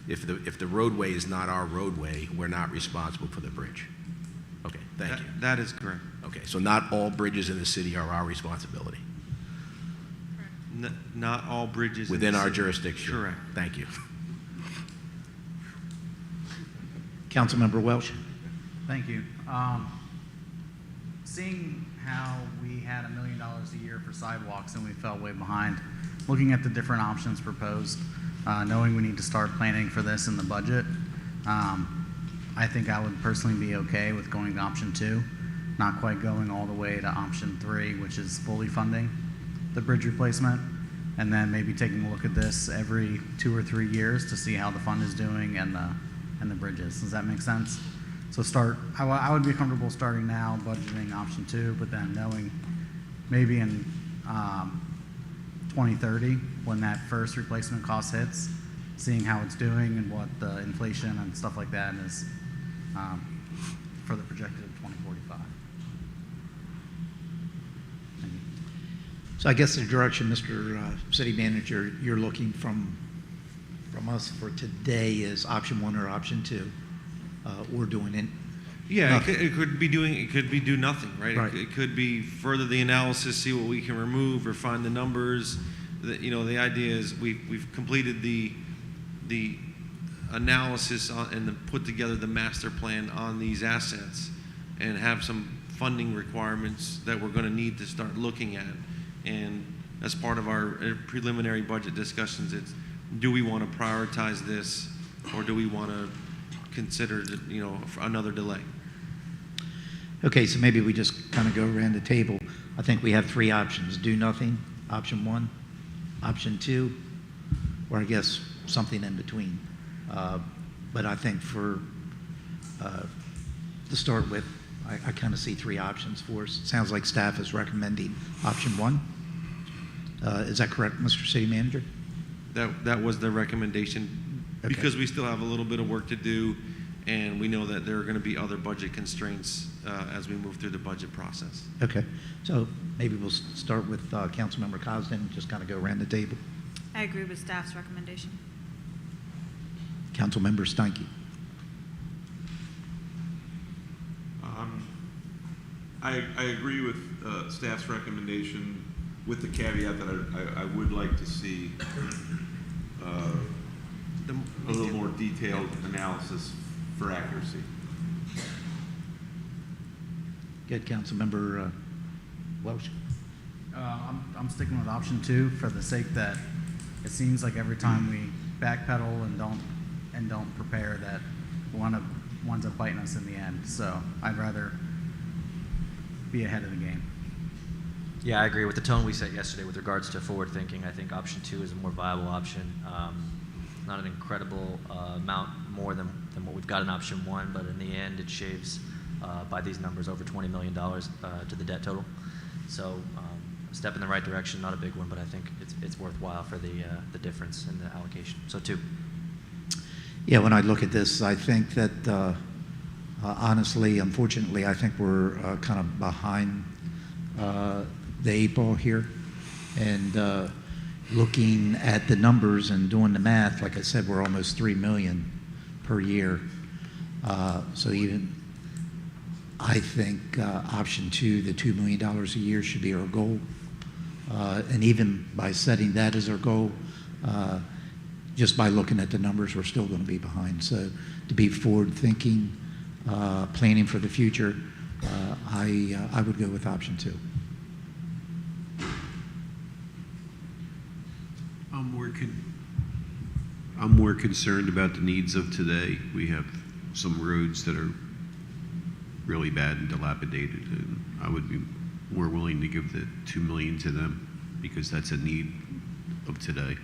if the roadway is not our roadway, we're not responsible for the bridge. Okay, thank you. That is correct. Okay, so not all bridges in the city are our responsibility. Not all bridges in Within the our city. jurisdiction. Correct. Thank you. Councilmember Welch. Thank you. Seeing how we had $1 million a year for sidewalks and we fell way behind, looking at the different options proposed, knowing we need to start planning for this in the budget, I think I would personally be okay with going to option 2, not quite going all the way to option 3, which is fully funding the bridge replacement, and then maybe taking a look at this every 2 or 3 years to see how the fund is doing and the bridges. Does that make sense? So I would be comfortable starting now, budgeting option 2, but then knowing maybe in 2030, when that first replacement cost hits, seeing how it's doing and what the inflation and stuff like that is for the projected 2045. Thank you. So I guess the direction, Mr. City Manager, you're looking from us for today is option 1 or option 2. We're doing it. Yeah, it could be do nothing, right? Right. It could be further the analysis, see what we can remove, or find the numbers. The idea is we've completed the analysis and put together the master plan on these assets, and have some funding requirements that we're going to need to start looking at. And as part of our preliminary budget discussions, it's do we want to prioritize this, or do we want to consider another delay? Okay, so maybe we just kind of go around the table. I think we have 3 options: do nothing, option 1, option 2, or I guess something in between. But I think to start with, I kind of see 3 options for us. It sounds like staff is recommending option 1. Is that correct, Mr. City Manager? That was the recommendation, Okay. because we still have a little bit of work to do, and we know that there are going to be other budget constraints as we move through the budget process. Okay, so maybe we'll start with Councilmember Cosden, and just kind of go around the table. I agree with staff's recommendation. Councilmember Steinke. I agree with staff's recommendation, with the caveat that I would like to see a little more detailed analysis for accuracy. Good, Councilmember Welsh. I'm sticking with option 2 for the sake that it seems like every time we backpedal and don't prepare, that winds up biting us in the end. So I'd rather be ahead of the game. Yeah, I agree with the tone we set yesterday with regards to forward thinking. I think option 2 is a more viable option. Not an incredible amount more than what we've got in option 1, but in the end it shaves by these numbers over $20 million to the debt total. So a step in the right direction, not a big one, but I think it's worthwhile for the difference in the allocation. So 2. Yeah, when I look at this, I think that honestly, unfortunately, I think we're kind of behind the 8 ball here. And looking at the numbers and doing the math, like I said, we're almost $3 million per year. So even, I think option 2, the $2 million a year should be our goal. And even by setting that as our goal, just by looking at the numbers, we're still going to be behind. So to be forward thinking, planning for the future, I would go with option 2. I'm more concerned about the needs of today. We have some roads that are really bad and dilapidated, and I would be more willing to give the $2 million to them because that's a need of today.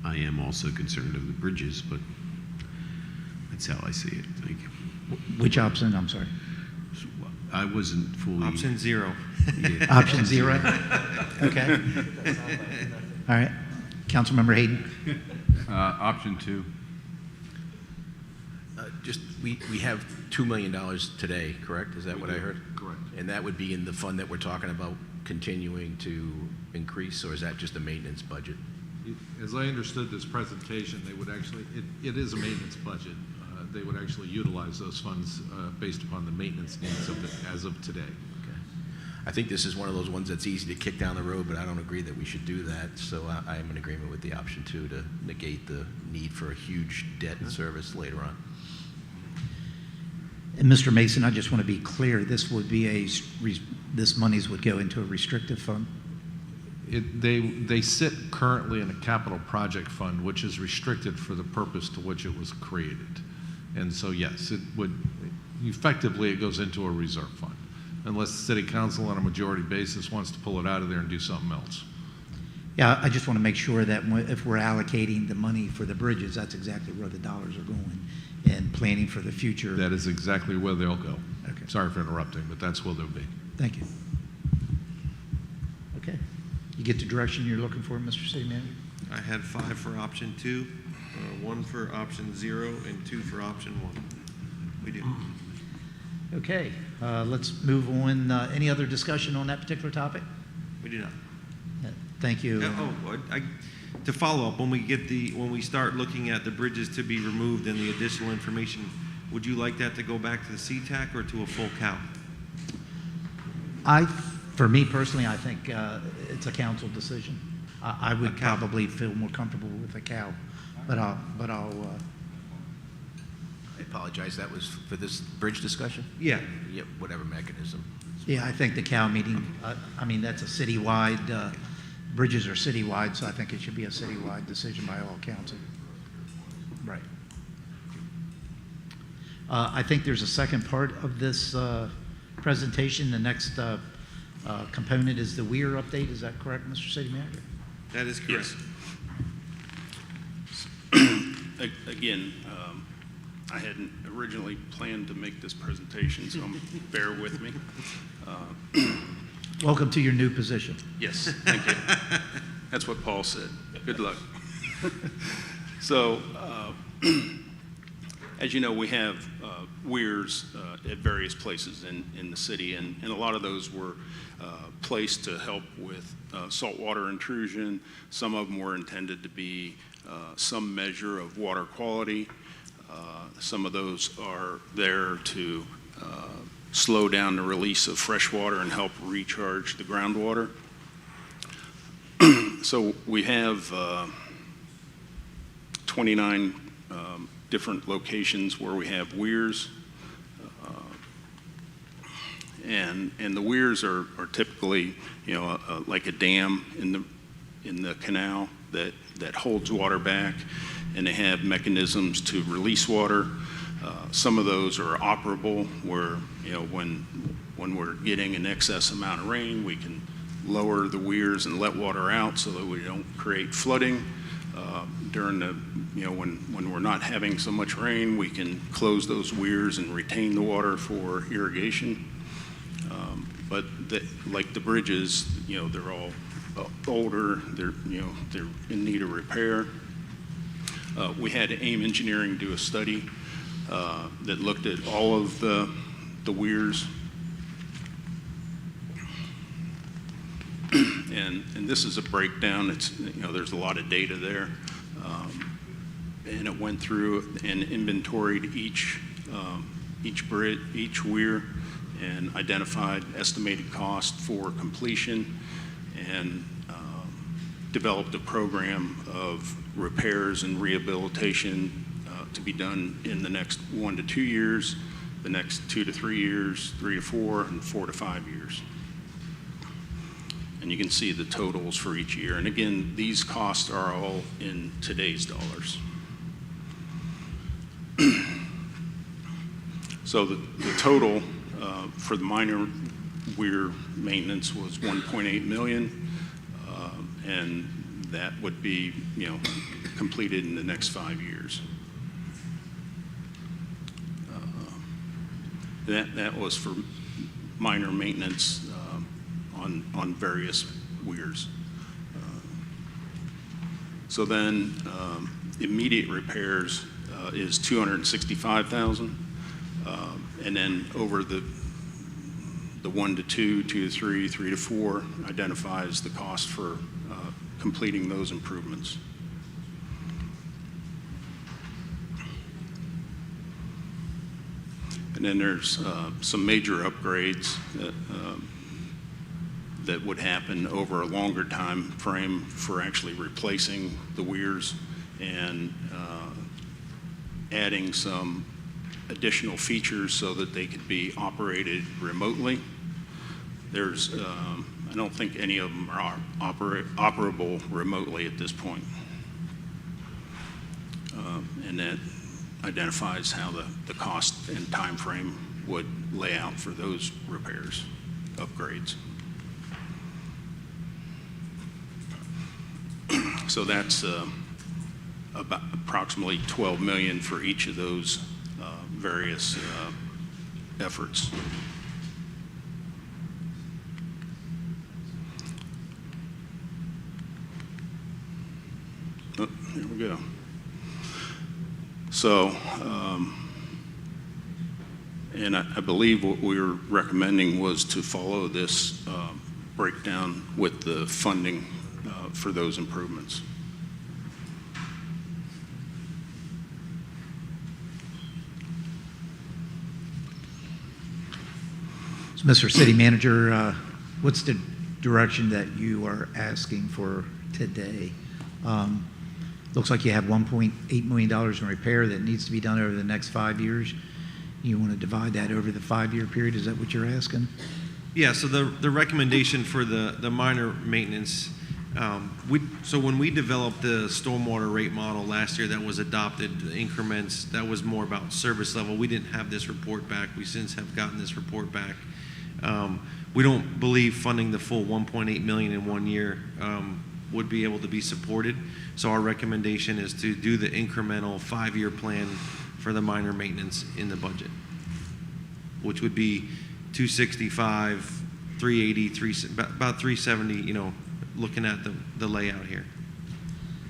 I am also concerned of the bridges, but that's how I see it. Thank you. Which option? I'm sorry. I wasn't fully. Option 0. Yeah. Option 0? Okay. All right. Councilmember Hayden. Option 2. We have $2 million today, correct? Is that what I heard? Correct. And that would be in the fund that we're talking about continuing to increase, or is that just a maintenance budget? As I understood this presentation, they would actually, it is a maintenance budget. They would actually utilize those funds based upon the maintenance needs of as of today. Okay. I think this is one of those ones that's easy to kick down the road, but I don't agree that we should do that. So I am in agreement with the option 2 to negate the need for a huge debt and service later on. And Mr. Mason, I just want to be clear, this would be this monies would go into a restricted fund? They sit currently in a capital project fund, which is restricted for the purpose to which it was created. And so, yes, it would, effectively, it goes into a reserve fund, unless the city council on a majority basis wants to pull it out of there and do something else. Yeah, I just want to make sure that if we're allocating the money for the bridges, that's exactly where the dollars are going, and planning for the future. That is exactly where they'll go. Okay. Sorry for interrupting, but that's where they'll be. Thank you. Okay. You get the direction you're looking for, Mr. City Manager? I had 5 for option 2, 1 for option 0, and 2 for option 1. We do. Okay. Let's move on. Any other discussion on that particular topic? We do not. Thank you. To follow up, when we start looking at the bridges to be removed and the additional information, would you like that to go back to the CTAC or to a full count? For me personally, I think it's a council decision. I would probably feel more comfortable with a cow, but I'll. I apologize. That was for this bridge discussion? Yeah. Yeah, whatever mechanism. Yeah, I think the cow meeting. I mean, that's a citywide. Bridges are citywide, so I think it should be a citywide decision by all council. Right. I think there's a second part of this presentation. The next component is the Weir update. Is that correct, Mr. City Manager? That is correct. Yes. Again, I hadn't originally planned to make this presentation, so bear with me. Welcome to your new position. Yes, thank you. That's what Paul said. Good luck. So, as you know, we have weirs at various places in the city, and a lot of those were placed to help with saltwater intrusion. Some of them were intended to be some measure of water quality. Some of those are there to slow down the release of fresh water and help recharge the groundwater. So we have 29 different locations where we have weirs. And the weirs are typically, like a dam in the canal that holds water back, and they have mechanisms to release water. Some of those are operable, where when we're getting an excess amount of rain, we can lower the weirs and let water out so that we don't create flooding. During the when we're not having so much rain, we can close those weirs and retain the water for irrigation. But like the bridges, they're all older. They're in need of repair. We had AIM Engineering do a study that looked at all of the weirs, and this is a breakdown. It's there's a lot of data there, and it went through and inventoried each bridge, each weir, and identified estimated cost for completion, and developed a program of repairs and rehabilitation to be done in the next 1 to 2 years, the next 2 to 3 years, 3 to 4, and 4 to 5 years. And you can see the totals for each year. And again, these costs are all in today's dollars. So the total for the minor weir maintenance was $1.8 million, and that would be completed in the next 5 years. That was for minor maintenance on various weirs. So then immediate repairs is $265,000, and then over the 1 to 2, 2 to 3, 3 to 4 identifies the cost for completing those improvements. And then there's some major upgrades that would happen over a longer time frame for actually replacing the weirs and adding some additional features so that they could be operated remotely. There's, I don't think any of them are operable remotely at this point. And that identifies how the cost and time frame would lay out for those repairs, upgrades. So that's about approximately $12 million for each of those various efforts. Oh, here we go. So, and I believe what we were recommending was to follow this breakdown with the funding for those improvements. So, Mr. City Manager, what's the direction that you are asking for today? Looks like you have $1.8 million in repair that needs to be done over the next 5 years. You want to divide that over the 5-year period? Is that what you're asking? Yeah, so the recommendation for the minor maintenance, so when we developed the stormwater rate model last year that was adopted, the increments, that was more about service level. We didn't have this report back. We since have gotten this report back. We don't believe funding the full $1.8 million in 1 year would be able to be supported. So our recommendation is to do the incremental 5-year plan for the minor maintenance in the budget, which would be 265, 380, about 370, looking at the layout here.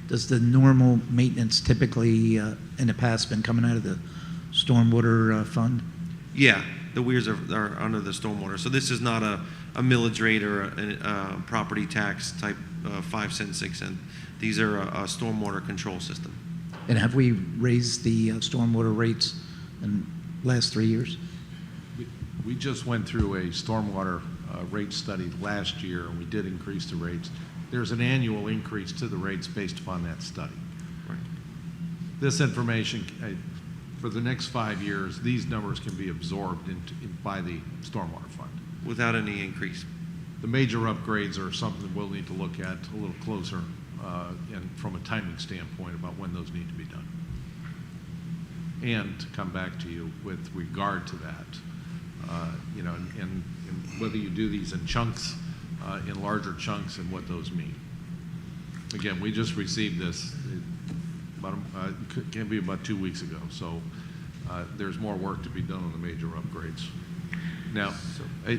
Does the normal maintenance typically in the past been coming out of the stormwater fund? Yeah, the weirs are under the stormwater. So this is not a millage rate or a property tax type 5 cent, 6 cent. These are a stormwater control system. And have we raised the stormwater rates in the last 3 years? We just went through a stormwater rate study last year, and we did increase the rates. There's an annual increase to the rates based upon that study. Right. This information, for the next 5 years, these numbers can be absorbed by the stormwater fund. Without any increase. The major upgrades are something we'll need to look at a little closer, and from a timing standpoint about when those need to be done. And to come back to you with regard to that, you know, and whether you do these in chunks, in larger chunks, and what those mean. Again, we just received this can be about 2 weeks ago, so there's more work to be done on the major upgrades. Now,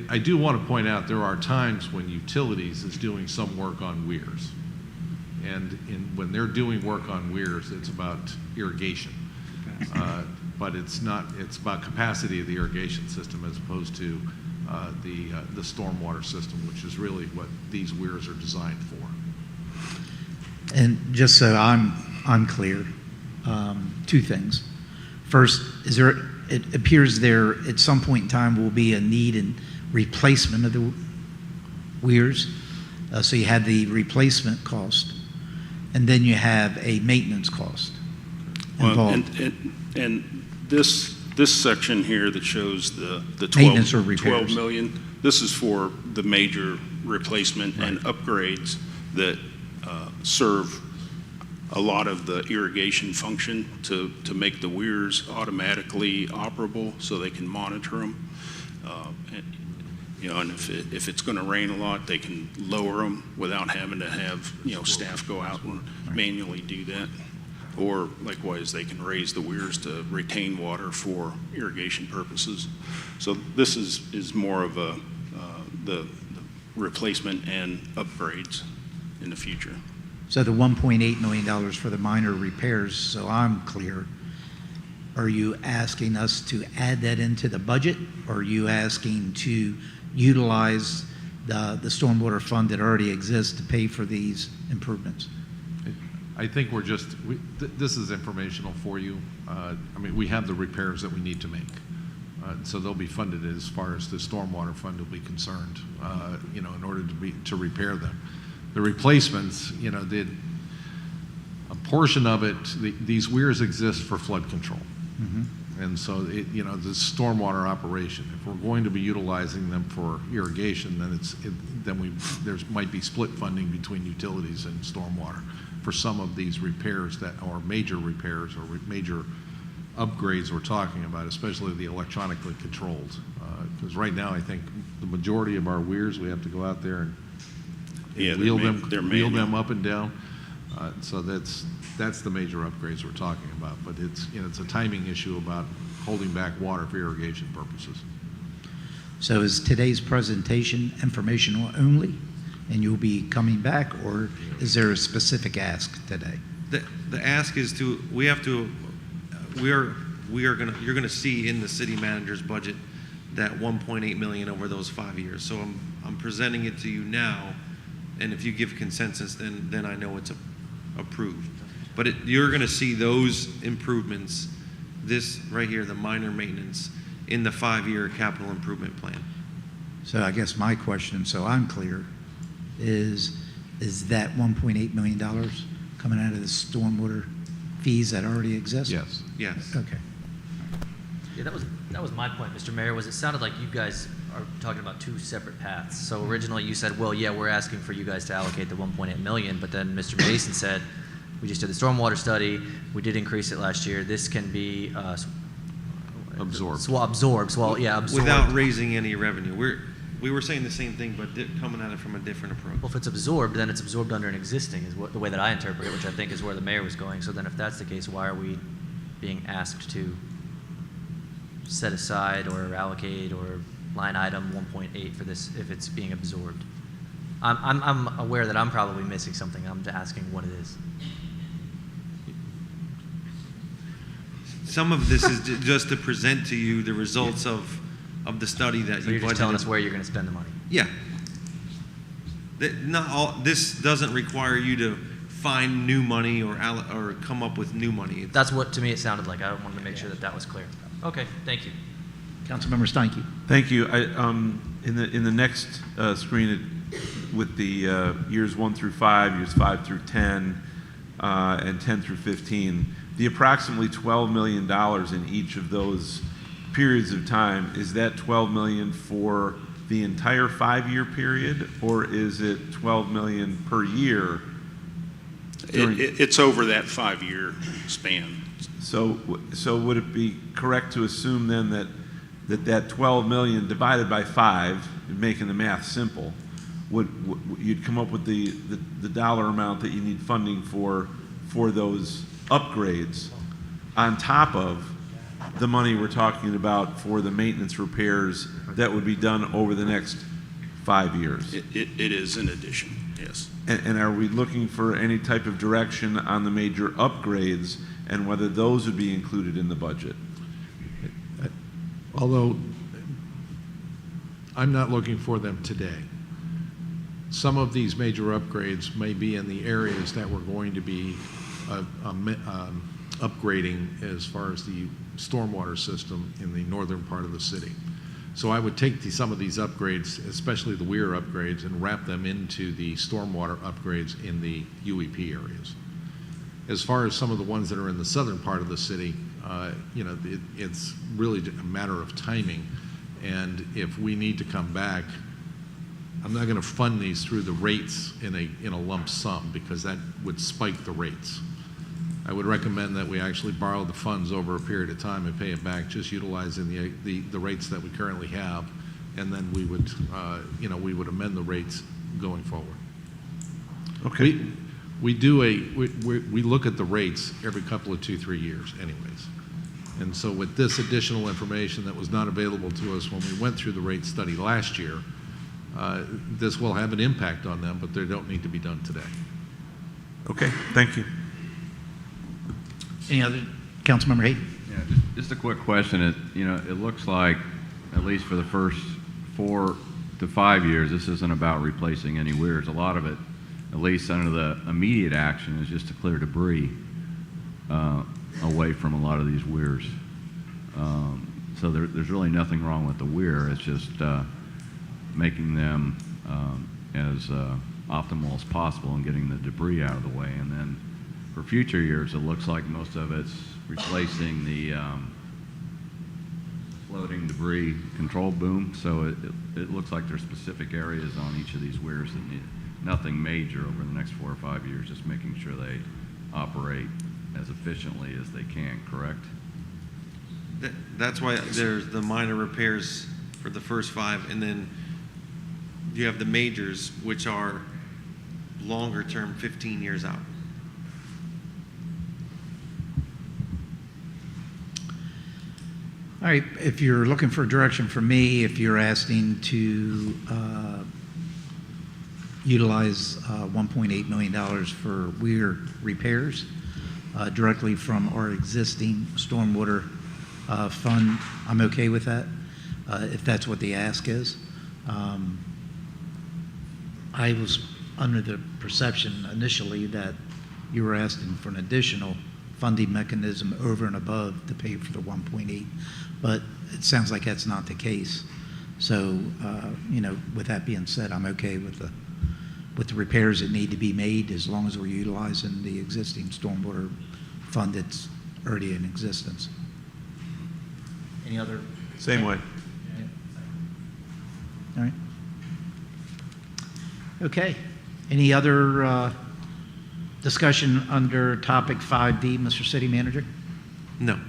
I do want to point out there are times when utilities is doing some work on weirs. And when they're doing work on weirs, it's about irrigation. But it's about capacity of the irrigation system as opposed to the stormwater system, which is really what these weirs are designed for. And just so I'm clear, 2 things. First, it appears there at some point in time will be a need in replacement of the weirs. So you have the replacement cost, and then you have a maintenance cost involved. And this section here that shows the Maintenance or 12 repairs. million, this is for the major replacement and upgrades that serve a lot of the irrigation function to make the weirs automatically operable so they can monitor them. You know, and if it's going to rain a lot, they can lower them without having to have, you know, staff go out and manually do that. Or likewise, they can raise the weirs to retain water for irrigation purposes. So this is more of the replacement and upgrades in the future. So the $1.8 million for the minor repairs, so I'm clear, are you asking us to add that into the budget? Or are you asking to utilize the stormwater fund that already exists to pay for these improvements? I think we're just, this is informational for you. I mean, we have the repairs that we need to make. So they'll be funded as far as the stormwater fund will be concerned, you know, in order to repair them. The replacements, you know, a portion of it, these weirs exist for flood control. Mm-hmm. And so, you know, the stormwater operation, if we're going to be utilizing them for irrigation, then there might be split funding between utilities and stormwater for some of these repairs that are major repairs or major upgrades we're talking about, especially the electronically controlled. Because right now, I think the majority of our weirs, we have to go out there and wheel them up and down. So that's the major upgrades we're talking about. But it's a timing issue about holding back water for irrigation purposes. So is today's presentation informational only, and you'll be coming back, or is there a specific ask today? The ask is you're gonna see in the city manager's budget that 1.8 million over those 5 years. So I'm presenting it to you now, and if you give consensus, then I know it's approved. But you're gonna see those improvements, this right here, the minor maintenance, in the 5-year capital improvement plan. So I guess my question, so I'm clear, is that $1.8 million coming out of the stormwater fees that already exist? Yes. Yes. Okay. Yeah, that was my point, Mr. Mayor, was it sounded like you guys are talking about 2 separate paths. So originally you said, well, yeah, we're asking for you guys to allocate the 1.8 million, but then Mr. Mason said, we just did the stormwater study, we did increase it last year, this can be absorbed. Absorbed. Without raising any revenue. We were saying the same thing, but coming at it from a different approach. Well, if it's absorbed, then it's absorbed under an existing, is the way that I interpret it, which I think is where the mayor was going. So then if that's the case, why are we being asked to set aside or allocate or line item 1.8 for this if it's being absorbed? I'm aware that I'm probably missing something. I'm asking what it is. some of this is just to present to you the results of the study that So you you're just budgeted. telling us where you're going to spend the money. Yeah. Not all, this doesn't require you to find new money or come up with new money. That's what, to me, it sounded like. I wanted to make sure that that was clear. Okay, thank you. Councilmember Steinke. Thank you. In the next screen, with the years 1 through 5, years 5 through 10, and 10 through 15, the approximately $12 million in each of those periods of time, is that $12 million for the entire 5-year period, or is it $12 million per year? It's over that 5-year span. So would it be correct to assume then that 12 million divided by 5, making the math simple, you'd come up with the dollar amount that you need funding for those upgrades on top of the money we're talking about for the maintenance repairs that would be done over the next 5 years? It is in addition, yes. And are we looking for any type of direction on the major upgrades and whether those would be included in the budget? Although I'm not looking for them today. Some of these major upgrades may be in the areas that we're going to be upgrading as far as the stormwater system in the northern part of the city. So I would take some of these upgrades, especially the Weir upgrades, and wrap them into the stormwater upgrades in the UEP areas. As far as some of the ones that are in the southern part of the city, it's really a matter of timing. And if we need to come back, I'm not going to fund these through the rates in a lump sum, because that would spike the rates. I would recommend that we actually borrow the funds over a period of time and pay it back, just utilizing the rates that we currently have, and then we would, we would amend the rates going forward. Okay. We look at the rates every couple of 2-3 years anyways. And so with this additional information that was not available to us when we went through the rate study last year, this will have an impact on them, but they don't need to be done today. Okay, thank you. Any other, Councilmember Hayden? Yeah, just a quick question. It looks like, at least for the first 4 to 5 years, this isn't about replacing any weirs. A lot of it, at least under the immediate action, is just to clear debris away from a lot of these weirs. So there's really nothing wrong with the weir. It's just making them as optimal as possible and getting the debris out of the way. And then for future years, it looks like most of it's replacing the floating debris control boom. So it looks like there's specific areas on each of these weirs that need nothing major over the next 4 or 5 years, just making sure they operate as efficiently as they can, correct? That's why there's the minor repairs for the first 5, and then you have the majors, which are longer term, 15 years out. All right, if you're looking for direction from me, if you're asking to utilize $1.8 million for weir repairs directly from our existing stormwater fund, I'm okay with that, if that's what the ask is. I was under the perception initially that you were asking for an additional funding mechanism over and above to pay for the 1.8, but it sounds like that's not the case. So, with that being said, I'm okay with the repairs that need to be made as long as we're utilizing the existing stormwater fund that's already in existence. Any other? Same way. All right. Okay. Any other discussion under topic 5D, Mr. City Manager? No.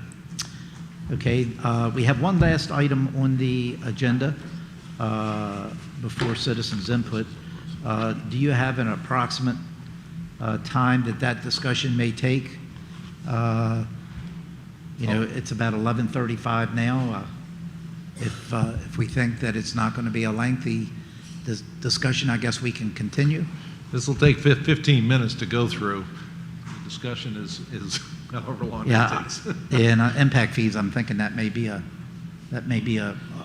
Okay. We have one last item on the agenda before citizens' input. Do you have an approximate time that discussion may take? It's about 11:35 now. If we think that it's not going to be a lengthy discussion, I guess we can continue. This will take 15 minutes to go through. discussion is however long it Yeah, takes. and impact fees, I'm thinking that may be a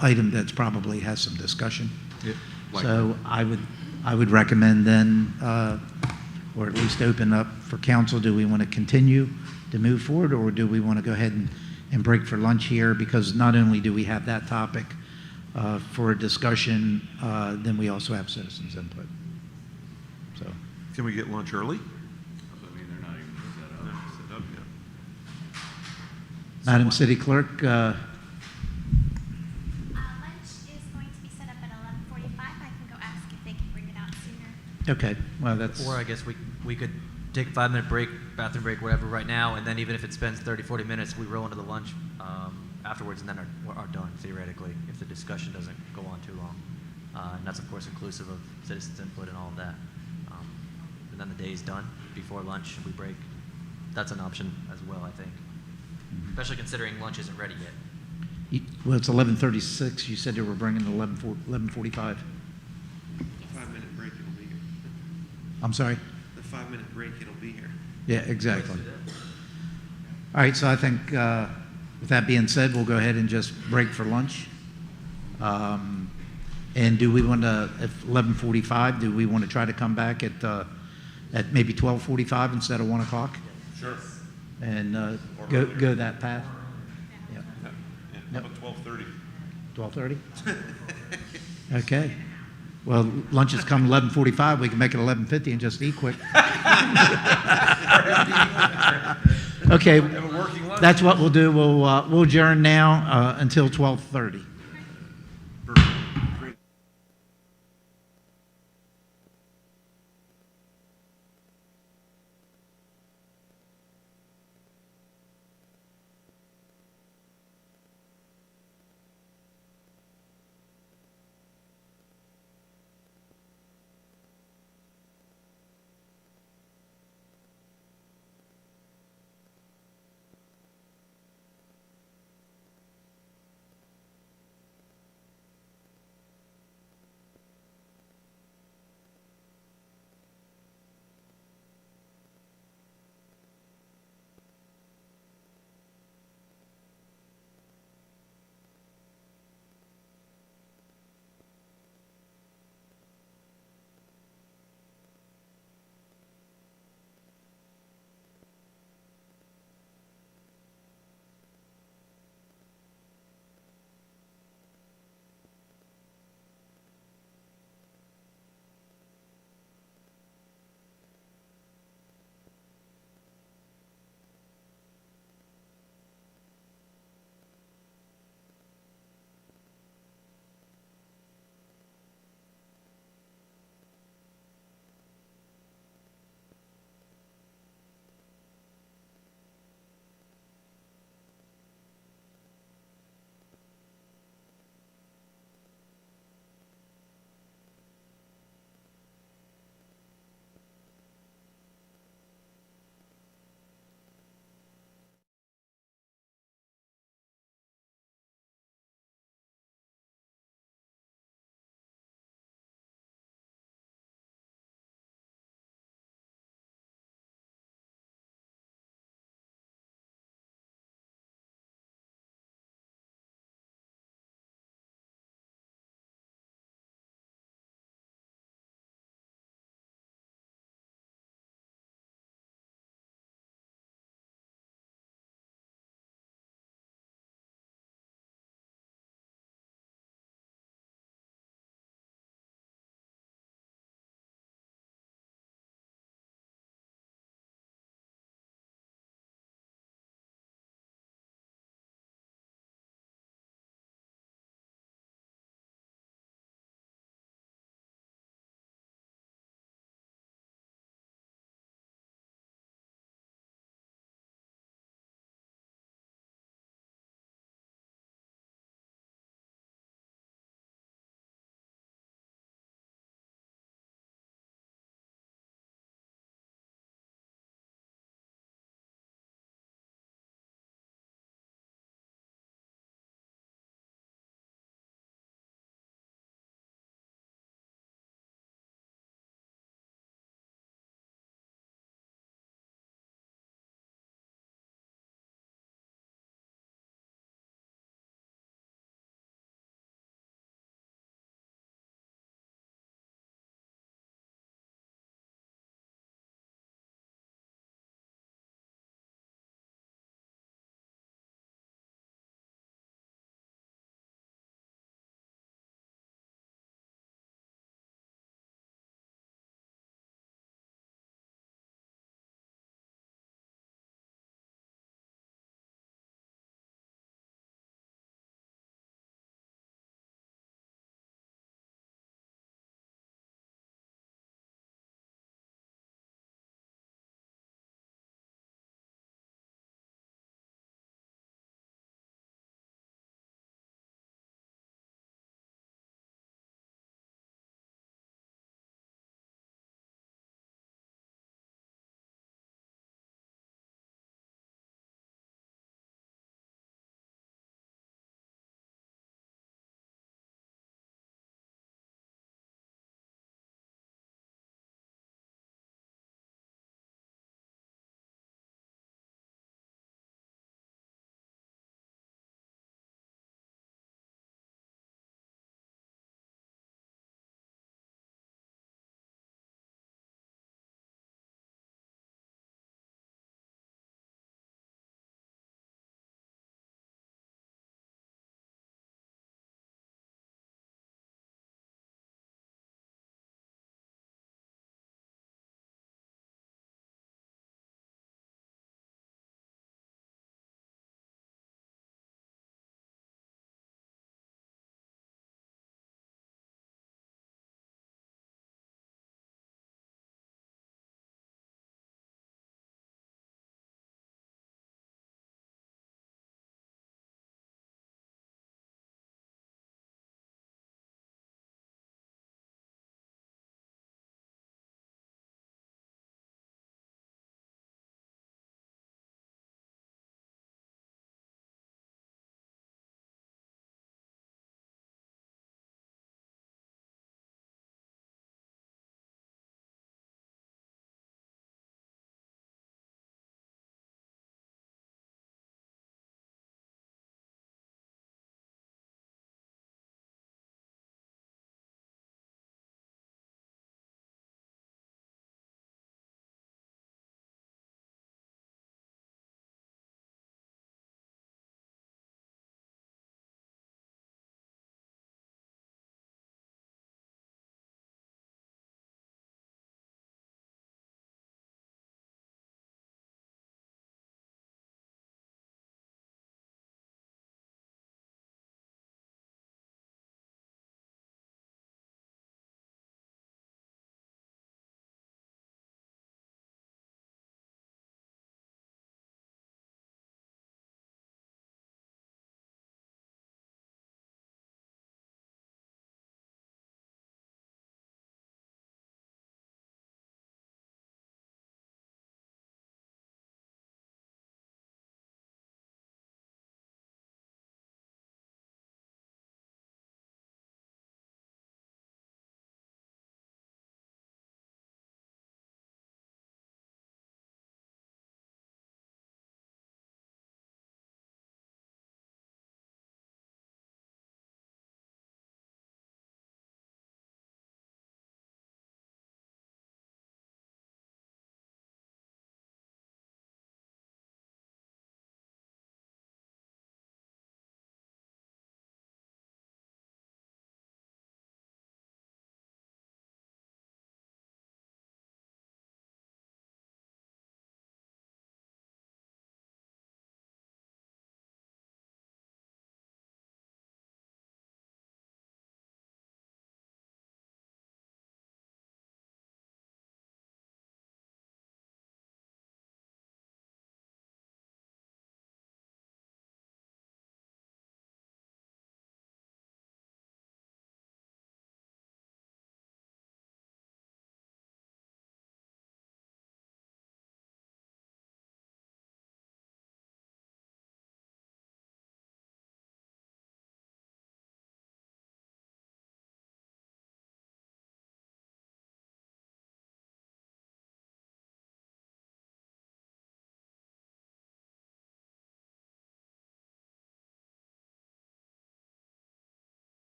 item that's probably has some discussion. So I would recommend then, or at least open up for council, do we want to continue to move forward, or do we want to go ahead and break for lunch here? Because not only do we have that topic for a discussion, then we also have citizens input. So, Can we get lunch early? Madam City Clerk, Lunch is going to be set up at 11:45. I can go ask if they can bring it out sooner. okay, well, that's, Or I guess we could take a 5-minute break, bathroom break, whatever, right now, and then even if it spends 30, 40 minutes, we roll into the lunch afterwards and then are done, theoretically, if the discussion doesn't go on too long. And that's, of course, inclusive of citizens' input and all of that. And then the day's done before lunch, we break. That's an option as well, I think. Especially considering lunch isn't ready yet. well, it's 11:36. You said they were bringing it 11:45. 5-minute break, it'll be here. I'm sorry? The 5-minute break, it'll be here. Yeah, exactly. All right, so I think with that being said, we'll go ahead and just break for lunch. And do we want to, at 11:45, do we want to try to come back at maybe 12:45 instead of 1 o'clock? Sure. And go that path? Yeah. How about 12:30? 12:30? Okay. Well, lunch has come 11:45. We can make it 11:50 and just eat quick. Okay, that's what we'll do. We'll adjourn now until 12:30.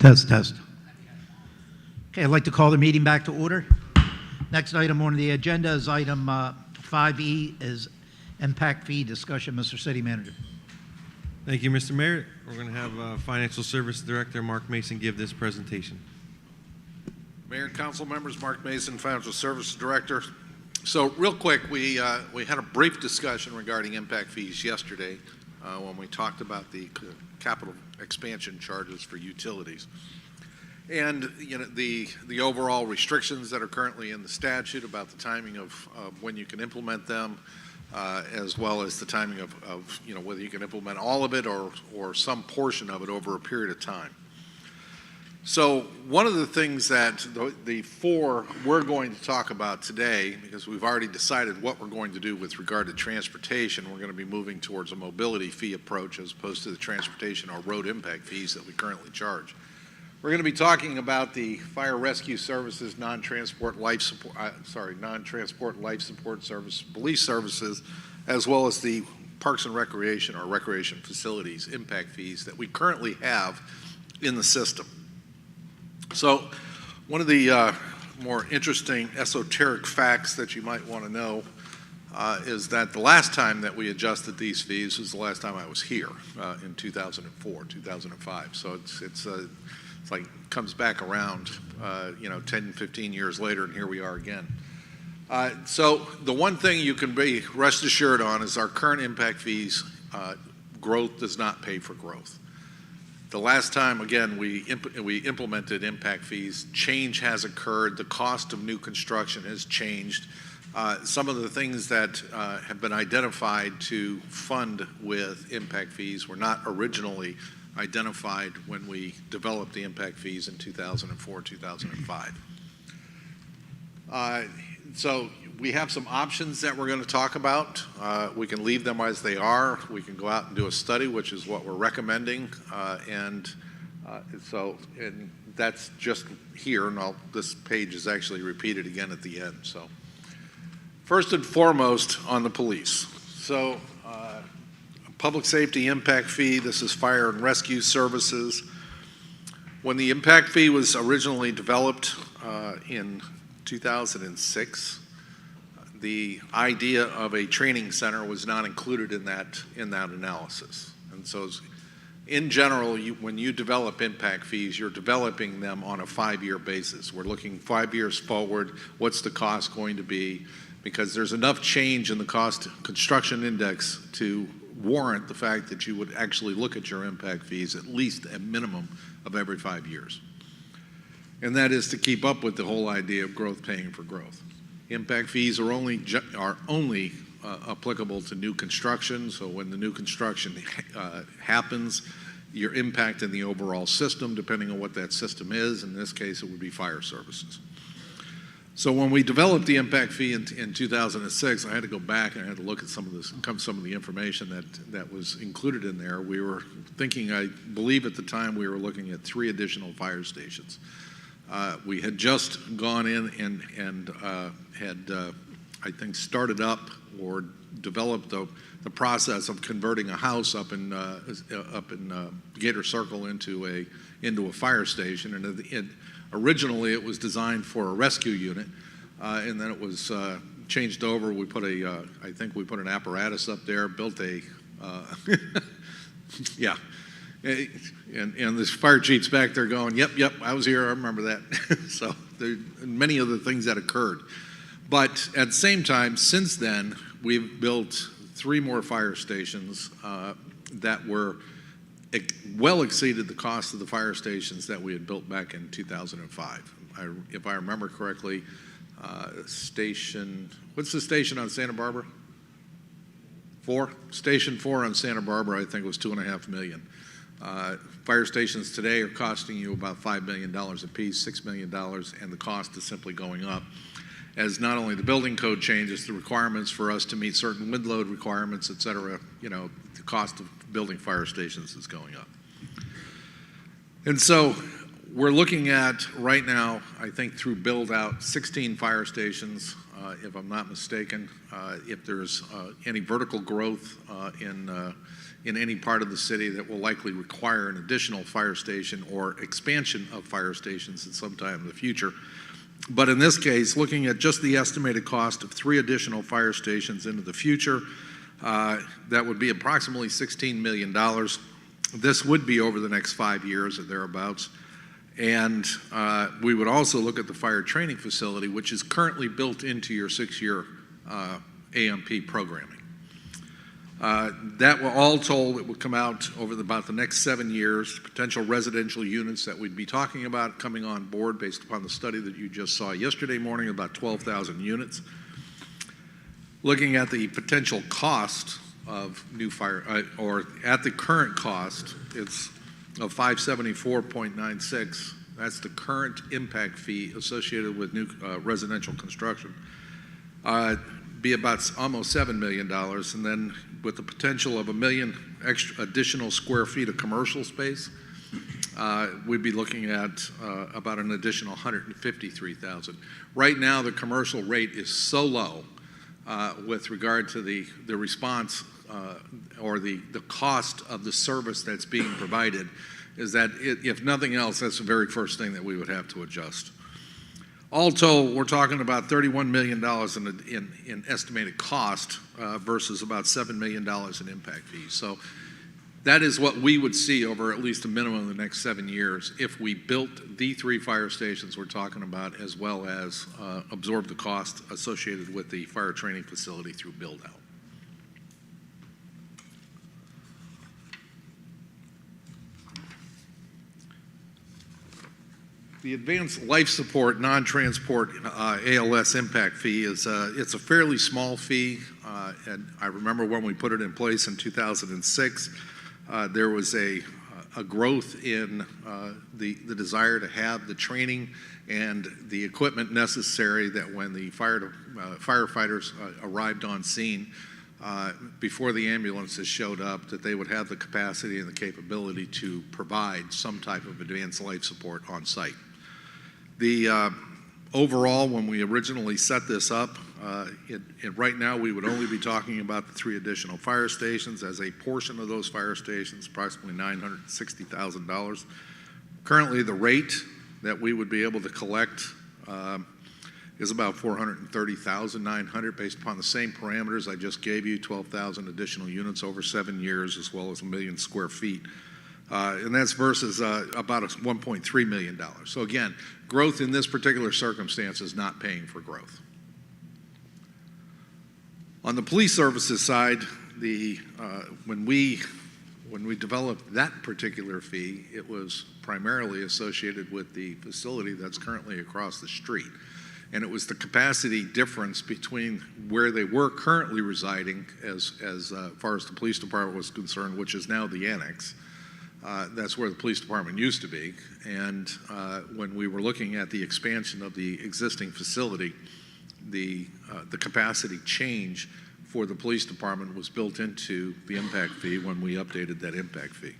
Test, test. Okay, I'd like to call the meeting back to order. Next item on the agenda is item 5E is impact fee discussion. Mr. City Manager. Thank you, Mr. Mayor. We're going to have Financial Service Director Mark Mason give this presentation. Mayor and council members, Mark Mason, Financial Services Director. So real quick, we had a brief discussion regarding impact fees yesterday when we talked about the capital expansion charges for utilities. And you know the overall restrictions that are currently in the statute about the timing of when you can implement them, as well as the timing of you know whether you can implement all of it or some portion of it over a period of time. So one of the things that the four we're going to talk about today, because we've already decided what we're going to do with regard to transportation, we're going to be moving towards a mobility fee approach as opposed to the transportation or road impact fees that we currently charge. We're going to be talking about the fire rescue services, non-transport life support service, police services, as well as the parks and recreation or recreation facilities impact fees that we currently have in the system. So one of the more interesting esoteric facts that you might want to know is that the last time that we adjusted these fees was the last time I was here in 2004, 2005. So it's like comes back around, 10, 15 years later, and here we are again. So the one thing you can be rest assured on is our current impact fees, growth does not pay for growth. The last time, again, we implemented impact fees, change has occurred. The cost of new construction has changed. Some of the things that have been identified to fund with impact fees were not originally identified when we developed the impact fees in 2004, 2005. So we have some options that we're going to talk about. We can leave them as they are. We can go out and do a study, which is what we're recommending. And that's just here, and this page is actually repeated again at the end. So first and foremost on the police. So public safety impact fee, this is fire and rescue services. When the impact fee was originally developed in 2006, the idea of a training center was not included in that analysis. And so in general, when you develop impact fees, you're developing them on a 5-year basis. We're looking 5 years forward. What's the cost going to be? Because there's enough change in the cost construction index to warrant the fact that you would actually look at your impact fees at least a minimum of every 5 years. And that is to keep up with the whole idea of growth paying for growth. Impact fees are only applicable to new construction, so when the new construction happens, you're impacting the overall system depending on what that system is. In this case, it would be fire services. So when we developed the impact fee in 2006, I had to go back and I had to look at some of the information that was included in there. We were thinking, I believe at the time we were looking at 3 additional fire stations. We had just gone in and had, I think, started up or developed the process of converting a house up in Gator Circle into a fire station, and originally it was designed for a rescue unit, and then it was changed over. We put I think we put an apparatus up there, built a, yeah. And this fire chief's back there going, yep, I was here, I remember that. So there are many other things that occurred. But at the same time, since then, we've built 3 more fire stations that were well exceeded the cost of the fire stations that we had built back in 2005. If I remember correctly, what's the station on Santa Barbara? 4? Station 4 on Santa Barbara, I think, was $2.5 million. Fire stations today are costing you about $5 million a piece, $6 million, and the cost is simply going up. As not only the building code changes, the requirements for us to meet certain wind load requirements, et cetera, the cost of building fire stations is going up. And so we're looking at right now, I think through build out, 16 fire stations, if I'm not mistaken. If there's any vertical growth in any part of the city that will likely require an additional fire station or expansion of fire stations at some time in the future. But in this case, looking at just the estimated cost of 3 additional fire stations into the future, that would be approximately $16 million. This would be over the next 5 years or thereabouts. And we would also look at the fire training facility, which is currently built into your 6-year AMP programming. That will all told, it would come out over about the next 7 years, potential residential units that we'd be talking about coming on board based upon the study that you just saw yesterday morning, about 12,000 units. Looking at the potential cost of new fire, or at the current cost, it's of $574.96. That's the current impact fee associated with new residential construction. Be about almost $7 million, and then with the potential of 1 million extra additional square feet of commercial space, we'd be looking at about an additional $153,000. Right now, the commercial rate is so low with regard to the response or the cost of the service that's being provided, is that if nothing else, that's the very first thing that we would have to adjust. All told, we're talking about $31 million in estimated cost versus about $7 million in impact fees. So that is what we would see over at least a minimum of the next 7 years if we built the 3 fire stations we're talking about, as well as absorb the cost associated with the fire training facility through build-out. The advanced life support non-transport ALS impact fee is it's a fairly small fee, and I remember when we put it in place in 2006, there was a growth in the desire to have the training and the equipment necessary that when the firefighters arrived on scene before the ambulances showed up, that they would have the capacity and the capability to provide some type of advanced life support on site. The overall, when we originally set this up, right now we would only be talking about the 3 additional fire stations. As a portion of those fire stations, approximately $960,000. Currently, the rate that we would be able to collect is about $430,900 based upon the same parameters I just gave you, 12,000 additional units over 7 years, as well as 1 million square feet. And that's versus about $1.3 million. So again, growth in this particular circumstance is not paying for growth. On the police services side, when we developed that particular fee, it was primarily associated with the facility that's currently across the street. And it was the capacity difference between where they were currently residing as far as the police department was concerned, which is now the annex. That's where the police department used to be. And when we were looking at the expansion of the existing facility, the capacity change for the police department was built into the impact fee when we updated that impact fee.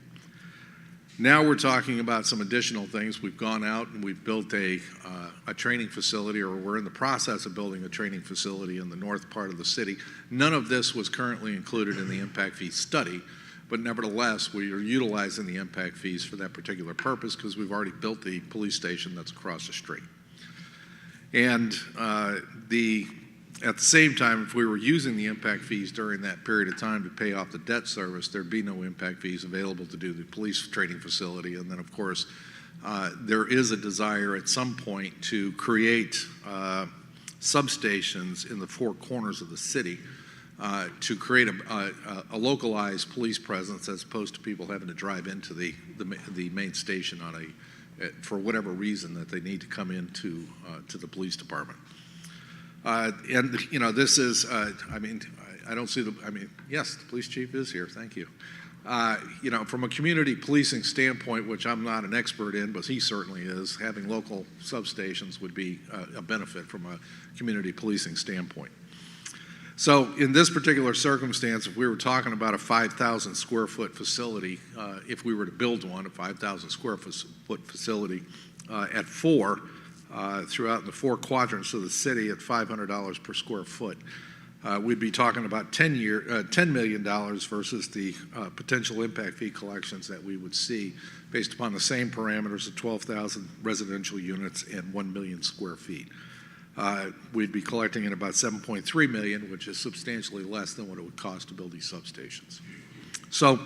Now we're talking about some additional things. We've gone out and we've built a training facility, or we're in the process of building a training facility in the north part of the city. None of this was currently included in the impact fee study, but nevertheless, we are utilizing the impact fees for that particular purpose because we've already built the police station that's across the street. And at the same time, if we were using the impact fees during that period of time to pay off the debt service, there'd be no impact fees available to do the police training facility. And then, of course, there is a desire at some point to create substations in the 4 corners of the city to create a localized police presence, as opposed to people having to drive into the main station for whatever reason that they need to come into to the police department. And you know, this is I mean, I don't see yes, the police chief is here. Thank you. You know, from a community policing standpoint, which I'm not an expert in, but he certainly is, having local substations would be a benefit from a community policing standpoint. So in this particular circumstance, if we were talking about a 5,000 square foot facility, if we were to build one, a 5,000 square foot facility at 4, throughout the 4 quadrants of the city at $500 per square foot, we'd be talking about $10 million versus the potential impact fee collections that we would see based upon the same parameters of 12,000 residential units and 1 million square feet. We'd be collecting at about $7.3 million, which is substantially less than what it would cost to build these substations. So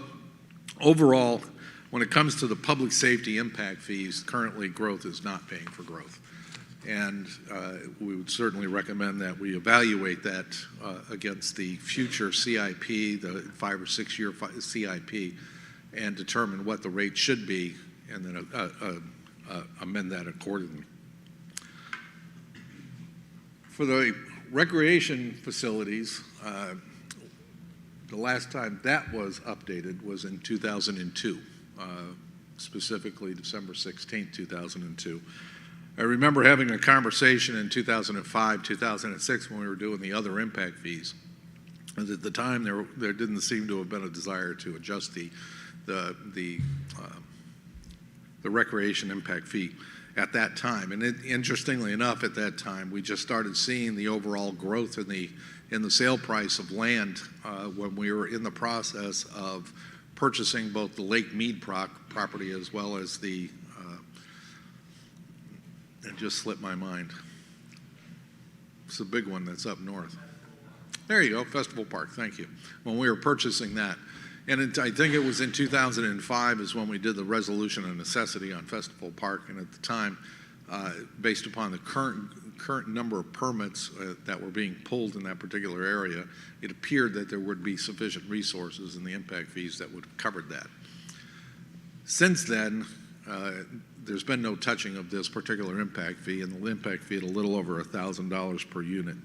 overall, when it comes to the public safety impact fees, currently growth is not paying for growth. And we would certainly recommend that we evaluate that against the future CIP, the 5 or 6 year CIP, and determine what the rate should be, and then amend that accordingly. For the recreation facilities, the last time that was updated was in 2002, specifically December 16, 2002. I remember having a conversation in 2005, 2006 when we were doing the other impact fees. And at the time, there didn't seem to have been a desire to adjust the recreation impact fee at that time. And interestingly enough, at that time, we just started seeing the overall growth in the sale price of land when we were in the process of purchasing both the Lake Mead property as well as the it just slipped my mind. It's a big one that's up north. There you go, Festival Park, thank you. When we were purchasing that. And I think it was in 2005 is when we did the resolution of necessity on Festival Park. And at the time, based upon the current number of permits that were being pulled in that particular area, it appeared that there would be sufficient resources in the impact fees that would have covered that. Since then, there's been no touching of this particular impact fee, and the impact fee at a little over $1,000 per unit,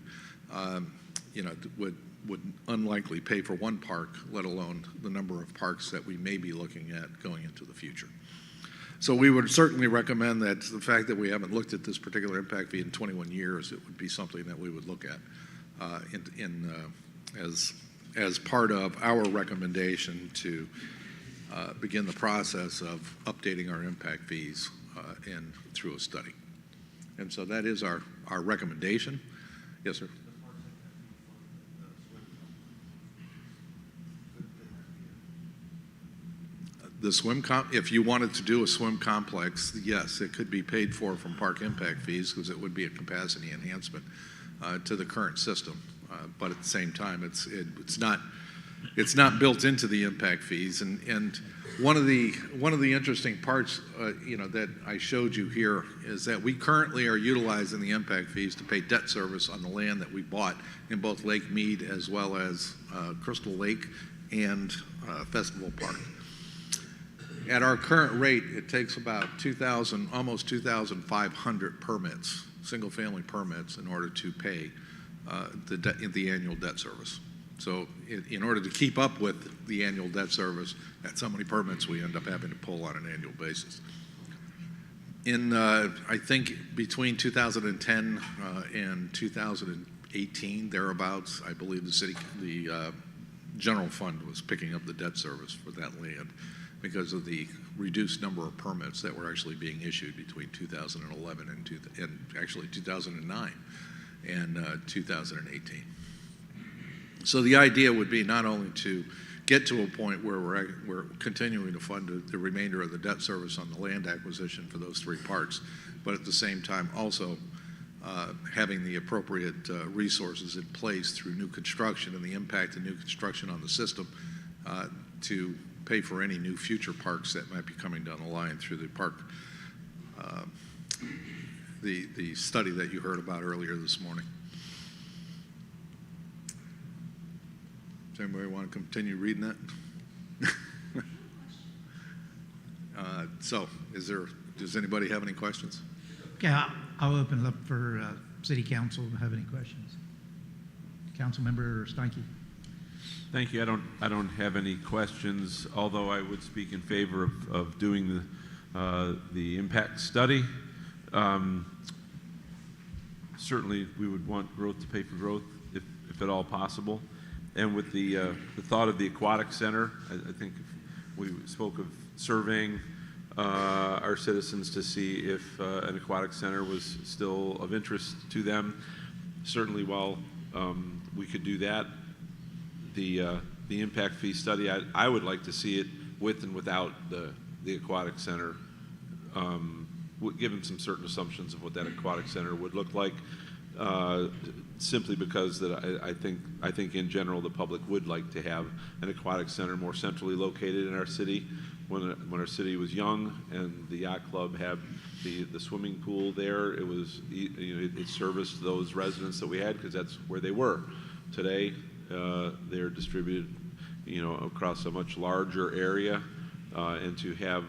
would unlikely pay for one park, let alone the number of parks that we may be looking at going into the future. So we would certainly recommend that the fact that we haven't looked at this particular impact fee in 21 years, it would be something that we would look at as part of our recommendation to begin the process of updating our impact fees and through a study. And so that is our recommendation. Yes, sir. If you wanted to do a swim complex, yes, it could be paid for from park impact fees because it would be a capacity enhancement to the current system. But at the same time, it's not built into the impact fees. And one of the interesting parts, that I showed you here is that we currently are utilizing the impact fees to pay debt service on the land that we bought in both Lake Mead as well as Crystal Lake and Festival Park. At our current rate, it takes about almost 2,500 permits, single-family permits, in order to pay the annual debt service. So in order to keep up with the annual debt service, that's how many permits we end up having to pull on an annual basis. I think between 2010 and 2018, thereabouts, I believe the general fund was picking up the debt service for that land because of the reduced number of permits that were actually being issued between 2011 and actually 2009 and 2018. So the idea would be not only to get to a point where we're continuing to fund the remainder of the debt service on the land acquisition for those 3 parks, but at the same time also having the appropriate resources in place through new construction and the impact of new construction on the system to pay for any new future parks that might be coming down the line through the park, the study that you heard about earlier this morning. Does anybody want to continue reading that? Does anybody have any questions? Yeah, I'll open it up for City Council to have any questions. Councilmember Steinke. Thank you. I don't have any questions, although I would speak in favor of doing the impact study. Certainly, we would want growth to pay for growth, if at all possible. And with the thought of the aquatic center, I think we spoke of surveying our citizens to see if an aquatic center was still of interest to them. Certainly, while we could do that. The impact fee study, I would like to see it with and without the aquatic center, given some certain assumptions of what that aquatic center would look like, simply because that I think in general the public would like to have an aquatic center more centrally located in our city. When our city was young and the yacht club had the swimming pool there, it was it serviced those residents that we had because that's where they were. Today, they're distributed across a much larger area, and to have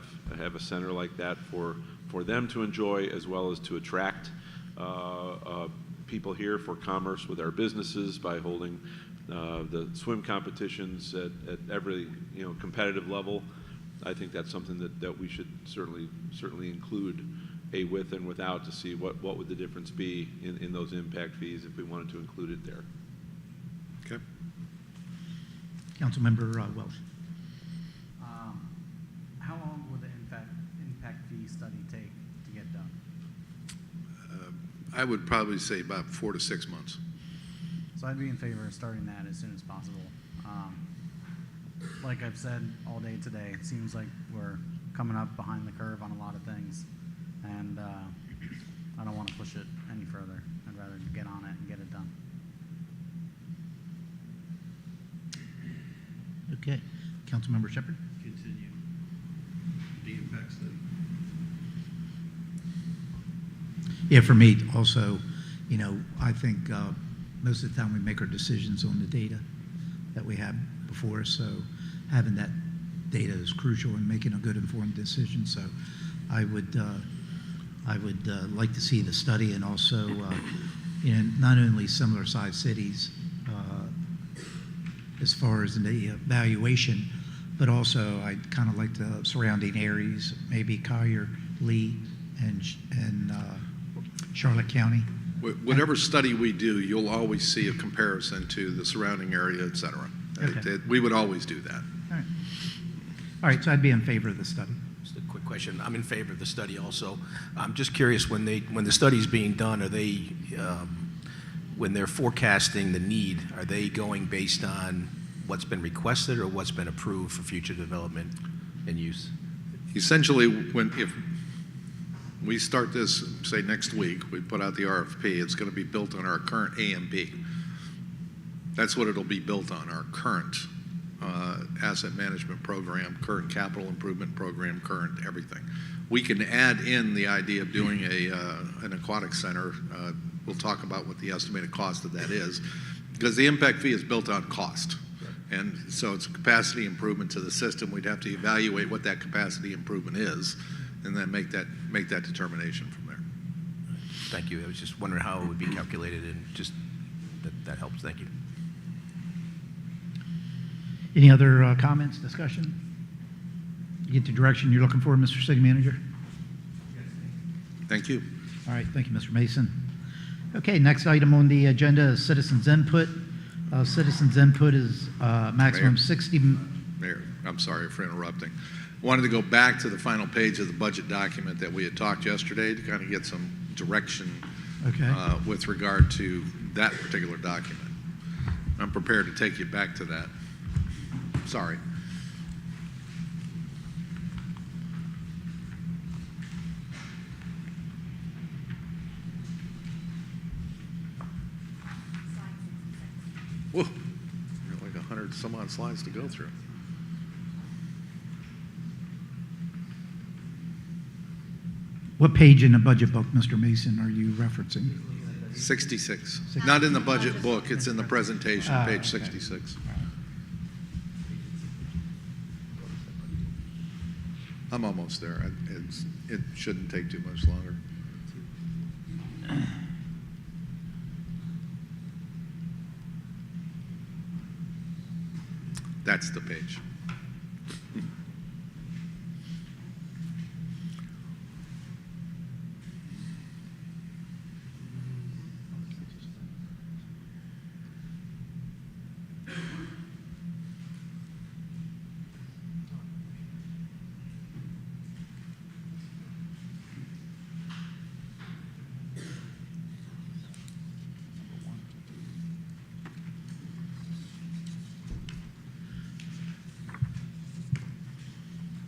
a center like that for them to enjoy as well as to attract people here for commerce with our businesses by holding the swim competitions at every competitive level. I think that's something that we should certainly include a with and without to see what would the difference be in those impact fees if we wanted to include it there. Okay. Councilmember Welsh. How long would the impact fee study take to get done? I would probably say about 4 to 6 months. So I'd be in favor of starting that as soon as possible. Like I've said all day today, it seems like we're coming up behind the curve on a lot of things, and I don't want to push it any further. I'd rather get on it and get it done. Okay. Councilmember Shepherd. Continue the impact study. Yeah, for me also, I think most of the time we make our decisions on the data that we have before us, so having that data is crucial in making a good informed decision. So I would like to see the study, and also not only similar sized cities as far as the evaluation, but also I'd kind of like the surrounding areas, maybe Collier, Lee, and Charlotte County. Whatever study we do, you'll always see a comparison to the surrounding area, et cetera. Okay. We would always do that. All right, so I'd be in favor of the study. Just a quick question. I'm in favor of the study also. I'm just curious, when the study's being done, are they, when they're forecasting the need, are they going based on what's been requested or what's been approved for future development and use? Essentially, if we start this, say next week, we put out the RFP, it's going to be built on our current A and B. That's what it'll be built on, our current asset management program, current capital improvement program, current everything. We can add in the idea of doing an aquatic center. We'll talk about what the estimated cost of that is, because the impact fee is built on cost. And so it's a capacity improvement to the system. We'd have to evaluate what that capacity improvement is, and then make that determination from there. Thank you. I was just wondering how it would be calculated, and just that helps. Thank you. Any other comments, discussion? You get the direction you're looking for, Mr. City Manager? Thank you. All right, thank you, Mr. Mason. Okay, next item on the agenda is citizens' input. Citizens' input is maximum Mayor. 60. Mayor, I'm sorry for interrupting. I wanted to go back to the final page of the budget document that we had talked yesterday to kind of get some direction with regard to that particular document. I'm prepared to take you back to that. Sorry. Whoa, we got like 100 some odd slides to go through. What page in the budget book, Mr. Mason, are you referencing? 66. Not in the budget book, it's in the presentation, page 66. I'm almost there. It shouldn't take too much longer. That's the page.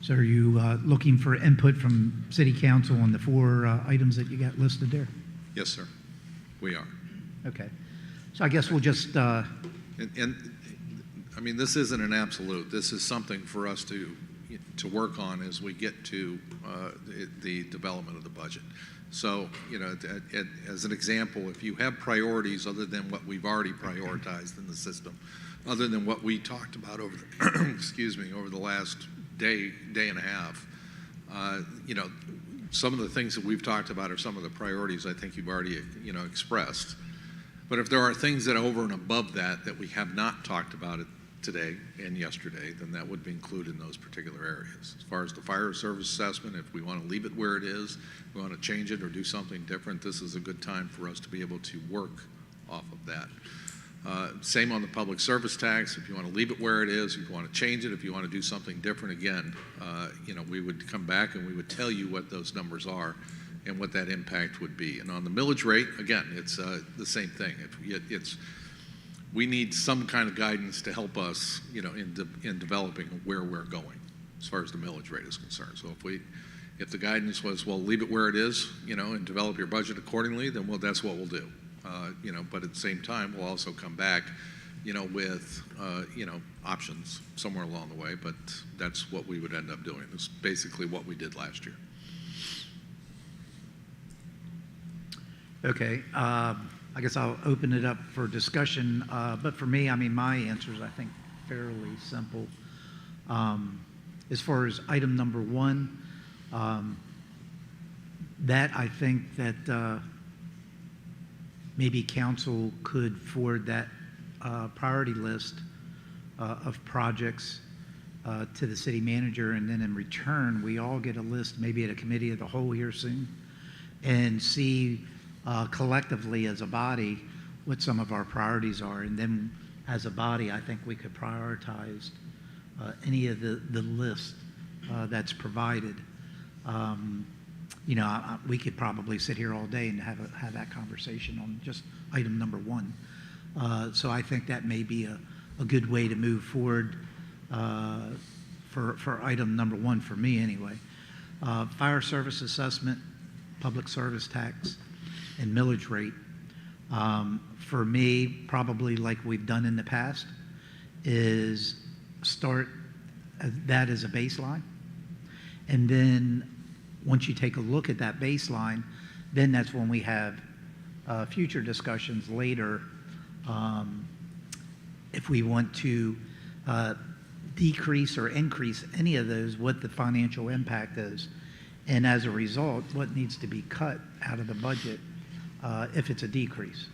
So are you looking for input from city council on the 4 items that you got listed there? Yes, sir, we are. Okay. So I guess we'll just, And I mean, this isn't an absolute. This is something for us to work on as we get to the development of the budget. So, you know, as an example, if you have priorities other than what we've already prioritized in the system, other than what we talked about over the, excuse me, over the last day and a half, you know, some of the things that we've talked about are some of the priorities I think you've already, you know, expressed. But if there are things that are over and above that we have not talked about today and yesterday, then that would be included in those particular areas. As far as the fire service assessment, if we want to leave it where it is, we want to change it or do something different, this is a good time for us to be able to work off of that. Same on the public service tax. If you want to leave it where it is, if you want to change it, if you want to do something different, again, you know, we would come back and we would tell you what those numbers are and what that impact would be. And on the millage rate, again, it's the same thing. We need some kind of guidance to help us, you know, in developing where we're going as far as the millage rate is concerned. So if the guidance was, well, leave it where it is, you know, and develop your budget accordingly, then that's what we'll do. You know, but at the same time, we'll also come back, you know, with, you know, options somewhere along the way. But that's what we would end up doing. It's basically what we did last year. okay. I guess I'll open it up for discussion. But for me, I mean, my answer is, I think, fairly simple. As far as item number 1, that I think that maybe council could forward that priority list of projects to the city manager, and then in return, we all get a list, maybe at a committee of the whole here soon, and see collectively as a body what some of our priorities are. And then as a body, I think we could prioritize any of the list that's provided. You know, we could probably sit here all day and have that conversation on just item number 1. So I think that may be a good way to move forward for item number 1 for me anyway. Fire service assessment, public service tax, and millage rate. For me, probably like we've done in the past, is start that as a baseline, and then once you take a look at that baseline, then that's when we have future discussions later if we want to decrease or increase any of those, what the financial impact is. And as a result, what needs to be cut out of the budget if it's a decrease.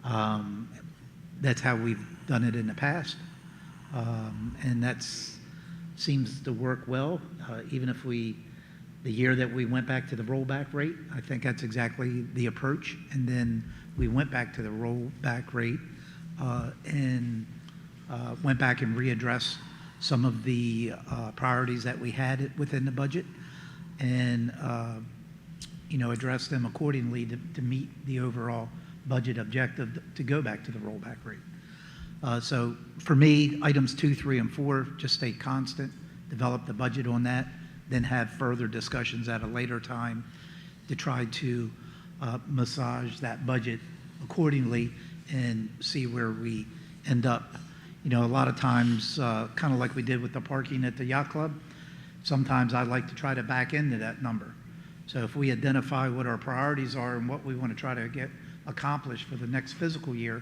That's how we've done it in the past. And that seems to work well, even if the year that we went back to the rollback rate, I think that's exactly the approach. And then we went back to the rollback rate and went back and readdressed some of the priorities that we had within the budget, and you know, address them accordingly to meet the overall budget objective to go back to the rollback rate. So for me, items 2, 3, and 4 just stay constant, develop the budget on that, then have further discussions at a later time to try to massage that budget accordingly and see where we end up. You know, a lot of times, kind of like we did with the parking at the yacht club, sometimes I like to try to back into that number. So if we identify what our priorities are and what we want to try to get accomplished for the next fiscal year,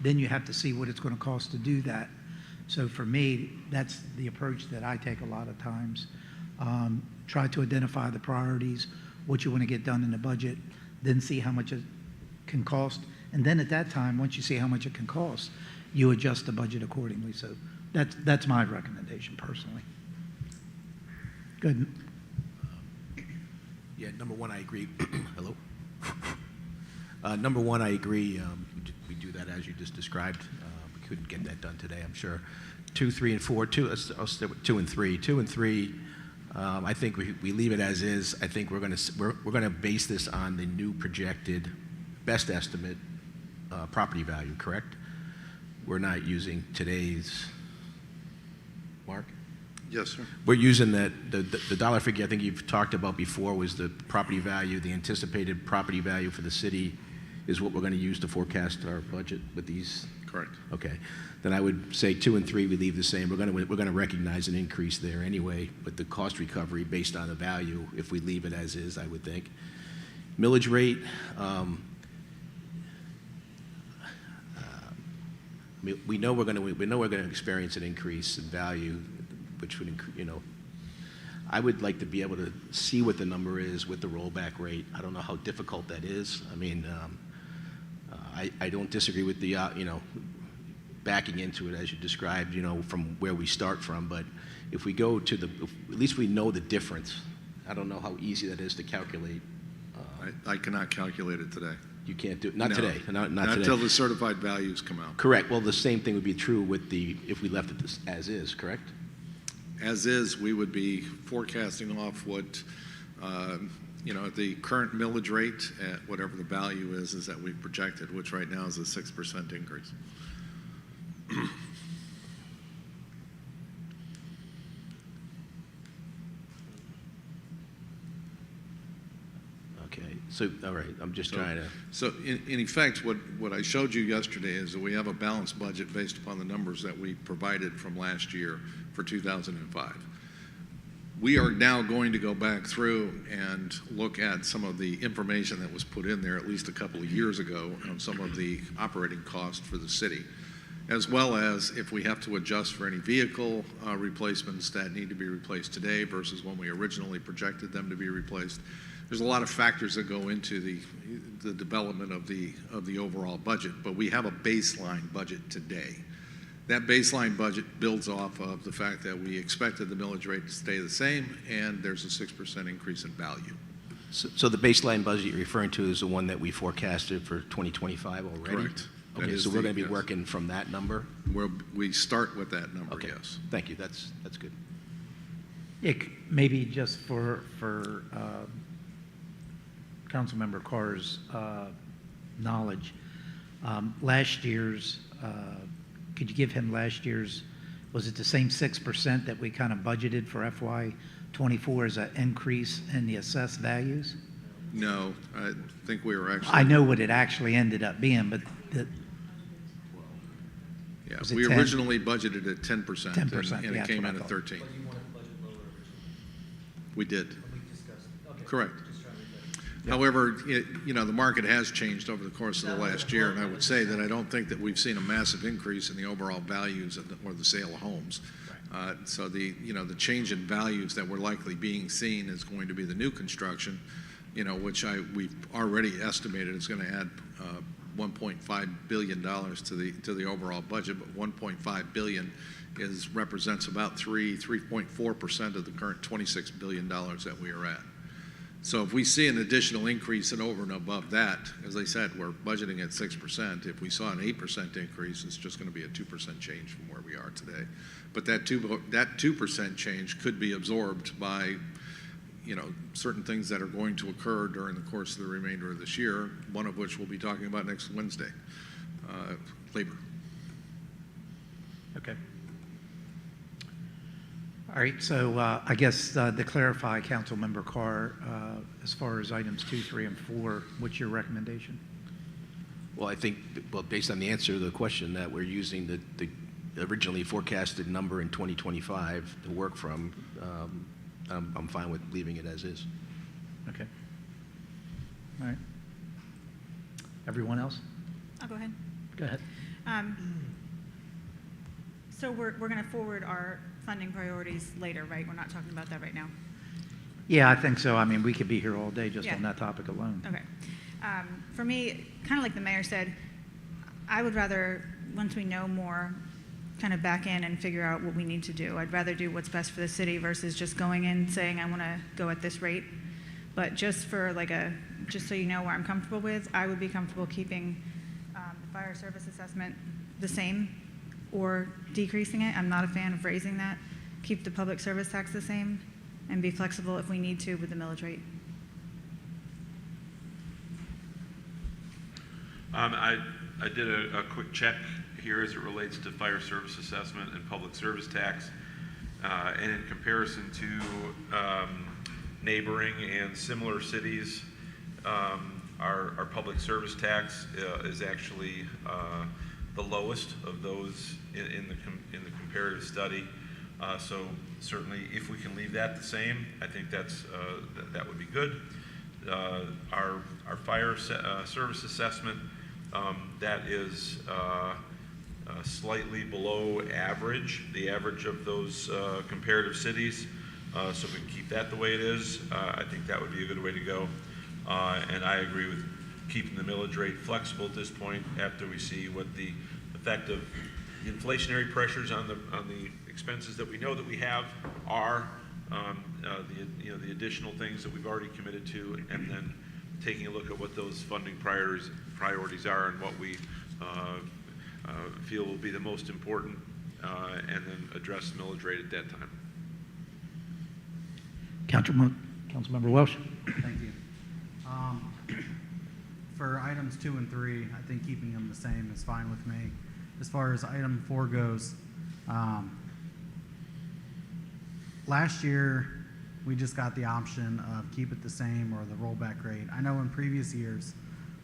then you have to see what it's going to cost to do that. So for me, that's the approach that I take a lot of times. Try to identify the priorities, what you want to get done in the budget, then see how much it can cost. And then at that time, once you see how much it can cost, you adjust the budget accordingly. So that's my recommendation personally. Good. Yeah, number 1, I agree. Hello? Number 1, I agree. We do that as you just described. We couldn't get that done today, I'm sure. 2, 3, and 4. I'll start with 2 and 3. 2 and 3, I think we leave it as is. I think we're going to base this on the new projected best estimate property value, correct? We're not using today's, Mark? Yes, sir. We're using the dollar figure I think you've talked about before was the property value, the anticipated property value for the city is what we're going to use to forecast our budget with these? Correct. Okay. Then I would say 2 and 3 we leave the same. We're going to recognize an increase there anyway, but the cost recovery based on the value, if we leave it as is, I would think. Millage rate, we know we're going to experience an increase in value, which would, I would like to be able to see what the number is with the rollback rate. I don't know how difficult that is. I mean, I don't disagree with the, backing into it as you described, from where we start from. But if we go to at least we know the difference. I don't know how easy that is to calculate. I cannot calculate it today. You can't do it? Not No. today. Not today. Until the certified values come out. Correct. Well, the same thing would be true with if we left it as is, correct? As is, we would be forecasting off what, the current millage rate at whatever the value is that we've projected, which right now is a 6% increase. Okay. So, all right. I'm just trying to. So in effect, what I showed you yesterday is that we have a balanced budget based upon the numbers that we provided from last year for 2005. We are now going to go back through and look at some of the information that was put in there at least a couple of years ago on some of the operating costs for the city, as well as if we have to adjust for any vehicle replacements that need to be replaced today versus when we originally projected them to be replaced. There's a lot of factors that go into the development of the overall budget, but we have a baseline budget today. That baseline budget builds off of the fact that we expected the millage rate to stay the same, and there's a 6% increase in value. So the baseline budget you're referring to is the one that we forecasted for 2025 already? Correct. Okay, so we're going to be working from that number? We start with that number, Okay. yes. Thank you. That's good. Yeah, maybe just for Councilmember Carr's knowledge, last year's, could you give him last year's, was it the same 6% that we kind of budgeted for FY '24 as an increase in the assessed values? No, I think we were actually. I know what it actually ended up being, but Yeah, was it we 10? originally budgeted at 10%. 10%, and yeah, it came that's in what at I thought. 13. We did. Correct. However, the market has changed over the course of the last year, and I would say that I don't think that we've seen a massive increase in the overall values or the sale of homes. So the change in values that we're likely being seen is going to be the new construction, which we've already estimated is going to add $1.5 billion to the overall budget, but $1.5 billion represents about 3.4% of the current $26 billion that we are at. So if we see an additional increase in over and above that, as I said, we're budgeting at 6%. If we saw an 8% increase, it's just going to be a 2% change from where we are today. But that 2% change could be absorbed by, certain things that are going to occur during the course of the remainder of this year, one of which we'll be talking about next Wednesday, labor. Okay. All right, so I guess to clarify, Councilmember Carr, as far as items 2, 3, and 4, what's your recommendation? Well, I think, based on the answer to the question, that we're using the originally forecasted number in 2025 to work from, I'm fine with leaving it as is. Okay. All right. Everyone else? I'll go ahead. Go ahead. So we're going to forward our funding priorities later, right? We're not talking about that right now. Yeah, I think so. I mean, we could be here all day just Yeah. on that topic alone. Okay. For me, kind of like the mayor said, I would rather, once we know more, kind of back in and figure out what we need to do. I'd rather do what's best for the city versus just going in saying I want to go at this rate. But just for just so you know where I'm comfortable with, I would be comfortable keeping the fire service assessment the same or decreasing it. I'm not a fan of raising that. Keep the public service tax the same and be flexible if we need to with the millage rate. I did a quick check here as it relates to fire service assessment and public service tax, And in comparison to neighboring and similar cities, our public service tax is actually the lowest of those in the comparative study. So certainly, if we can leave that the same, I think that would be good. Our fire service assessment, that is slightly below average, the average of those comparative cities. So if we can keep that the way it is, I think that would be a good way to go. And I agree with keeping the millage rate flexible at this point after we see what the effect of the inflationary pressures on the expenses that we know that we have are, the additional things that we've already committed to, and then taking a look at what those funding priorities are and what we feel will be the most important, and then address the millage rate at that time. Councilmember Welsh. Thank you. For items 2 and 3, I think keeping them the same is fine with me. As far as item 4 goes, last year we just got the option of keep it the same or the rollback rate. I know in previous years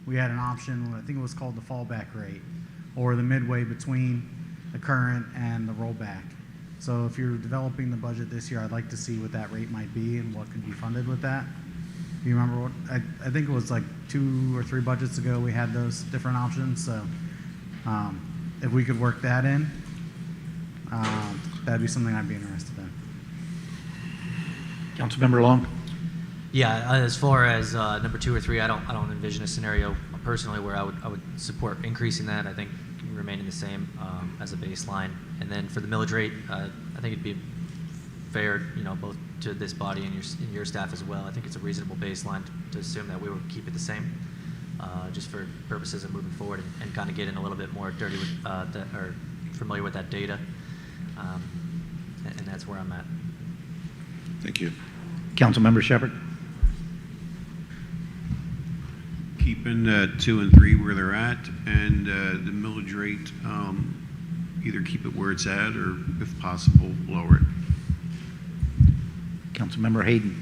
we had an option, I think it was called the fallback rate, or the midway between the current and the rollback. So if you're developing the budget this year, I'd like to see what that rate might be and what could be funded with that. Do you remember what, I think it was like 2 or 3 budgets ago we had those different options. So if we could work that in, that'd be something I'd be interested in. Councilmember Long. Yeah, as far as number 2 or 3, I don't envision a scenario personally where I would support increasing that. I think remaining the same as a baseline. And then for the millage rate, I think it'd be fair, both to this body and your staff as well. I think it's a reasonable baseline to assume that we would keep it the same, just for purposes of moving forward and kind of getting a little bit more dirty with or familiar with that data. And that's where I'm at. Thank you. Councilmember Shepherd. Keeping 2 and 3 where they're at, and the millage rate, either keep it where it's at or, if possible, lower it. Councilmember Hayden.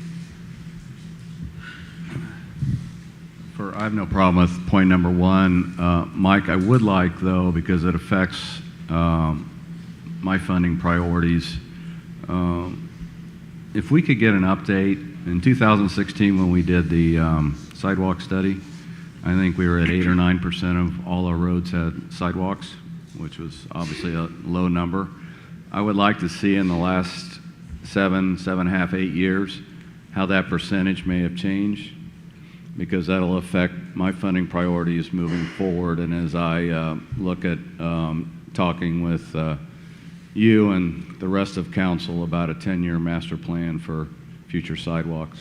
I have no problem with point number 1. Mike, I would like, though, because it affects my funding priorities, if we could get an update. In 2016, when we did the sidewalk study, I think we were at 8 or 9% of all our roads had sidewalks, which was obviously a low number. I would like to see in the last 7.5, 8 years, how that percentage may have changed, because that'll affect my funding priorities moving forward. And as I look at talking with you and the rest of council about a 10-year master plan for future sidewalks.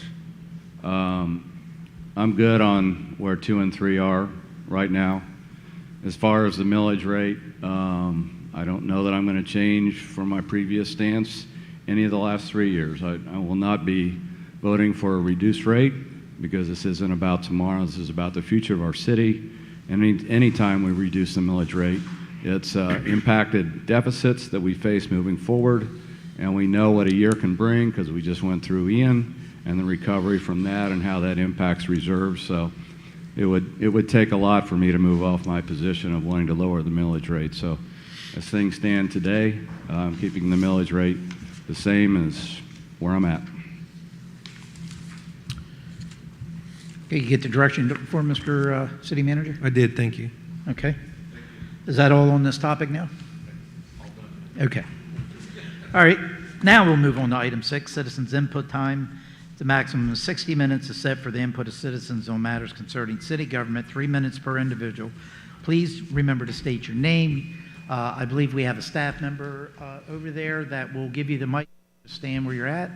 I'm good on where 2 and 3 are right now. As far as the millage rate, I don't know that I'm going to change from my previous stance any of the last 3 years. I will not be voting for a reduced rate, because this isn't about tomorrow. This is about the future of our city. And any time we reduce the millage rate, it's impacted deficits that we face moving forward. And we know what a year can bring, because we just went through Ian and the recovery from that and how that impacts reserves. So it would take a lot for me to move off my position of wanting to lower the millage rate. So as things stand today, I'm keeping the millage rate the same as where I'm at. Okay, you get the direction for Mr. City Manager? I did, thank you. Okay. Is that all on this topic now? Okay. All right. Now we'll move on to item 6, citizens' input time. The maximum of 60 minutes is set for the input of citizens on matters concerning city government, 3 minutes per individual. Please remember to state your name. I believe we have a staff member over there that will give you the mic to stand where you're at.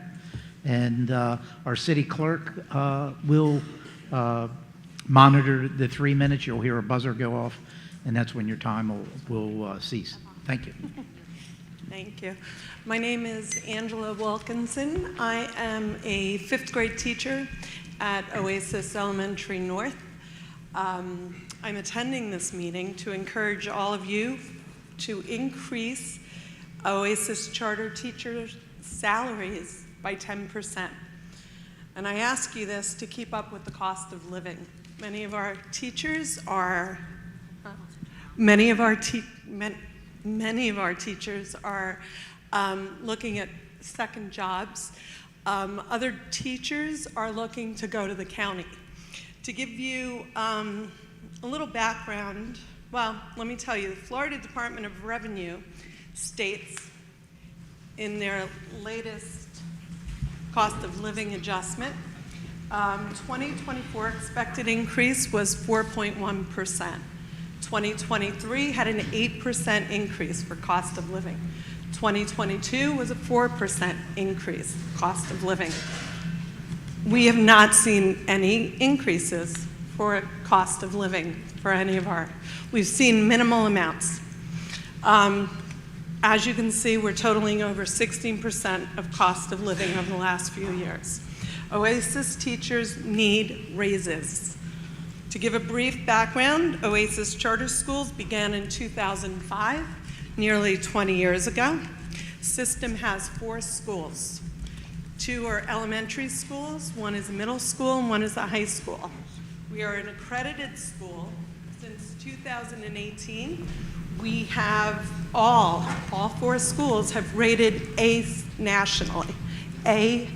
And our city clerk will monitor the 3 minutes. You'll hear a buzzer go off, and that's when your time will cease. Thank you. Thank you. My name is Angela Wilkinson. I am a 5th grade teacher at Oasis Elementary North. I'm attending this meeting to encourage all of you to increase Oasis charter teachers' salaries by 10%. And I ask you this to keep up with the cost of living. Many of our teachers are looking at second jobs. Other teachers are looking to go to the county. To give you a little background, well, let me tell you, the Florida Department of Revenue states in their latest cost of living adjustment, 2024 expected increase was 4.1%. 2023 had an 8% increase for cost of living. 2022 was a 4% increase cost of living. We have not seen any increases for cost of living for any of our, we've seen minimal amounts. As you can see, we're totaling over 16% of cost of living over the last few years. OASIS teachers need raises. To give a brief background, OASIS charter schools began in 2005, nearly 20 years ago. System has 4 schools. 2 are elementary schools, 1 is a middle school, and 1 is a high school. We are an accredited school. Since 2018, we have all 4 schools have rated A nationally, A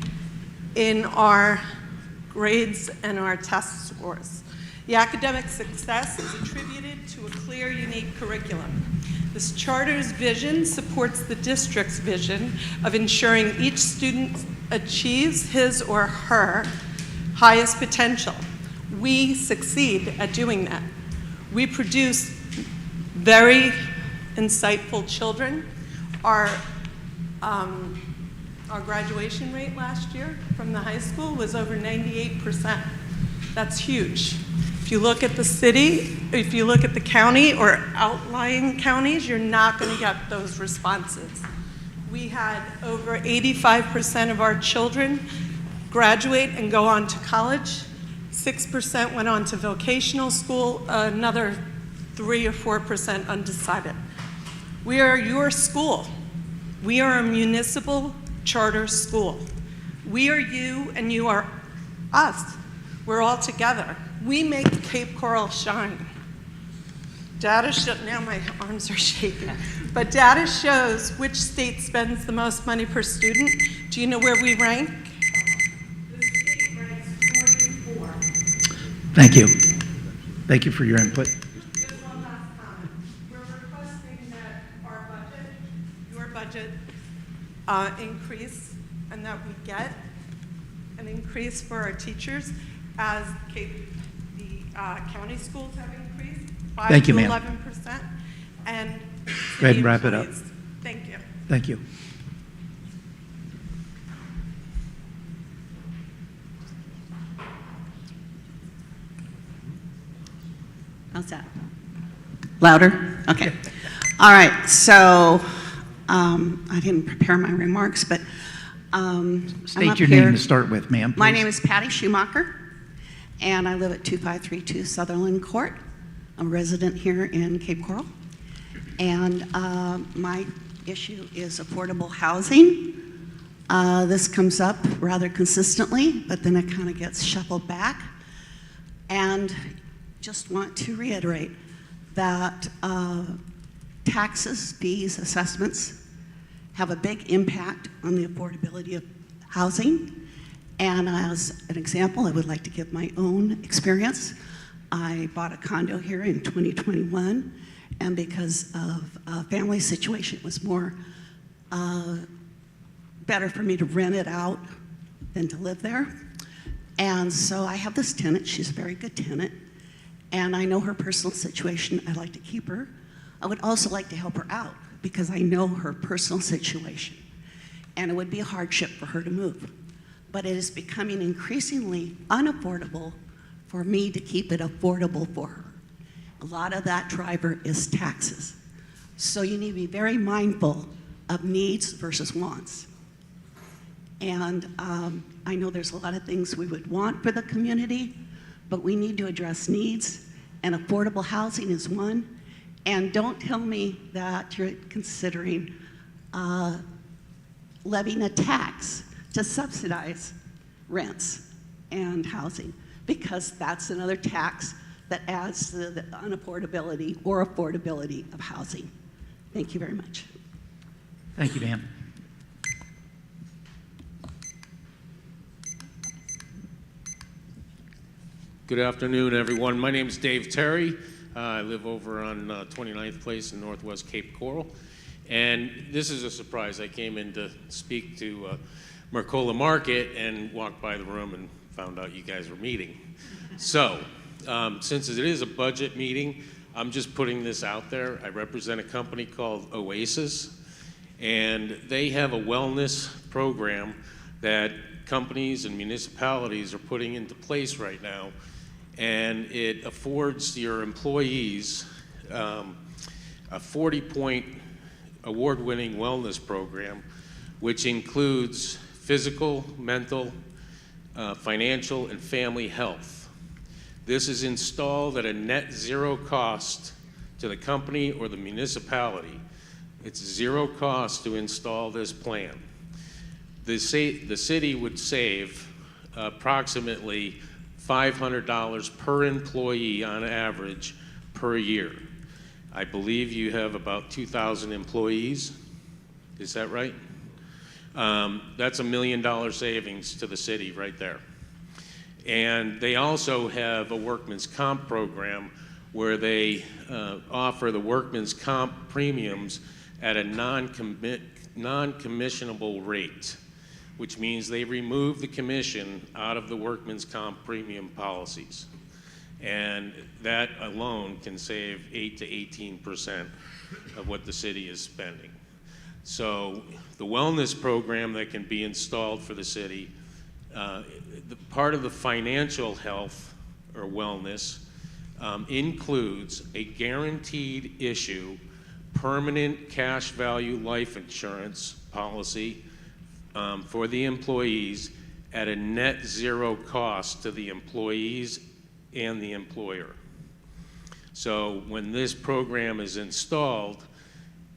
in our grades and our test scores. The academic success is attributed to a clear, unique curriculum. This charter's vision supports the district's vision of ensuring each student achieves his or her highest potential. We succeed at doing that. We produce very insightful children. Our graduation rate last year from the high school was over 98%. That's huge. If you look at the city, if you look at the county or outlying counties, you're not going to get those responses. We had over 85% of our children graduate and go on to college. 6% went on to vocational school, another 3 or 4% undecided. We are your school. We are a municipal charter school. We are you and you are us. We're all together. We make Cape Coral shine. Data now my arms are shaking, but data shows which state spends the most money per student. Do you know where we rank? The state ranks 44. Thank you. Thank you for your input. Just one last comment. We're requesting that our budget, your budget, increase, and that we get an increase for our teachers as the county schools have increased 5 to 11%. And Go ahead and wrap it up. Thank you. Thank you. How's that? Louder? Okay. All right. So I didn't prepare my remarks, but State your name to start with, ma'am. My please. name is Patty Schumacher, and I live at 2532 Sutherland Court. I'm a resident here in Cape Coral, and my issue is affordable housing. This comes up rather consistently, but then it kind of gets shuffled back. And just want to reiterate that taxes, fees, assessments have a big impact on the affordability of housing. And as an example, I would like to give my own experience. I bought a condo here in 2021, and because of a family situation, it was more better for me to rent it out than to live there. And so I have this tenant. She's a very good tenant, and I know her personal situation. I'd like to keep her. I would also like to help her out because I know her personal situation, and it would be a hardship for her to move. But it is becoming increasingly unaffordable for me to keep it affordable for her. A lot of that driver is taxes. So you need to be very mindful of needs versus wants. And I know there's a lot of things we would want for the community, but we need to address needs, and affordable housing is one. And don't tell me that you're considering levying a tax to subsidize rents and housing, because that's another tax that adds to the unaffordability or affordability of housing. Thank you very much. Thank you, ma'am. Good afternoon, everyone. My name is Dave Terry. I live over on 29th Place in Northwest Cape Coral. And this is a surprise. I came in to speak to Mercola Market and walked by the room and found out you guys were meeting. So, since it is a budget meeting, I'm just putting this out there. I represent a company called Oasis, and they have a wellness program that companies and municipalities are putting into place right now, and it affords your employees a 40-point award-winning wellness program, which includes physical, mental, financial, and family health. This is installed at a net zero cost to the company or the municipality. It's zero cost to install this plan. The city would save approximately $500 per employee on average per year. I believe you have about 2,000 employees. Is that right? That's $1 million savings to the city right there. And they also have a workman's comp program where they offer the workman's comp premiums at a non-commissionable rate, which means they remove the commission out of the workman's comp premium policies. And that alone can save 8 to 18% of what the city is spending. So the wellness program that can be installed for the city, the part of the financial health or wellness includes a guaranteed issue permanent cash value life insurance policy for the employees at a net zero cost to the employees and the employer. So when this program is installed,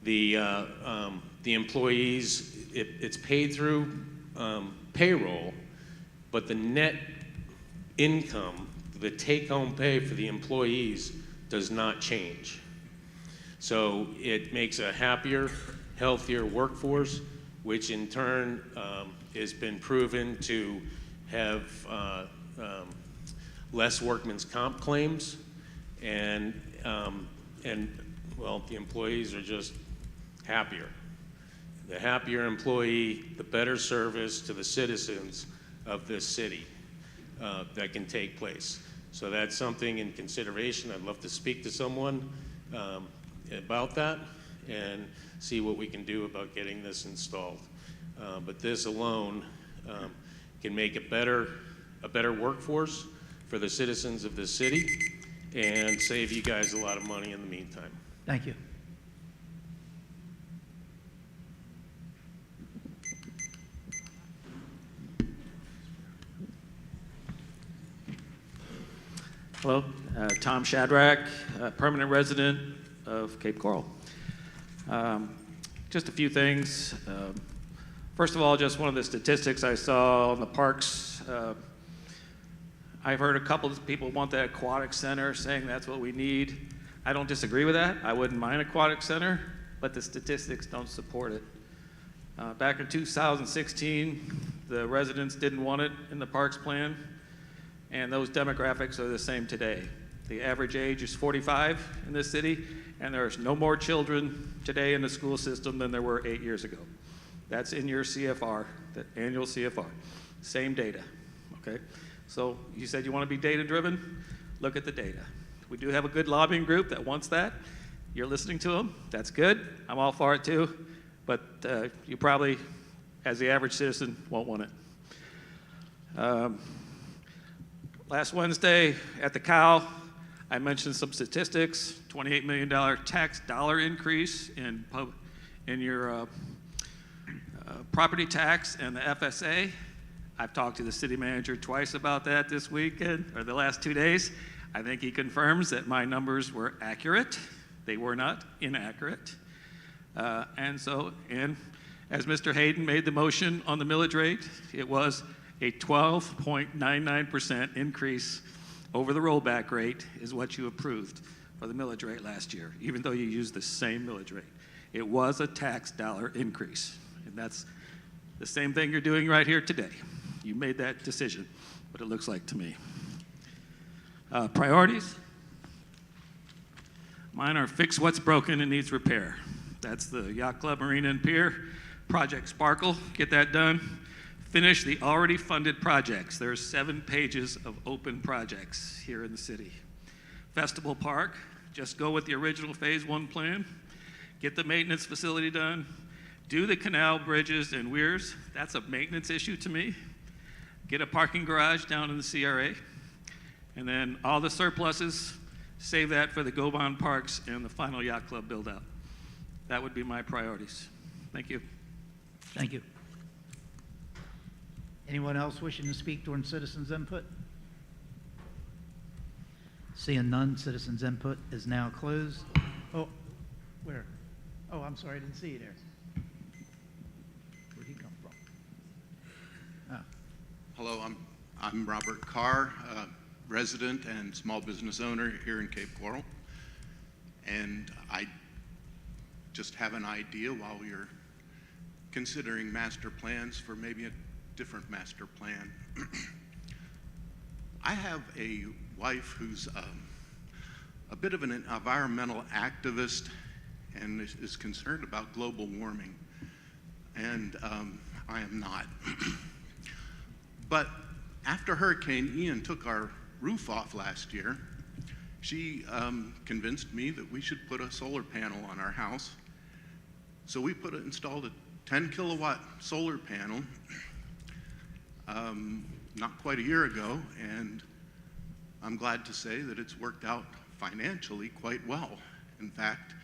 the employees, it's paid through payroll, but the net income, the take-home pay for the employees does not change. So it makes a happier, healthier workforce, which in turn has been proven to have less workman's comp claims, and well, the employees are just happier. The happier employee, the better service to the citizens of this city that can take place. So that's something in consideration. I'd love to speak to someone about that and see what we can do about getting this installed. But this alone can make a better workforce for the citizens of this city and save you guys a lot of money in the meantime. Thank you. Hello, Tom Shadrack, permanent resident of Cape Coral. Just a few things. First of all, just one of the statistics I saw on the parks. I've heard a couple of people want that aquatic center, saying that's what we need. I don't disagree with that. I wouldn't mind aquatic center, but the statistics don't support it. Back in 2016, the residents didn't want it in the parks plan, and those demographics are the same today. The average age is 45 in this city, and there's no more children today in the school system than there were 8 years ago. That's in your CFR, the annual CFR. Same data, okay? So you said you want to be data-driven? Look at the data. We do have a good lobbying group that wants that. You're listening to them. That's good. I'm all for it too. But you probably, as the average citizen, won't want it. Last Wednesday at the COW, I mentioned some statistics, $28 million tax dollar increase in your property tax and the FSA. I've talked to the city manager twice about that this weekend, or the last 2 days. I think he confirms that my numbers were accurate. They were not inaccurate. And as Mr. Hayden made the motion on the millage rate, it was a 12.99% increase over the rollback rate is what you approved for the millage rate last year, even though you used the same millage rate. It was a tax dollar increase, and that's the same thing you're doing right here today. You made that decision, what it looks like to me. Priorities? Mine are fix what's broken and needs repair. That's the Yacht Club Marina and Pier, Project Sparkle, get that done. Finish the already funded projects. There's 7 pages of open projects here in the city. Festival Park, just go with the original Phase 1 plan. Get the maintenance facility done. Do the canal bridges and weirs. That's a maintenance issue to me. Get a parking garage down in the CRA. And then all the surpluses, save that for the Go-Bon Parks and the final Yacht Club build-out. That would be my priorities. Thank you. Thank you. Anyone else wishing to speak during citizens' input? Seeing none, citizens' input is now closed. Oh, where? Oh, I'm sorry, I didn't see you there. Where'd he come from? Oh. Hello, I'm Robert Carr, resident and small business owner here in Cape Coral. And I just have an idea while you're considering master plans for maybe a different master plan. I have a wife who's a bit of an environmental activist and is concerned about global warming, and I am not. But after Hurricane Ian took our roof off last year, she convinced me that we should put a solar panel on our house. So we installed a 10 kilowatt solar panel not quite a year ago, and I'm glad to say that it's worked out financially quite well. In fact,